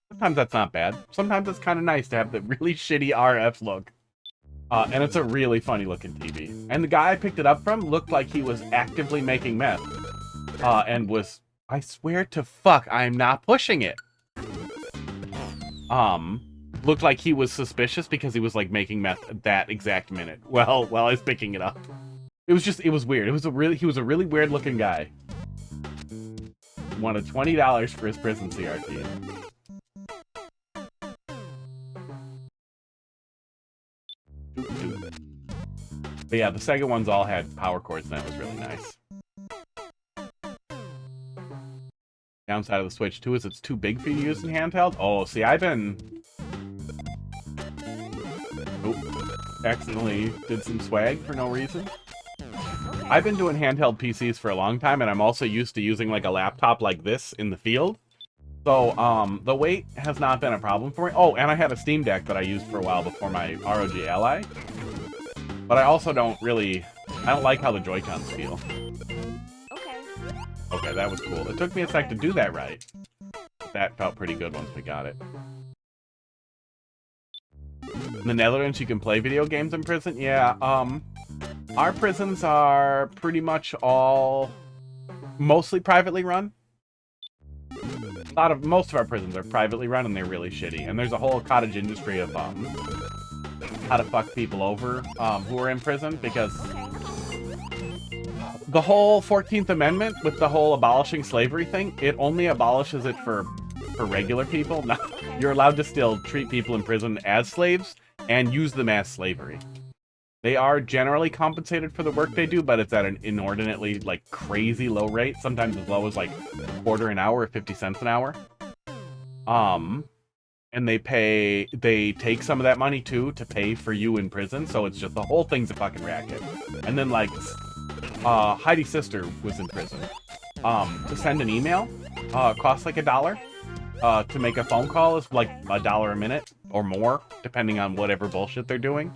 sometimes that's not bad. Sometimes it's kind of nice to have the really shitty RF look. And it's a really funny looking TV. And the guy I picked it up from looked like he was actively making meth. And was, I swear to fuck, I'm not pushing it. Looked like he was suspicious because he was like making meth at that exact minute. Well, while I was picking it up. It was weird. He was a really weird looking guy. Wanted $20 for his prison CRT. But yeah, the Sega ones all had power cords, and that was really nice. Downside of the Switch, too, is it's too big for you to use in handheld. Oh, see, I've been... accidentally did some swag for no reason. I've been doing handheld PCs for a long time, and I'm also used to using, like, a laptop like this in the field. So, the weight has not been a problem for me. Oh, and I had a Steam Deck that I used for a while before my ROG Ally. But I also don't like how the Joy-Cons feel. Okay, that was cool. It took me a sec to do that right. But that felt pretty good once we got it. In the Netherlands, you can play video games in prison? Yeah, our prisons are pretty much all mostly privately run. Most of our prisons are privately run, and they're really shitty. And there's a whole cottage industry of how to fuck people over who are in prison, because the whole 14th Amendment with the whole abolishing slavery thing, it only abolishes it for regular people. Not, you're allowed to still treat people in prison as slaves and use them as slavery. They are generally compensated for the work they do, but it's at an inordinately, like, crazy low rate, sometimes as low as, like, $0.25 an hour or 50 cents an hour. And they take some of that money, too, to pay for you in prison, so it's just, the whole thing's a fucking racket. And then, like, Heidi's sister was in prison. To send an email, costs like $1. To make a phone call is like $1 a minute or more, depending on whatever bullshit they're doing.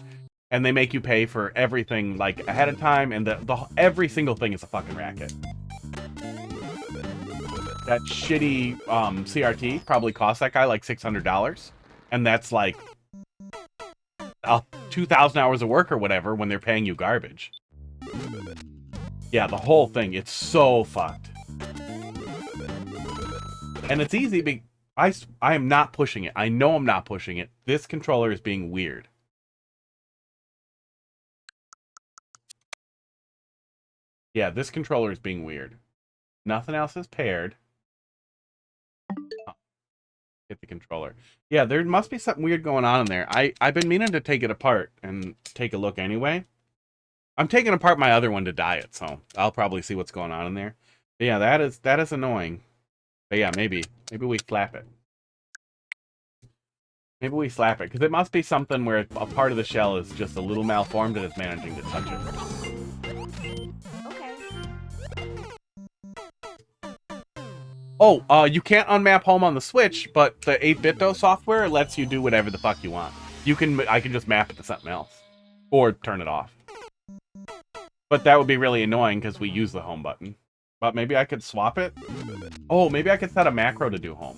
And they make you pay for everything, like, ahead of time, and every single thing is a fucking racket. That shitty CRT probably cost that guy like $600, and that's like 2,000 hours of work or whatever when they're paying you garbage. Yeah, the whole thing, it's so fucked. And it's easy, I am not pushing it. I know I'm not pushing it. This controller is being weird. Yeah, this controller is being weird. Nothing else is paired. Oh, hit the controller. Yeah, there must be something weird going on in there. I've been meaning to take it apart and take a look anyway. I'm taking apart my other one to dye it, so I'll probably see what's going on in there. But yeah, that is annoying. But yeah, maybe we slap it. Maybe we slap it, because it must be something where a part of the shell is just a little malformed and it's managing to touch it. Oh, you can't unmap home on the Switch, but the 8BitDo software lets you do whatever the fuck you want. I can just map it to something else. Or turn it off. But that would be really annoying because we use the home button. But maybe I could swap it? Oh, maybe I could set a macro to do home.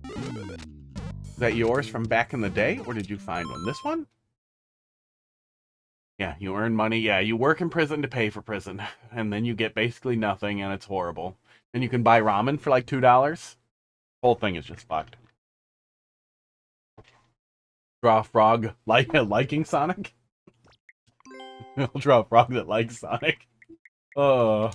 Is that yours from back in the day, or did you find one? This one? Yeah, you earn money. Yeah, you work in prison to pay for prison, and then you get basically nothing, and it's horrible. And you can buy ramen for like $2. Whole thing is just fucked. Draw a frog liking Sonic. I'll draw a frog that likes Sonic. Uh,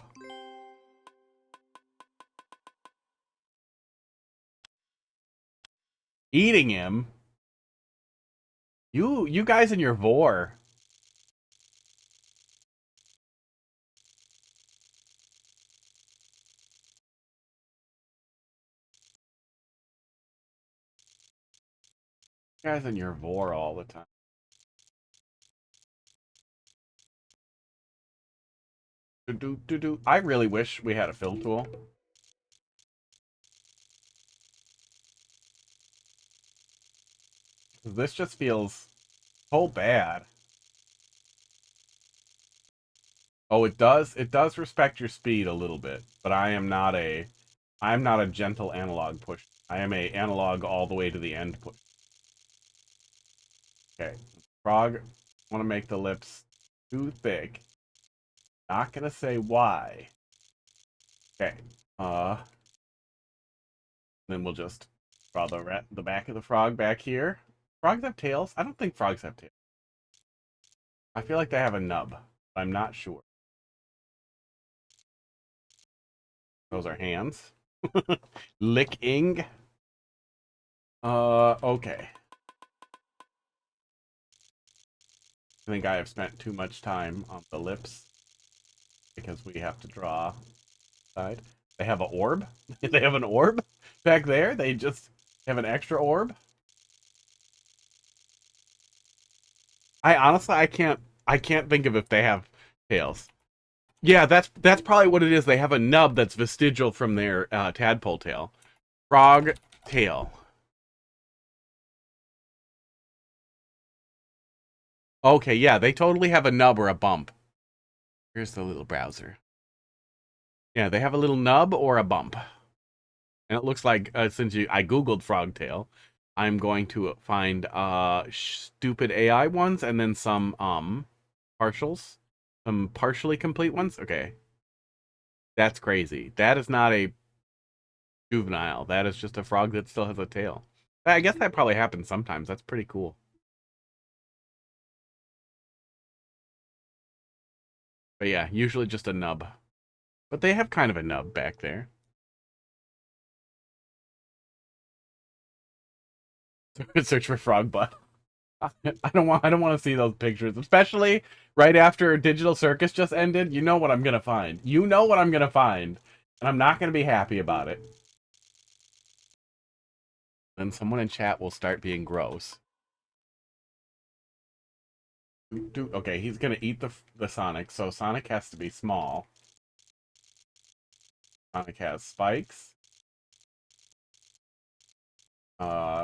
eating him. You guys and your vor. You guys and your vor all the time. I really wish we had a fill tool. This just feels so bad. Oh, it does. It does respect your speed a little bit, but I'm not a gentle analog push. I am a analog all the way to the end push. Okay, frog. Want to make the lips too thick. Not gonna say why. Okay. Then we'll just draw the back of the frog back here. Frogs have tails? I don't think frogs have tails. I feel like they have a nub. I'm not sure. Those are hands. Licking. Okay. I think I have spent too much time on the lips because we have to draw side. They have an orb. They have an orb back there. They just have an extra orb. I can't think of if they have tails. Yeah, that's probably what it is. They have a nub that's vestigial from their tadpole tail. Frog tail. Okay, yeah, they totally have a nub or a bump. Here's the little browser. Yeah, they have a little nub or a bump. And it looks like since I googled frogtail, I'm going to find stupid AI ones and then some partials, some partially complete ones. Okay, that's crazy. That is not a juvenile. That is just a frog that still has a tail. I guess that probably happens sometimes. That's pretty cool. But yeah, usually just a nub. But they have kind of a nub back there. Search for frog butt. I don't want to see those pictures, especially right after Digital Circus just ended. You know what I'm gonna find. You know what I'm gonna find, and I'm not gonna be happy about it. Then someone in chat will start being gross. Okay, he's gonna eat the Sonic, so Sonic has to be small. Sonic has spikes.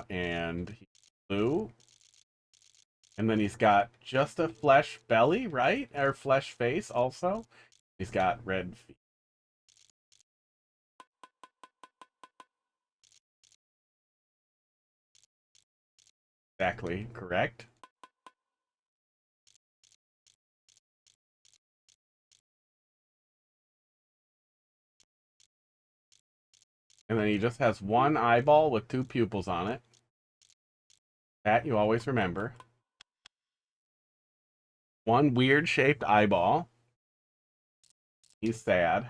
And he's blue. And then he's got just a flesh belly, right? Or flesh face also. He's got red feet. Exactly correct. And then he just has one eyeball with two pupils on it. That you always remember. One weird shaped eyeball. He's sad.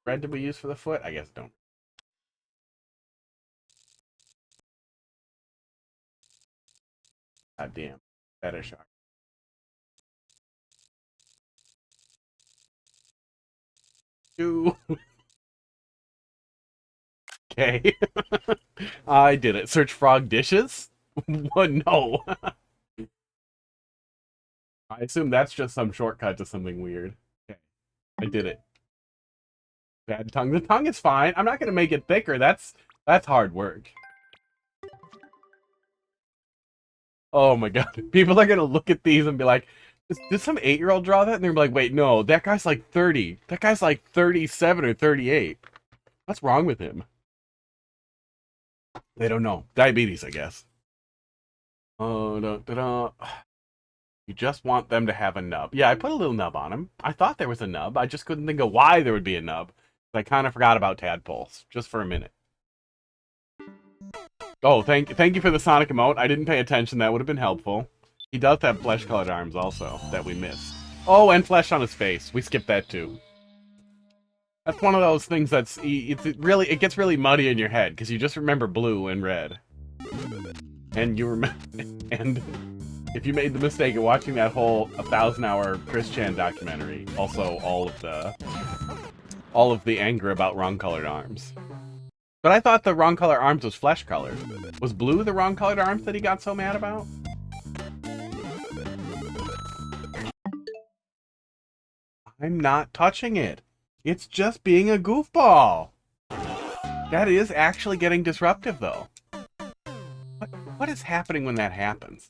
Red did we use for the foot? I guess don't. God damn. Fetish art. Two. Okay. I did it. Search frog dishes? What? No. I assume that's just some shortcut to something weird. Okay. I did it. Bad tongue. The tongue is fine. I'm not gonna make it thicker. That's hard work. Oh my god. People are gonna look at these and be like, did some 8-year-old draw that? And they're like, wait, no, that guy's like 30. That guy's like 37 or 38. What's wrong with him? They don't know. Diabetes, I guess. Oh, da, da, da. You just want them to have a nub. Yeah, I put a little nub on him. I thought there was a nub. I just couldn't think of why there would be a nub. I kind of forgot about tadpoles, just for a minute. Oh, thank you for the Sonic emote. I didn't pay attention. That would have been helpful. He does have flesh-colored arms also, that we missed. Oh, and flesh on his face. We skipped that too. That's one of those things that's it gets really muddy in your head because you just remember blue and red, and you remember and if you made the mistake of watching that whole 1,000-hour Chris Chan documentary, also all of the anger about wrong-colored arms. But I thought the wrong-colored arms was flesh-colored. Was blue the wrong-colored arms that he got so mad about? I'm not touching it. It's just being a goofball. That is actually getting disruptive, though. What is happening when that happens?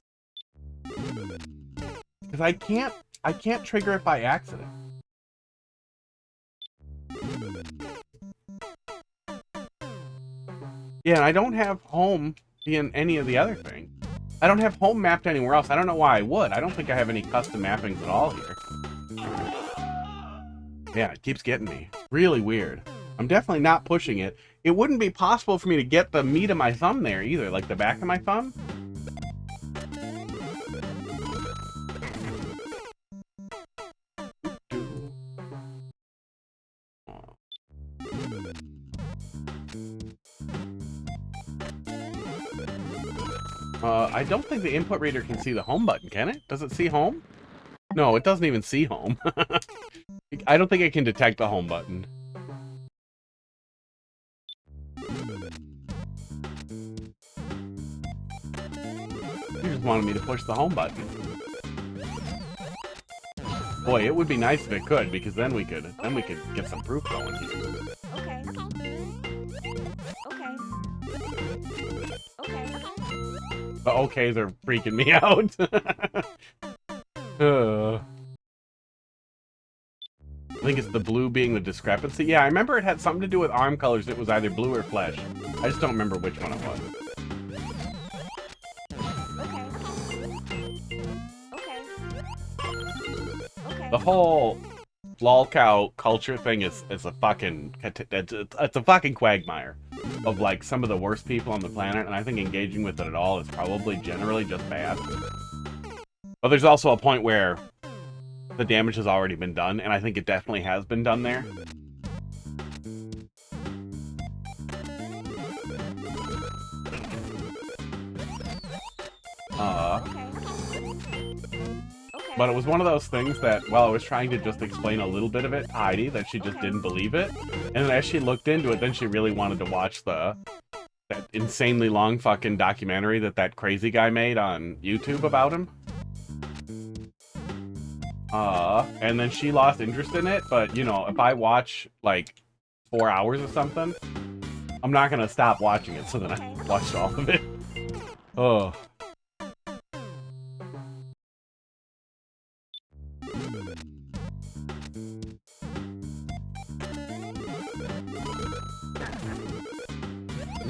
Because I can't trigger it by accident. Yeah, and I don't have home in any of the other things. I don't have home mapped anywhere else. I don't know why I would. I don't think I have any custom mappings at all here. Yeah, it keeps getting me. Really weird. I'm definitely not pushing it. It wouldn't be possible for me to get the meat of my thumb there either, like the back of my thumb. I don't think the input reader can see the home button, can it? Does it see home? No, it doesn't even see home. I don't think it can detect the home button. You just wanted me to push the home button. Boy, it would be nice if it could, because then we could get some proof going here. Okay. The okays are freaking me out. I think it's the blue being the discrepancy. Yeah, I remember it had something to do with arm colors. It was either blue or flesh. I just don't remember which one it was. Okay. The whole lolcow culture thing is a fucking it's a fucking quagmire of like some of the worst people on the planet, and I think engaging with it at all is probably generally just bad. But there's also a point where the damage has already been done, and I think it definitely has been done there. But it was one of those things that, while I was trying to just explain a little bit of it to Heidi, that she just didn't believe it. And then as she looked into it, then she really wanted to watch that insanely long fucking documentary that crazy guy made on YouTube about him. And then she lost interest in it, but, you know, if I watch, like, 4 hours or something, I'm not gonna stop watching it, so then I watched all of it. Oh.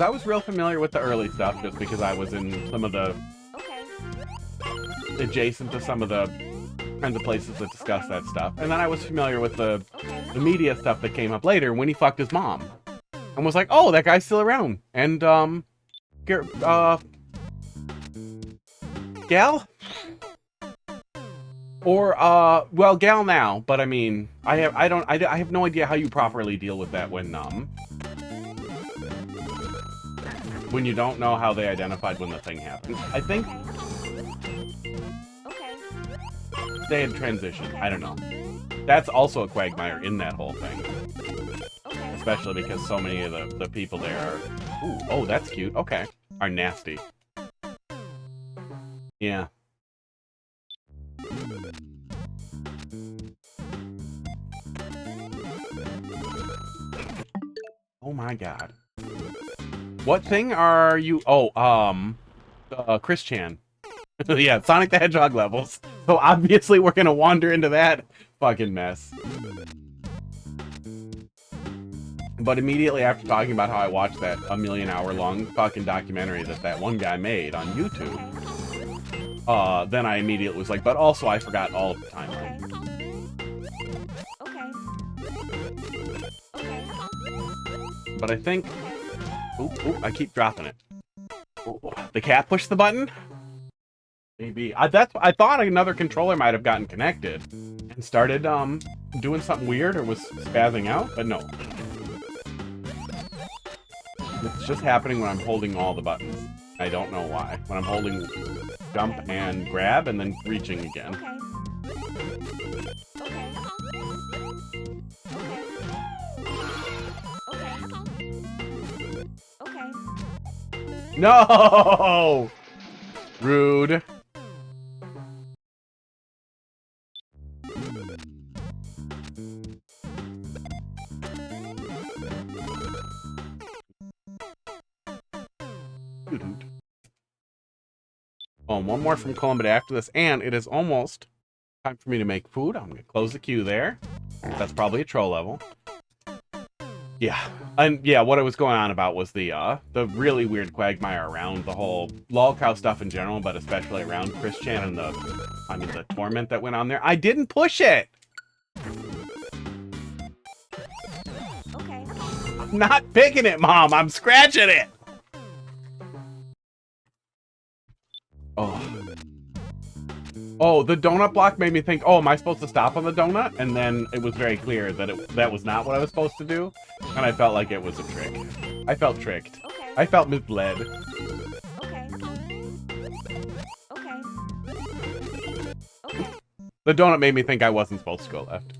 I was real familiar with the early stuff just because I was in some of the adjacent to some of the kinds of places that discuss that stuff, and then I was familiar with the media stuff that came up later when he fucked his mom, and was like, oh, that guy's still around, and Gal, or well, Gal now, but I mean, I have no idea how you properly deal with that when you don't know how they identified when the thing happened. I think they had transitioned. I don't know. That's also a quagmire in that whole thing. Especially because so many of the people there are... Ooh, oh, that's cute. Okay. Are nasty. Yeah. Oh my god. What thing are you... Oh, Chris Chan. Yeah, Sonic the Hedgehog levels. So obviously we're gonna wander into that fucking mess. But immediately after talking about how I watched that 1 million hour long fucking documentary that one guy made on YouTube, then I immediately was like, but also I forgot all of the Okay. timeline. Okay. Okay. But I think... Oop, I keep dropping it. Ooh, the cat pushed the button? Maybe. I thought another controller might have gotten connected and started doing something weird or was spazzing out, but no. It's just happening when I'm holding all the buttons. I don't know why. When I'm holding jump and grab and then reaching again. Okay. Okay. No! Rude. Oh, and one more from Columbia after this, and it is almost time for me to make food. I'm gonna close the queue there. That's probably a troll level. Yeah, and yeah, what I was going on about was the really weird quagmire around the whole lolcow stuff in general, but especially around Chris Chan and the torment that went on there. I didn't push it. Okay. I'm not picking it, Mom. I'm scratching it. Oh, the donut block made me think, oh, am I supposed to stop on the donut? And then it was very clear that that was not what I was supposed to do. And I felt like it was a trick. I felt tricked. Okay. I felt misled. Okay. Okay. Okay. The donut made me think I wasn't supposed to go left.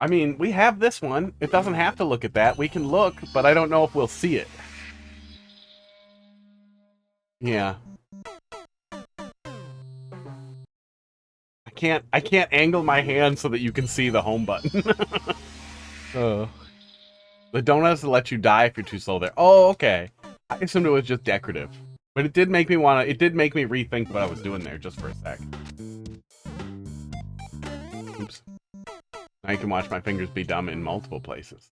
I mean, we have this one. It doesn't have to look at that. We can look, but I don't know if we'll see it. Yeah. I can't angle my hand so that you can see the home button. Oh. The donuts that let you die if you're too slow there. Oh, okay. I assumed it was just decorative. But it did make me rethink what I was doing there just for a sec. Oops. Now you can watch my fingers be dumb in multiple places.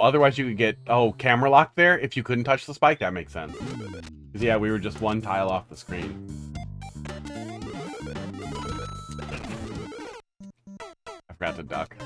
Otherwise you could get, camera lock there if you couldn't touch the spike. That makes sense. Because, yeah, we were just one tile off the screen. I forgot to duck.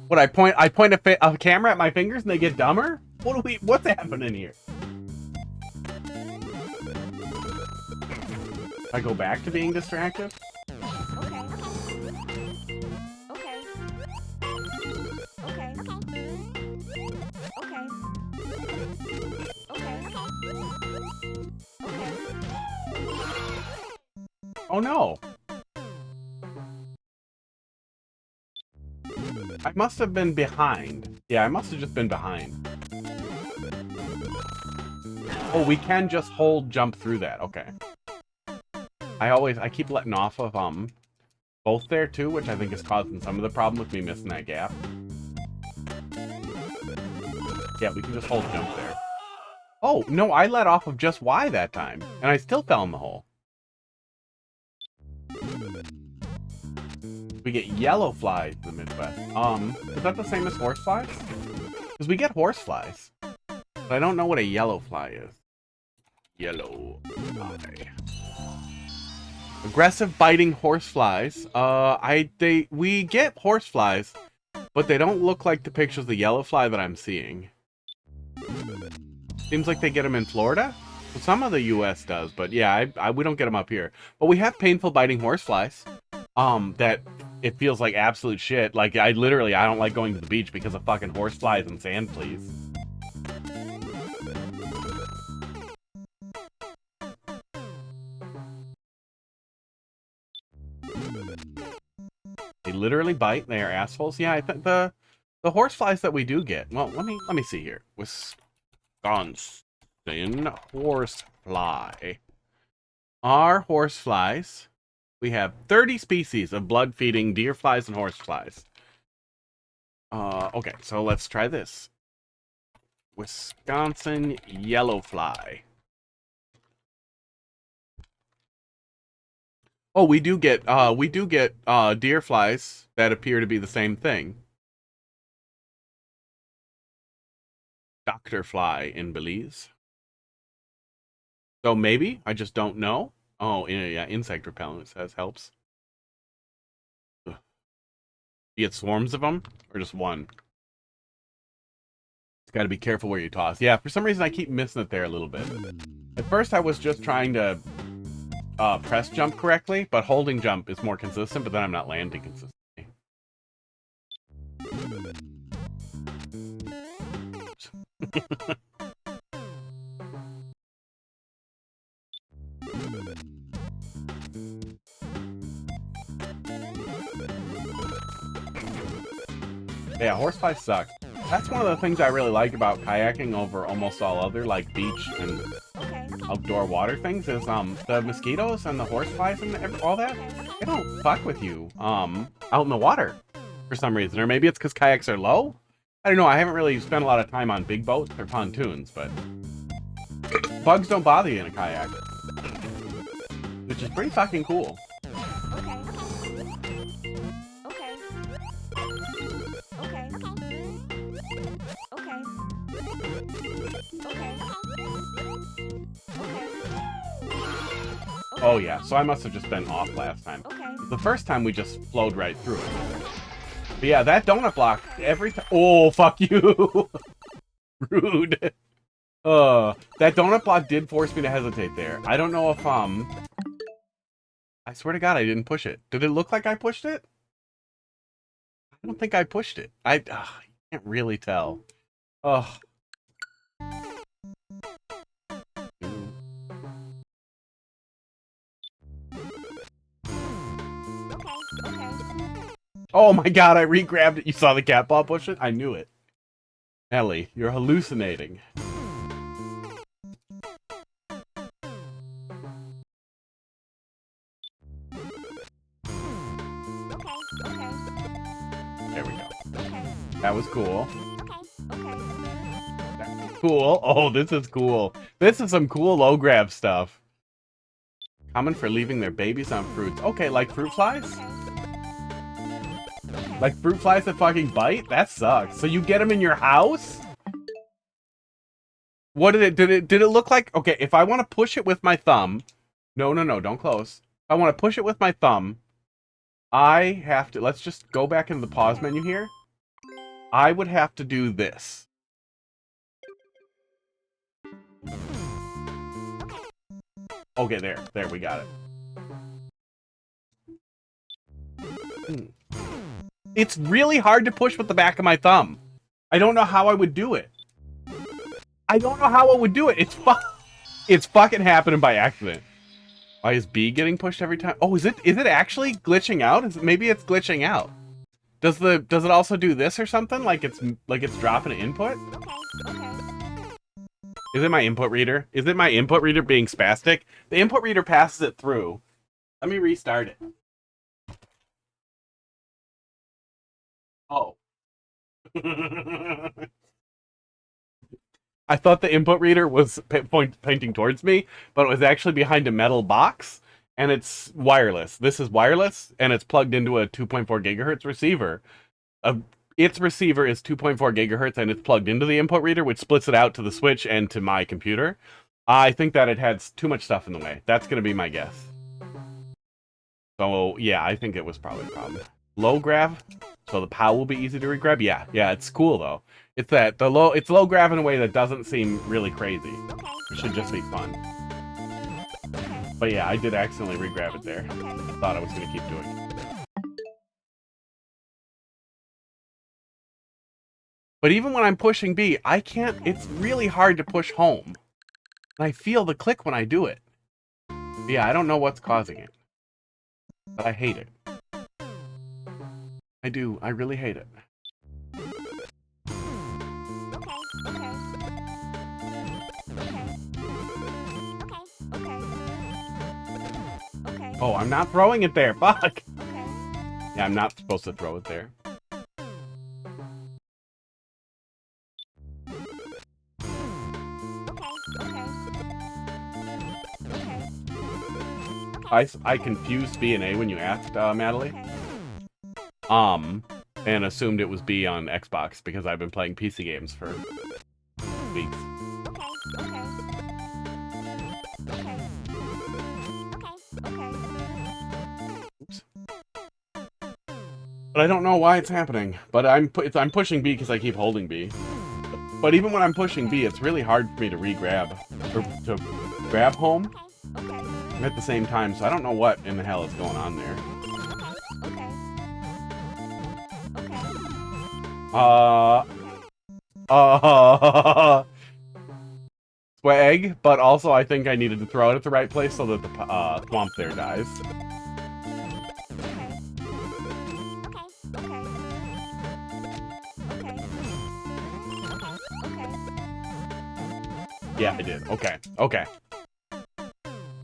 What, I point a camera at my fingers and they get dumber? What's happening here? I go back to being distracted? Okay. Okay. Okay. Okay. Okay. Oh no. I must have been behind. Yeah, I must have just been behind. Oh, we can just hold jump through that. Okay. I keep letting off of both there too, which I think is causing some of the problem with me missing that gap. Yeah, we can just hold jump there. Oh, no, I let off of just Y that time, and I still fell in the hole. We get yellow flies in the Midwest. Is that the same as horse flies? Because we get horse flies. But I don't know what a yellow fly is. Yellow fly. Aggressive biting horse flies. We get horse flies, but they don't look like the pictures of the yellow fly that I'm seeing. Seems like they get them in Florida. Well, some of the U.S. does, but yeah, we don't get them up here. But we have painful biting horse flies. That it feels like absolute shit. Like I don't like going to the beach because of fucking horse flies and sand fleas. literally bite. They are assholes. Yeah, I think the horseflies that we do get. Well, let me see here. Wisconsin horsefly. Our horseflies. We have 30 species of blood-feeding deer flies and horseflies. Okay, so let's try this. Wisconsin yellow fly. Oh, we do get deer flies that appear to be the same thing. Doctor fly in Belize. So maybe I just don't know. Oh, yeah, insect repellent, it says, helps. Ugh. You get swarms of them or just one? It's got to be careful where you toss. Yeah, for some reason I keep missing it there a little bit. At first I was just trying to press jump correctly, but holding jump is more consistent, but then I'm not landing consistently. Yeah, horseflies suck. That's one of the things I really like about kayaking over almost all other like beach and outdoor water things is the mosquitoes and the horseflies and all that. They don't fuck with you out in the water for some reason, or maybe it's because kayaks are low. I don't know. I haven't really spent a lot of time on big boats or pontoons, but bugs don't bother you in a kayak, which is pretty fucking cool. Oh yeah, so I must have just been off last time. The first time we just flowed right through it. But yeah, that donut block every time. Oh, fuck you. Rude. That donut block did force me to hesitate there. I don't know if, I swear to God, I didn't push it. Did it look like I pushed it? I don't think I pushed it. I can't really tell. Ugh. Oh my God, I re-grabbed it. You saw the cat paw push it? I knew it. Ellie, you're hallucinating. There we go. That was cool. That's cool. Oh, this is cool. This is some cool low grab stuff. Common for leaving their babies on fruits. Okay, like fruit flies? Like fruit flies that fucking bite? That sucks. So you get them in your house? What did it look like? Okay, if I want to push it with my thumb. No, don't close. If I want to push it with my thumb, I have to, let's just go back into the pause menu here. I would have to do this. Okay, there, we got it. It's really hard to push with the back of my thumb. I don't know how I would do it. It's fucking happening by accident. Why is B getting pushed every time? Oh, is it actually glitching out? Maybe it's glitching out. Does it also do this or something? Like it's dropping an input? Is it my input reader? Is it my input reader being spastic? The input reader passes it through. Let me restart it. Oh. I thought the input reader was pointing towards me, but it was actually behind a metal box, and it's wireless. This is wireless, and it's plugged into a 2.4 gigahertz receiver. Its receiver is 2.4 gigahertz, and it's plugged into the input reader, which splits it out to the Switch and to my computer. I think that it had too much stuff in the way. That's going to be my guess. So, yeah, I think it was probably a problem. Low grab, so the POW will be easy to regrab. Yeah, it's cool, though. It's low grab in a way that doesn't seem really crazy. It should just be fun. But yeah, I did accidentally re-grab it there. I thought I was going to keep doing it. But even when I'm pushing B, I can't, it's really hard to push home. And I feel the click when I do it. But yeah, I don't know what's causing it. But I hate it. I do. I really hate it. Oh, I'm not throwing it there. Fuck. Yeah, I'm not supposed to throw it there. I confused B and A when you asked, Natalie. And assumed it was B on Xbox because I've been playing PC games for weeks. Oops. But I don't know why it's happening. But I'm pushing B because I keep holding B. But even when I'm pushing B, it's really hard for me to re-grab or to grab home at the same time. So I don't know what in the hell is going on there. Swag, but also I think I needed to throw it at the right place so that the swamp there dies. Yeah, I did. Okay. Okay.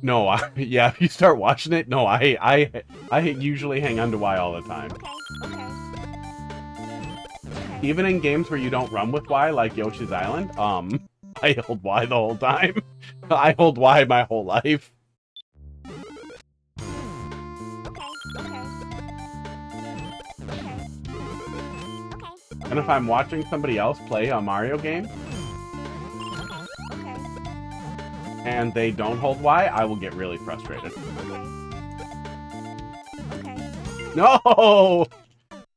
No, yeah, if you start watching it, no, I usually hang on to Y all the time. Even in games where you don't run with Y, like Yoshi's Island, I hold Y the whole time. I hold Y my whole life. And if I'm watching somebody else play a Mario game, and they don't hold Y, I will get really frustrated. No!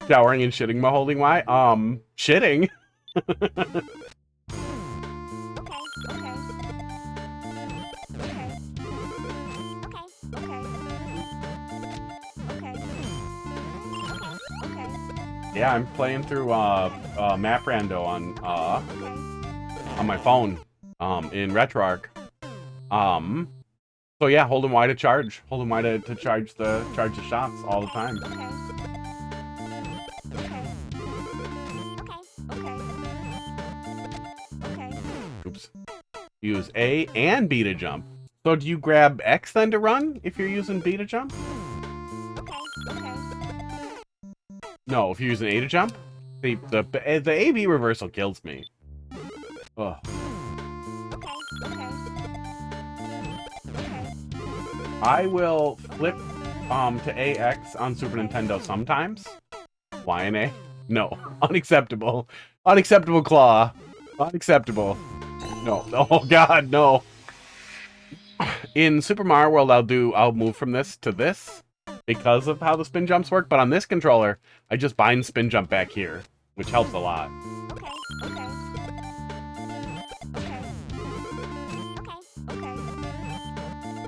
Showering and shitting while holding Y? Shitting? Yeah, I'm playing through Map Rando on my phone in RetroArch. So yeah, holding Y to charge. Holding Y to charge the shots all the time. Oops. Use A and B to jump. So do you grab X then to run if you're using B to jump? No, if you're using A to jump? The A-B reversal kills me. Ugh. I will flip to AX on Super Nintendo sometimes. Y and A? No. Unacceptable. Unacceptable, Claw. Unacceptable. No. Oh god, no. In Super Mario World, I'll move from this to this because of how the spin jumps work, but on this controller, I just bind spin jump back here, which helps a lot.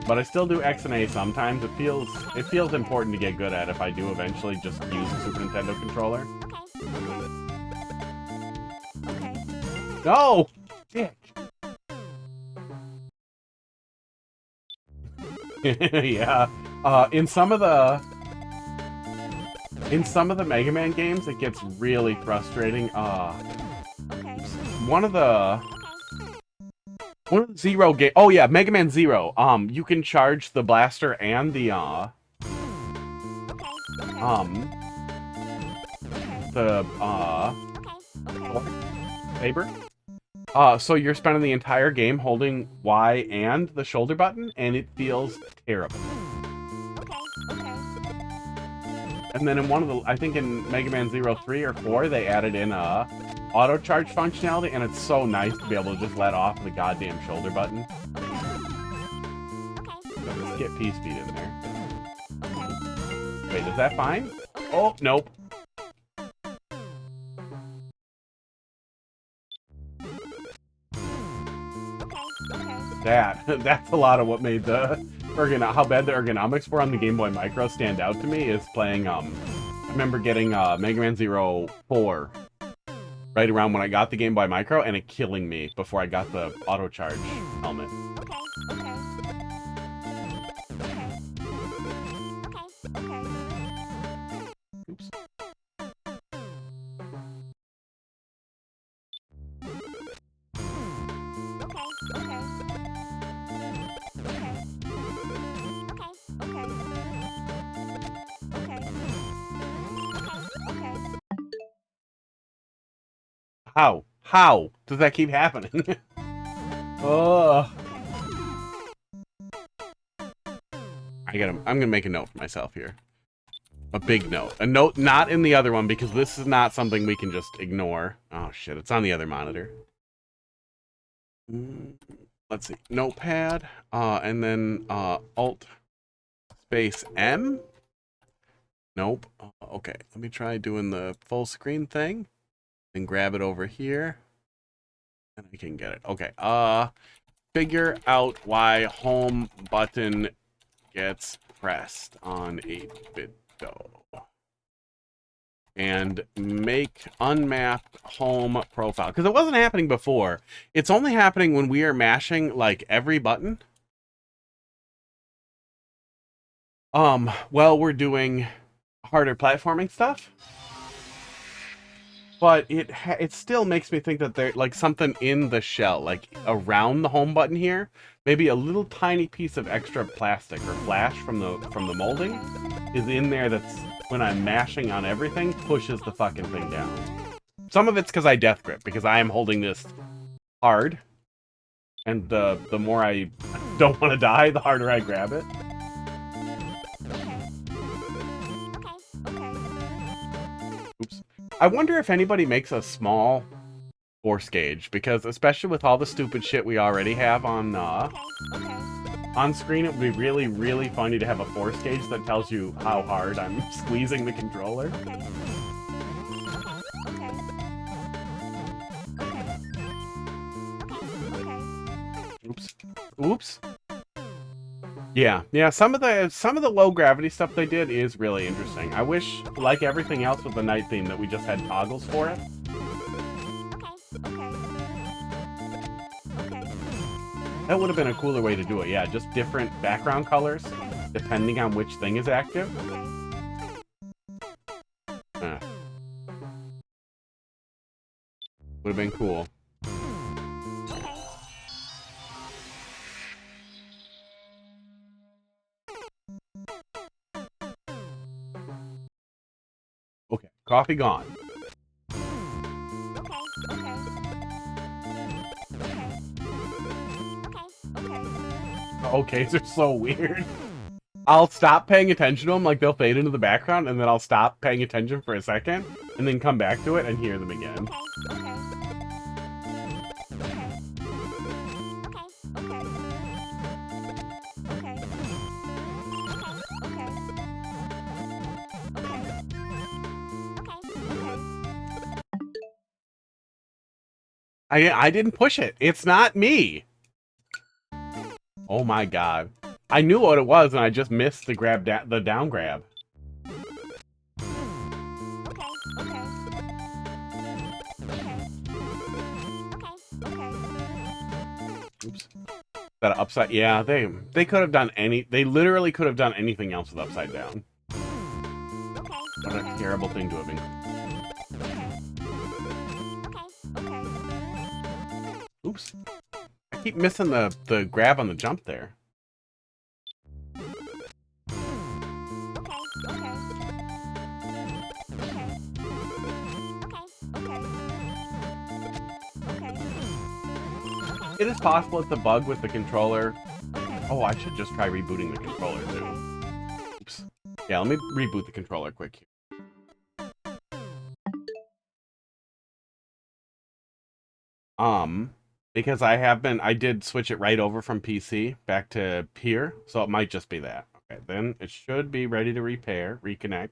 But I still do X and A sometimes. It feels important to get good at if I do eventually just use a Super Nintendo controller. No! Dick. Yeah. In some of the Mega Man games, it gets really frustrating. One of the Zero game. Oh yeah, Mega Man Zero. You can charge the blaster and the saber. So you're spending the entire game holding Y and the shoulder button, and it feels terrible. And then in one of the, I think in Mega Man Zero 3 or 4, they added in auto charge functionality, and it's so nice to be able to just let off the goddamn shoulder button. Let's get P-Speed in there. Wait, is that fine? Oh, nope. That's a lot of what made the how bad the ergonomics were on the Game Boy Micro stand out to me is playing, I remember getting Mega Man Zero 4 right around when I got the Game Boy Micro, and it killing me before I got the auto charge helmet. Oops. How does that keep happening? Oh. I'm gonna make a note for myself here. A big note. A note not in the other one because this is not something we can just ignore. Oh shit, it's on the other monitor. Let's see. Notepad. And then Alt space M. Nope. Okay, let me try doing the full screen thing and grab it over here. And I can get it. Okay. Figure out why home button gets pressed on 8-bit dough. And make unmapped home profile. Because it wasn't happening before. It's only happening when we are mashing like every button. Well, we're doing harder platforming stuff. But it still makes me think that there's like something in the shell, like around the home button here, maybe a little tiny piece of extra plastic or flash from the molding is in there. That's when I'm mashing on everything, pushes the fucking thing down. Some of it's because I death grip, because I am holding this hard, and the more I don't want to die, the harder I grab it. Oops. I wonder if anybody makes a small force gauge, because especially with all the stupid shit we already have on screen, it would be really, really funny to have a force gauge that tells you how hard I'm squeezing the controller. Oops. Oops. Yeah, some of the low gravity stuff they did is really interesting. I wish, like everything else with the night theme, that we just had toggles for it. That would have been a cooler way to do it. Yeah, just different background colors depending on which thing is active. Would have been cool. Okay, coffee gone. Okays are so weird. I'll stop paying attention to them, like they'll fade into the background, and then I'll stop paying attention for a second, and then come back to it and hear them again. I didn't push it. It's not me. Oh my god. I knew what it was, and I just missed the the down grab. Oops. That upside, yeah, they could have done they literally could have done anything else with upside down. What a terrible thing to have been. Oops. I keep missing the grab on the jump there. It is possible it's a bug with the controller. Oh, I should just try rebooting the controller too. Oops. Yeah, let me reboot the controller quick here. Because I did switch it right over from PC back to here, so it might just be that. Okay, then it should be ready to reconnect.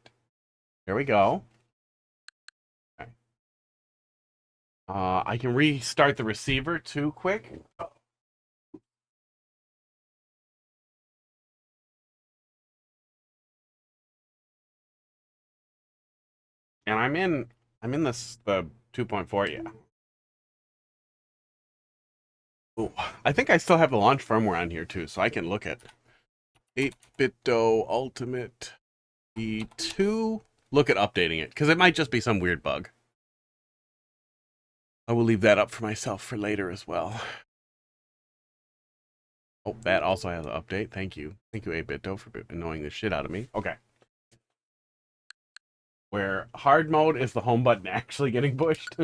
There we go. Okay. I can restart the receiver too quick. And I'm in the 2.4, yeah. Ooh, I think I still have the launch firmware on here too, so I can look at 8-bit dough ultimate E2. Look at updating it, because it might just be some weird bug. I will leave that up for myself for later as well. Oh, that also has an update. Thank you. Thank you, 8-bit dough, for annoying the shit out of me. Okay. where hard mode is the home button actually getting pushed.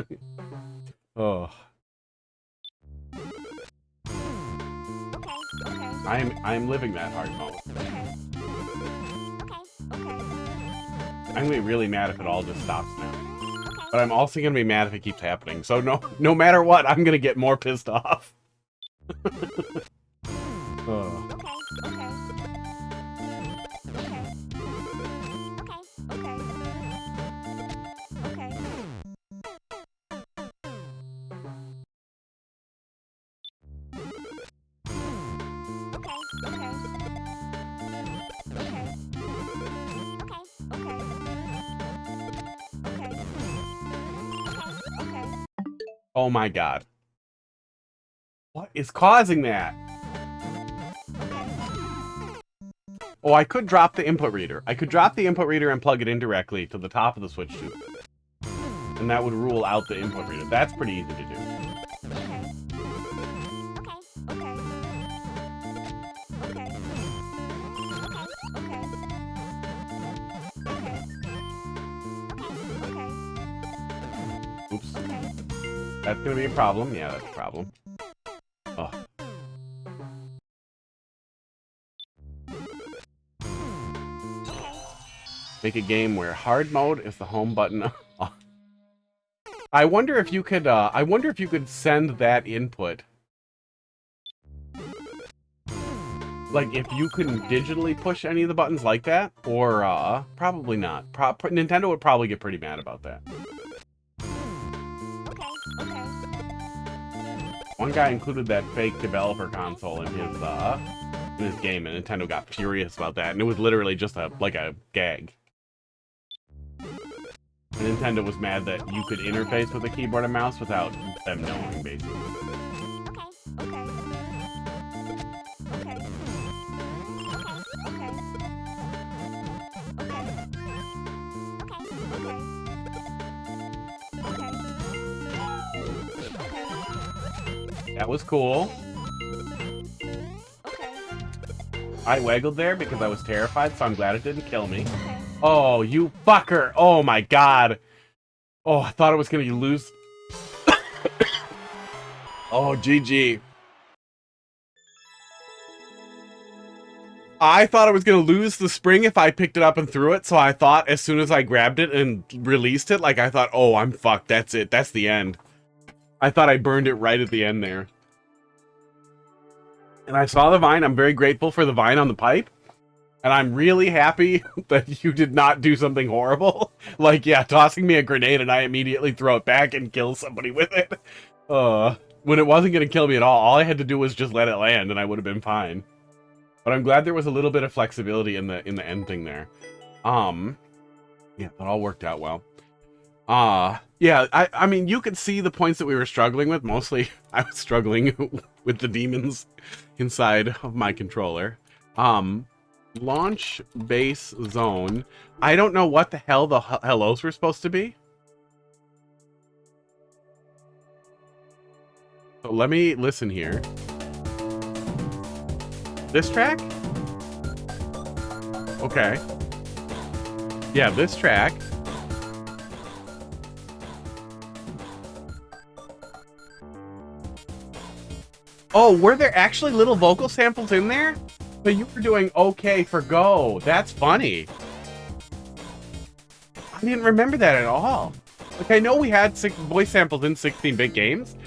Oh. Okay. I'm living that hard mode. Okay. Okay. I'm gonna be really mad if it all just stops now. But I'm also gonna be mad if it keeps happening. So no matter what, I'm gonna get more pissed off. Oh. Oh my god. What is causing that? Oh, I could drop the input reader. I could drop the input reader and plug it in directly to the top of the switch tube. And that would rule out the input reader. That's pretty easy to do. Oops. That's gonna be a problem. Yeah, that's a problem. Oh. Make a game where hard mode is the home button. Oh. I wonder if you could send that input. Like, if you couldn't digitally push any of the buttons like that, or, probably not. Nintendo would probably get pretty mad about that. One guy included that fake developer console in his game, and Nintendo got furious about that, and it was literally just like a gag. And Nintendo was mad that you could interface with a keyboard and mouse without them knowing, basically. That was cool. I waggled there because I was terrified, so I'm glad it didn't kill me. Oh, you fucker! Oh my god! Oh, I thought it was gonna lose. Oh, GG. I thought I was gonna lose the spring if I picked it up and threw it, so I thought as soon as I grabbed it and released it, like I thought, oh, I'm fucked, that's it, that's the end. I thought I burned it right at the end there. And I saw the vine, I'm very grateful for the vine on the pipe. And I'm really happy that you did not do something horrible. Like, yeah, tossing me a grenade and I immediately throw it back and kill somebody with it. When it wasn't going to kill me at all I had to do was just let it land and I would have been fine. But I'm glad there was a little bit of flexibility in the end thing there. Yeah, that all worked out well. Yeah, I mean, you could see the points that we were struggling with. Mostly, I was struggling with the demons inside of my controller. Launch base zone. I don't know what the hell the hellos were supposed to be. So let me listen here. This track? Okay. Yeah, this track. Oh, were there actually little vocal samples in there? So you were doing okay for Go. That's funny. I didn't remember that at all. Like, I know we had voice samples in 16-bit games.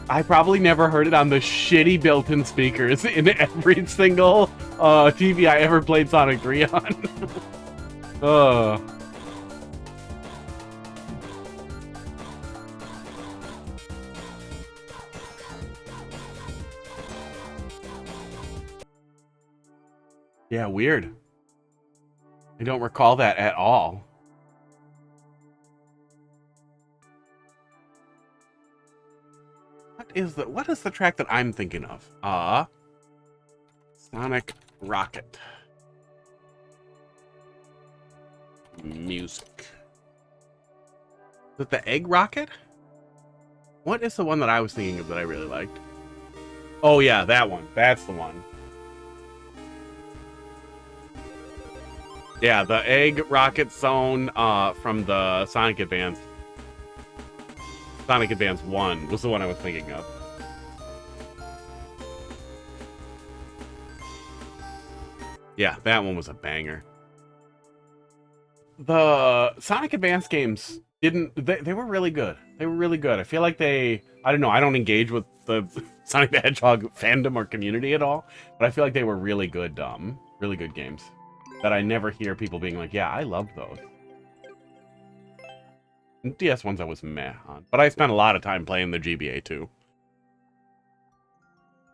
I probably never heard it on the shitty built-in speakers in every single TV I ever played Sonic 3 on. Yeah, weird. I don't recall that at all. What is the track that I'm thinking of? Sonic Rocket. Music. Is it the Egg Rocket? What is the one that I was thinking of that I really liked? Oh yeah, that one. That's the one. Yeah, the egg rocket zone from the Sonic Advance 1 was the one I was thinking of. Yeah, that one was a banger. The Sonic Advance games they were really good. They were really good. I feel like I don't know, I don't engage with the Sonic the Hedgehog fandom or community at all, but I feel like they were really good games that I never hear people being like, yeah, I loved those. And DS ones I was meh on, but I spent a lot of time playing the GBA too.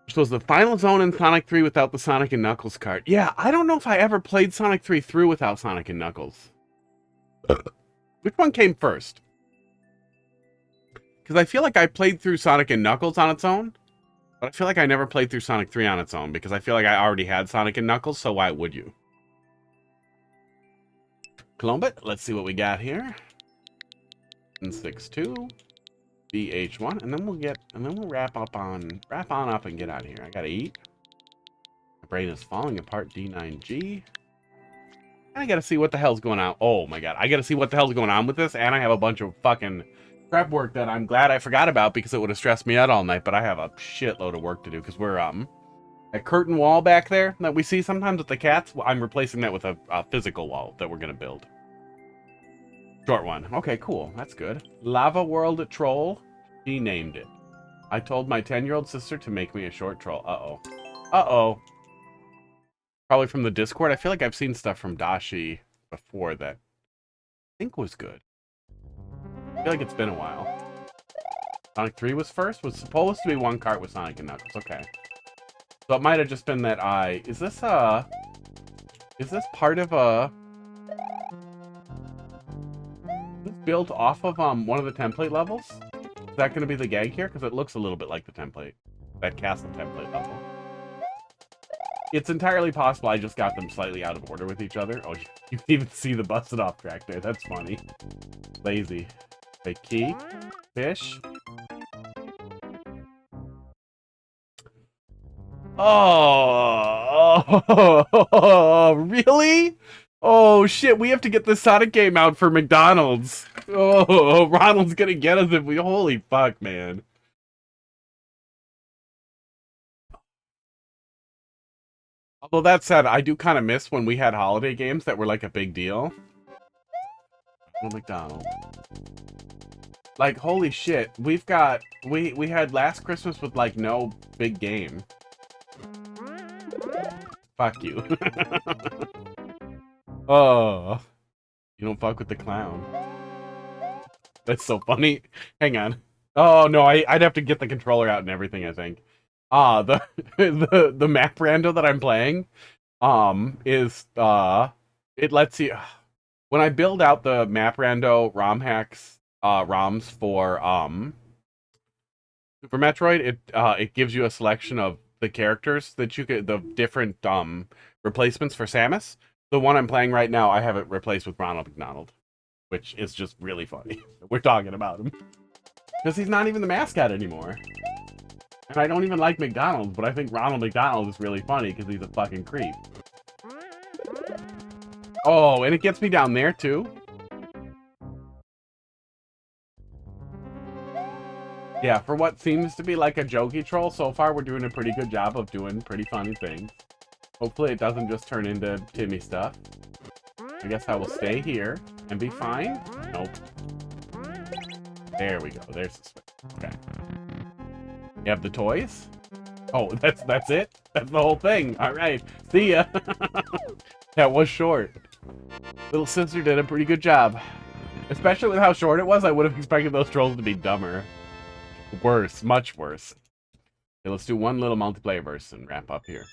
Which was the final zone in Sonic 3 without the Sonic and Knuckles cart. Yeah, I don't know if I ever played Sonic 3 through without Sonic and Knuckles. Which one came first? Because I feel like I played through Sonic and Knuckles on its own, but I feel like I never played through Sonic 3 on its own, because I feel like I already had Sonic and Knuckles, so why would you? Colombit, let's see what we got here. 6-2, BH1, and then we'll wrap on up and get out of here. I gotta eat. My brain is falling apart, D9G. And I gotta see what the hell's going on. Oh my god, I gotta see what the hell's going on with this, and I have a bunch of fucking prep work that I'm glad I forgot about because it would have stressed me out all night, but I have a shitload of work to do because we're, that curtain wall back there that we see sometimes with the cats, I'm replacing that with a physical wall that we're gonna build. Short one. Okay, cool. That's good. Lava World Troll. He named it. I told my 10-year-old sister to make me a short troll. Uh-oh. Uh-oh. Probably from the Discord. I feel like I've seen stuff from Dashi before that I think was good. I feel like it's been a while. Sonic 3 was first? Was supposed to be one cart with Sonic and Knuckles. Okay. So it might have just been that Is this part of a... Is this built off of one of the template levels? Is that going to be the gag here? Because it looks a little bit like the template. That castle template level. It's entirely possible I just got them slightly out of order with each other. Oh, you can even see the busted off track there. That's funny. Lazy. Okay, key. Fish. Oh, really? Oh, shit. We have to get the Sonic game out for McDonald's. Oh, Ronald's gonna get us if we... Holy fuck, man. Although that said, I do kind of miss when we had holiday games that were like a big deal. McDonald's. Like, holy shit. We had last Christmas with like no big game. Fuck you. Oh. You don't fuck with the clown. That's so funny. Hang on. Oh no, I'd have to get the controller out and everything, I think. The map rando that I'm playing is it lets you when I build out the map rando ROM hacks ROMs for Super Metroid, it gives you a selection of the characters that you could, the different replacements for Samus. The one I'm playing right now, I have it replaced with Ronald McDonald, which is just really funny. We're talking about him because he's not even the mascot anymore. And I don't even like McDonald's, but I think Ronald McDonald is really funny because he's a fucking creep. Oh, and it gets me down there, too. Yeah, for what seems to be like a jokey troll, so far we're doing a pretty good job of doing pretty funny things. Hopefully it doesn't just turn into Timmy stuff. I guess I will stay here and be fine. Nope. There we go. There's the switch. Okay. You have the toys? Oh, that's it? That's the whole thing. All right. See ya. That was short. Little sister did a pretty good job. Especially with how short it was, I would have expected those trolls to be dumber. Worse. Much worse. Okay, let's do one little multiplayer verse and wrap up here.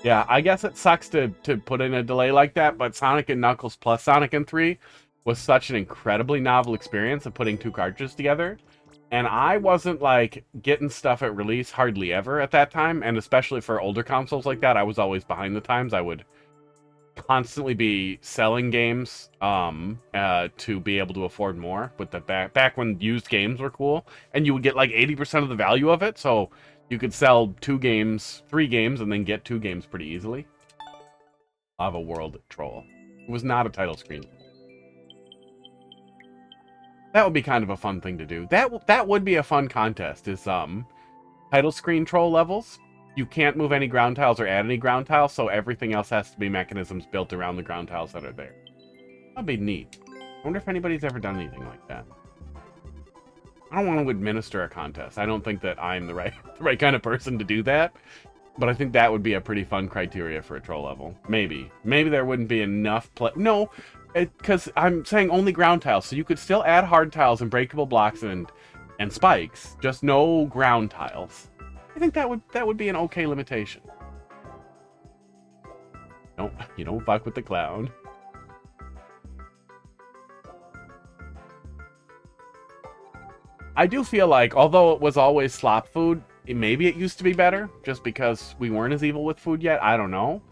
Yeah, I guess it sucks to put in a delay like that, but Sonic and Knuckles plus Sonic and 3 was such an incredibly novel experience of putting two cartridges together. And I wasn't, like, getting stuff at release hardly ever at that time, and especially for older consoles like that, I was always behind the times. I would constantly be selling games to be able to afford more with the back when used games were cool, and you would get, like, 80% of the value of it, so you could sell 3 games, and then get 2 games pretty easily. Lava World Troll. It was not a title screen. That would be kind of a fun thing to do. That would be a fun contest, is title screen troll levels. You can't move any ground tiles or add any ground tiles, so everything else has to be mechanisms built around the ground tiles that are there. That'd be neat. I wonder if anybody's ever done anything like that. I don't want to administer a contest. I don't think that I'm the right kind of person to do that. But I think that would be a pretty fun criteria for a troll level. Maybe. Maybe there wouldn't be enough play. No, because I'm saying only ground tiles. So you could still add hard tiles and breakable blocks and spikes. Just no ground tiles. I think that would be an okay limitation. No, you don't fuck with the clown. I do feel like, although it was always slop food, maybe it used to be better, just because we weren't as evil with food yet. I don't know.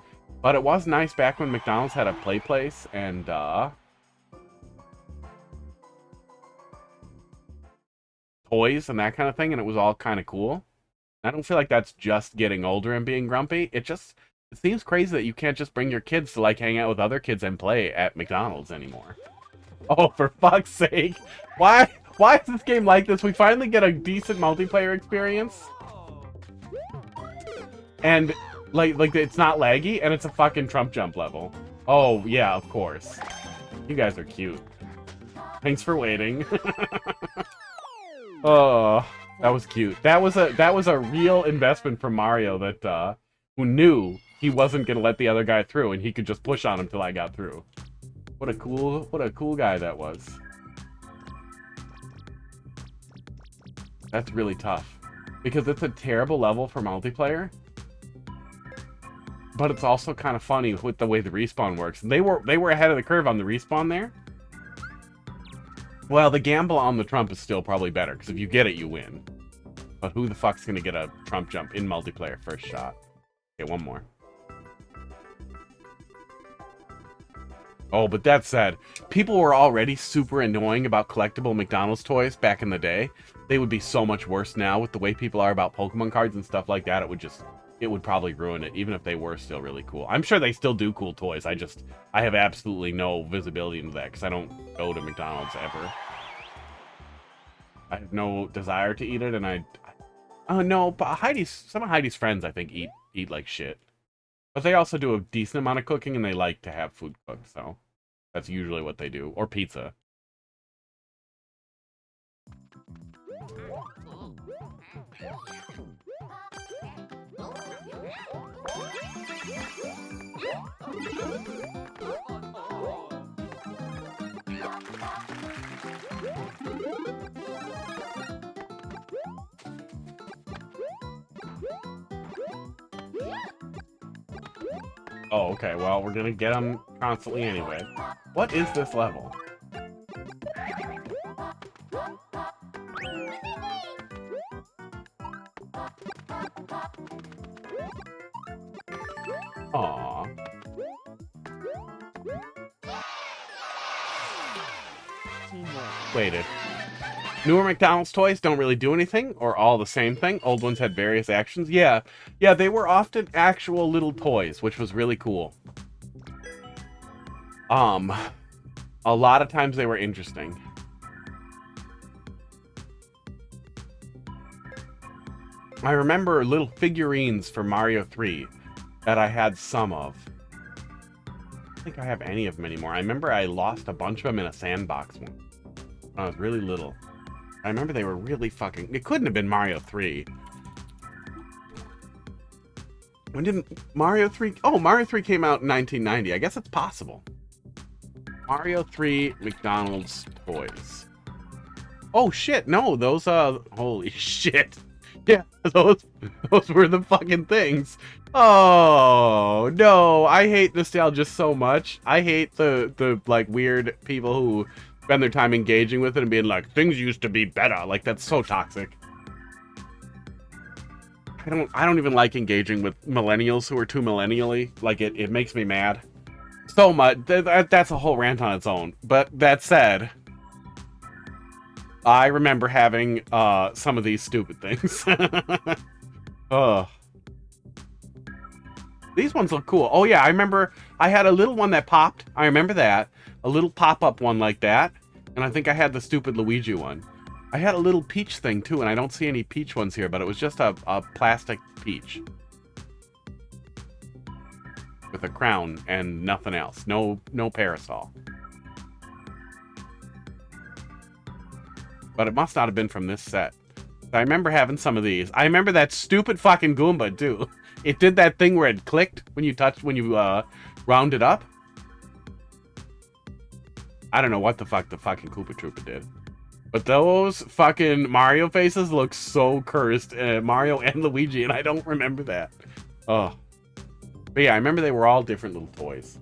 But it was nice back when McDonald's had a play place and, toys and that kind of thing, and it was all kind of cool. I don't feel like that's just getting older and being grumpy. It seems crazy that you can't just bring your kids to, like, hang out with other kids and play at McDonald's anymore. Oh, for fuck's sake. Why is this game like this? We finally get a decent multiplayer experience. And, like it's not laggy, and it's a fucking Trump jump level. Oh, yeah, of course. You guys are cute. Thanks for waiting. Oh, that was cute. That was a real investment from Mario that, who knew he wasn't gonna let the other guy through, and he could just push on him till I got through. What a cool guy that was. That's really tough. Because it's a terrible level for multiplayer. But it's also kind of funny with the way the respawn works. And they were ahead of the curve on the respawn there. Well, the gamble on the Trump is still probably better, because if you get it, you win. But who the fuck's gonna get a Trump jump in multiplayer first shot? Okay, one more. Oh, but that said, people were already super annoying about collectible McDonald's toys back in the day. They would be so much worse now with the way people are about Pokemon cards and stuff like that. It would probably ruin it, even if they were still really cool. I'm sure they still do cool toys. I have absolutely no visibility into that because I don't go to McDonald's ever. I have no desire to eat it, and no, but some of Heidi's friends, I think, eat like shit. But they also do a decent amount of cooking, and they like to have food cooked, so that's usually what they do. Or pizza. Oh, okay, well, we're gonna get them constantly anyway. What is this level? Aww. Waited. Newer McDonald's toys don't really do anything, or all the same thing. Old ones had various actions. Yeah, they were often actual little toys, which was really cool. A lot of times they were interesting. I remember little figurines for Mario 3 that I had some of. I don't think I have any of them anymore. I remember I lost a bunch of them in a sandbox one when I was really little. I remember they were really fucking... It couldn't have been Mario 3. When didn't Mario 3... Oh, Mario 3 came out in 1990. I guess it's possible. Mario 3 McDonald's toys. Oh, shit. No, those, holy shit. Yeah, those were the fucking things. Oh, no. I hate nostalgia so much. I hate the like, weird people who spend their time engaging with it and being like, things used to be better. Like, that's so toxic. I don't even like engaging with millennials who are too millennially. Like, it makes me mad. So much. That's a whole rant on its own. But that said, I remember having some of these stupid things. Ugh. These ones look cool. Oh yeah, I remember I had a little one that popped. I remember that. A little pop-up one like that. And I think I had the stupid Luigi one. I had a little Peach thing too, and I don't see any Peach ones here, but it was just a plastic Peach. With a crown and nothing else. No parasol. But it must not have been from this set. I remember having some of these. I remember that stupid fucking Goomba too. It did that thing where it clicked when you round it up. I don't know what the fuck the fucking Koopa Troopa did. But those fucking Mario faces look so cursed. Mario and Luigi, and I don't remember that. Oh. But yeah, I remember they were all different little toys.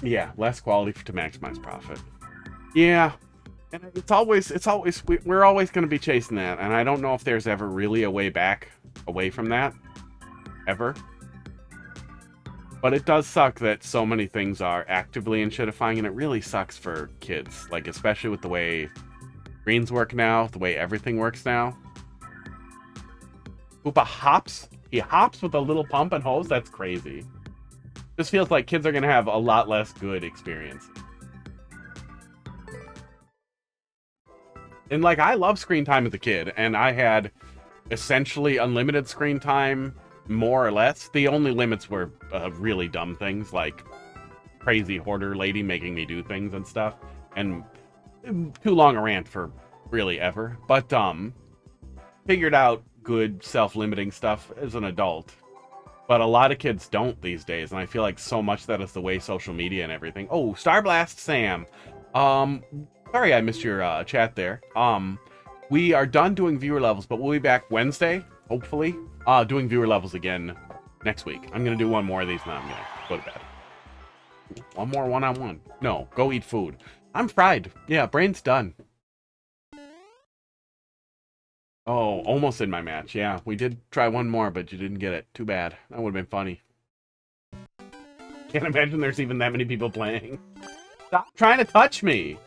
Yeah, less quality to maximize profit. Yeah. And we're always going to be chasing that. And I don't know if there's ever really a way back away from that. Ever. But it does suck that so many things are actively inshittifying, and it really sucks for kids. Like, especially with the way screens work now, the way everything works now. Koopa hops. He hops with a little pump and hose. That's crazy. This feels like kids are going to have a lot less good experience. And, like, I love screen time as a kid, and I had essentially unlimited screen time, more or less. The only limits were really dumb things, like crazy hoarder lady making me do things and stuff, and too long a rant for really ever. But, figured out good self-limiting stuff as an adult. But a lot of kids don't these days, and I feel like so much that is the way social media and everything. Oh, Starblast Sam. Sorry I missed your chat there. We are done doing viewer levels, but we'll be back Wednesday, hopefully, doing viewer levels again next week. I'm going to do one more of these, and then I'm going to go to bed. One more one-on-one. No, go eat food. I'm fried. Yeah, brain's done. Oh, almost in my match. Yeah, we did try one more, but you didn't get it. Too bad. That would have been funny. Can't imagine there's even that many people playing. Stop trying to touch me!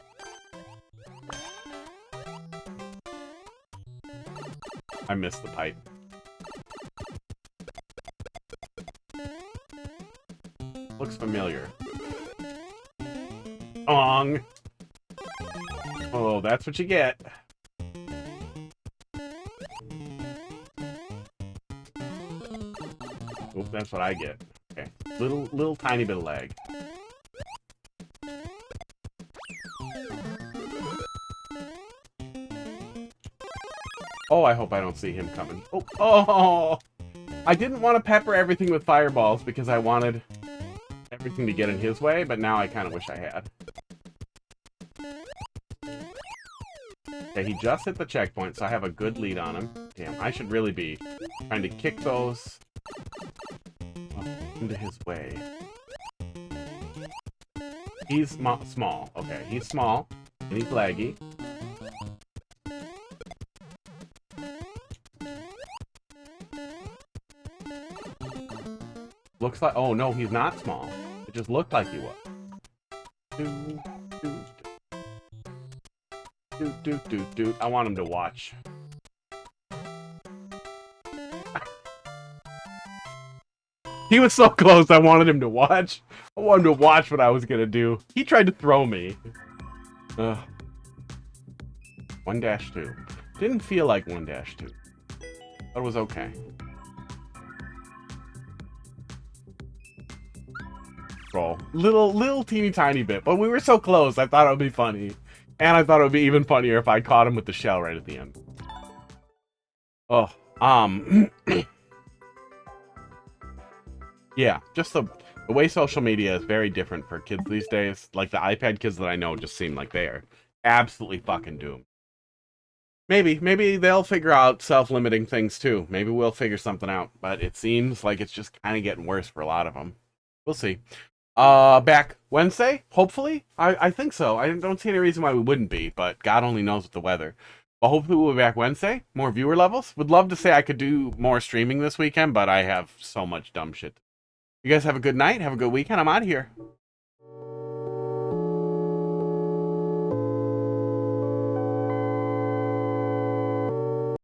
I missed the pipe. Looks familiar. Ong! Oh, that's what you get. Oop, that's what I get. Okay. Little tiny bit of lag. Oh, I hope I don't see him coming. Oh! I didn't want to pepper everything with fireballs because I wanted everything to get in his way, but now I kind of wish I had. Okay, he just hit the checkpoint, so I have a good lead on him. Damn, I should really be trying to kick those up into his way. He's small. Okay, he's small, and he's laggy. Looks like... Oh, no, he's not small. It just looked like he was. I want him to watch. He was so close, I wanted him to watch. I wanted him to watch what I was gonna do. He tried to throw me. 1-2. Didn't feel like 1-2. But it was okay. Roll. Little teeny tiny bit, but we were so close, I thought it would be funny. And I thought it would be even funnier if I caught him with the shell right at the end. Oh, yeah, just the way social media is very different for kids these days. Like, the iPad kids that I know just seem like they are absolutely fucking doomed. Maybe they'll figure out self-limiting things too. Maybe we'll figure something out, but it seems like it's just kind of getting worse for a lot of them. We'll see. Back Wednesday, hopefully. I think so. I don't see any reason why we wouldn't be, but God only knows with the weather. But hopefully we'll be back Wednesday. More viewer levels. Would love to say I could do more streaming this weekend, but I have so much dumb shit. You guys have a good night. Have a good weekend. I'm out of here.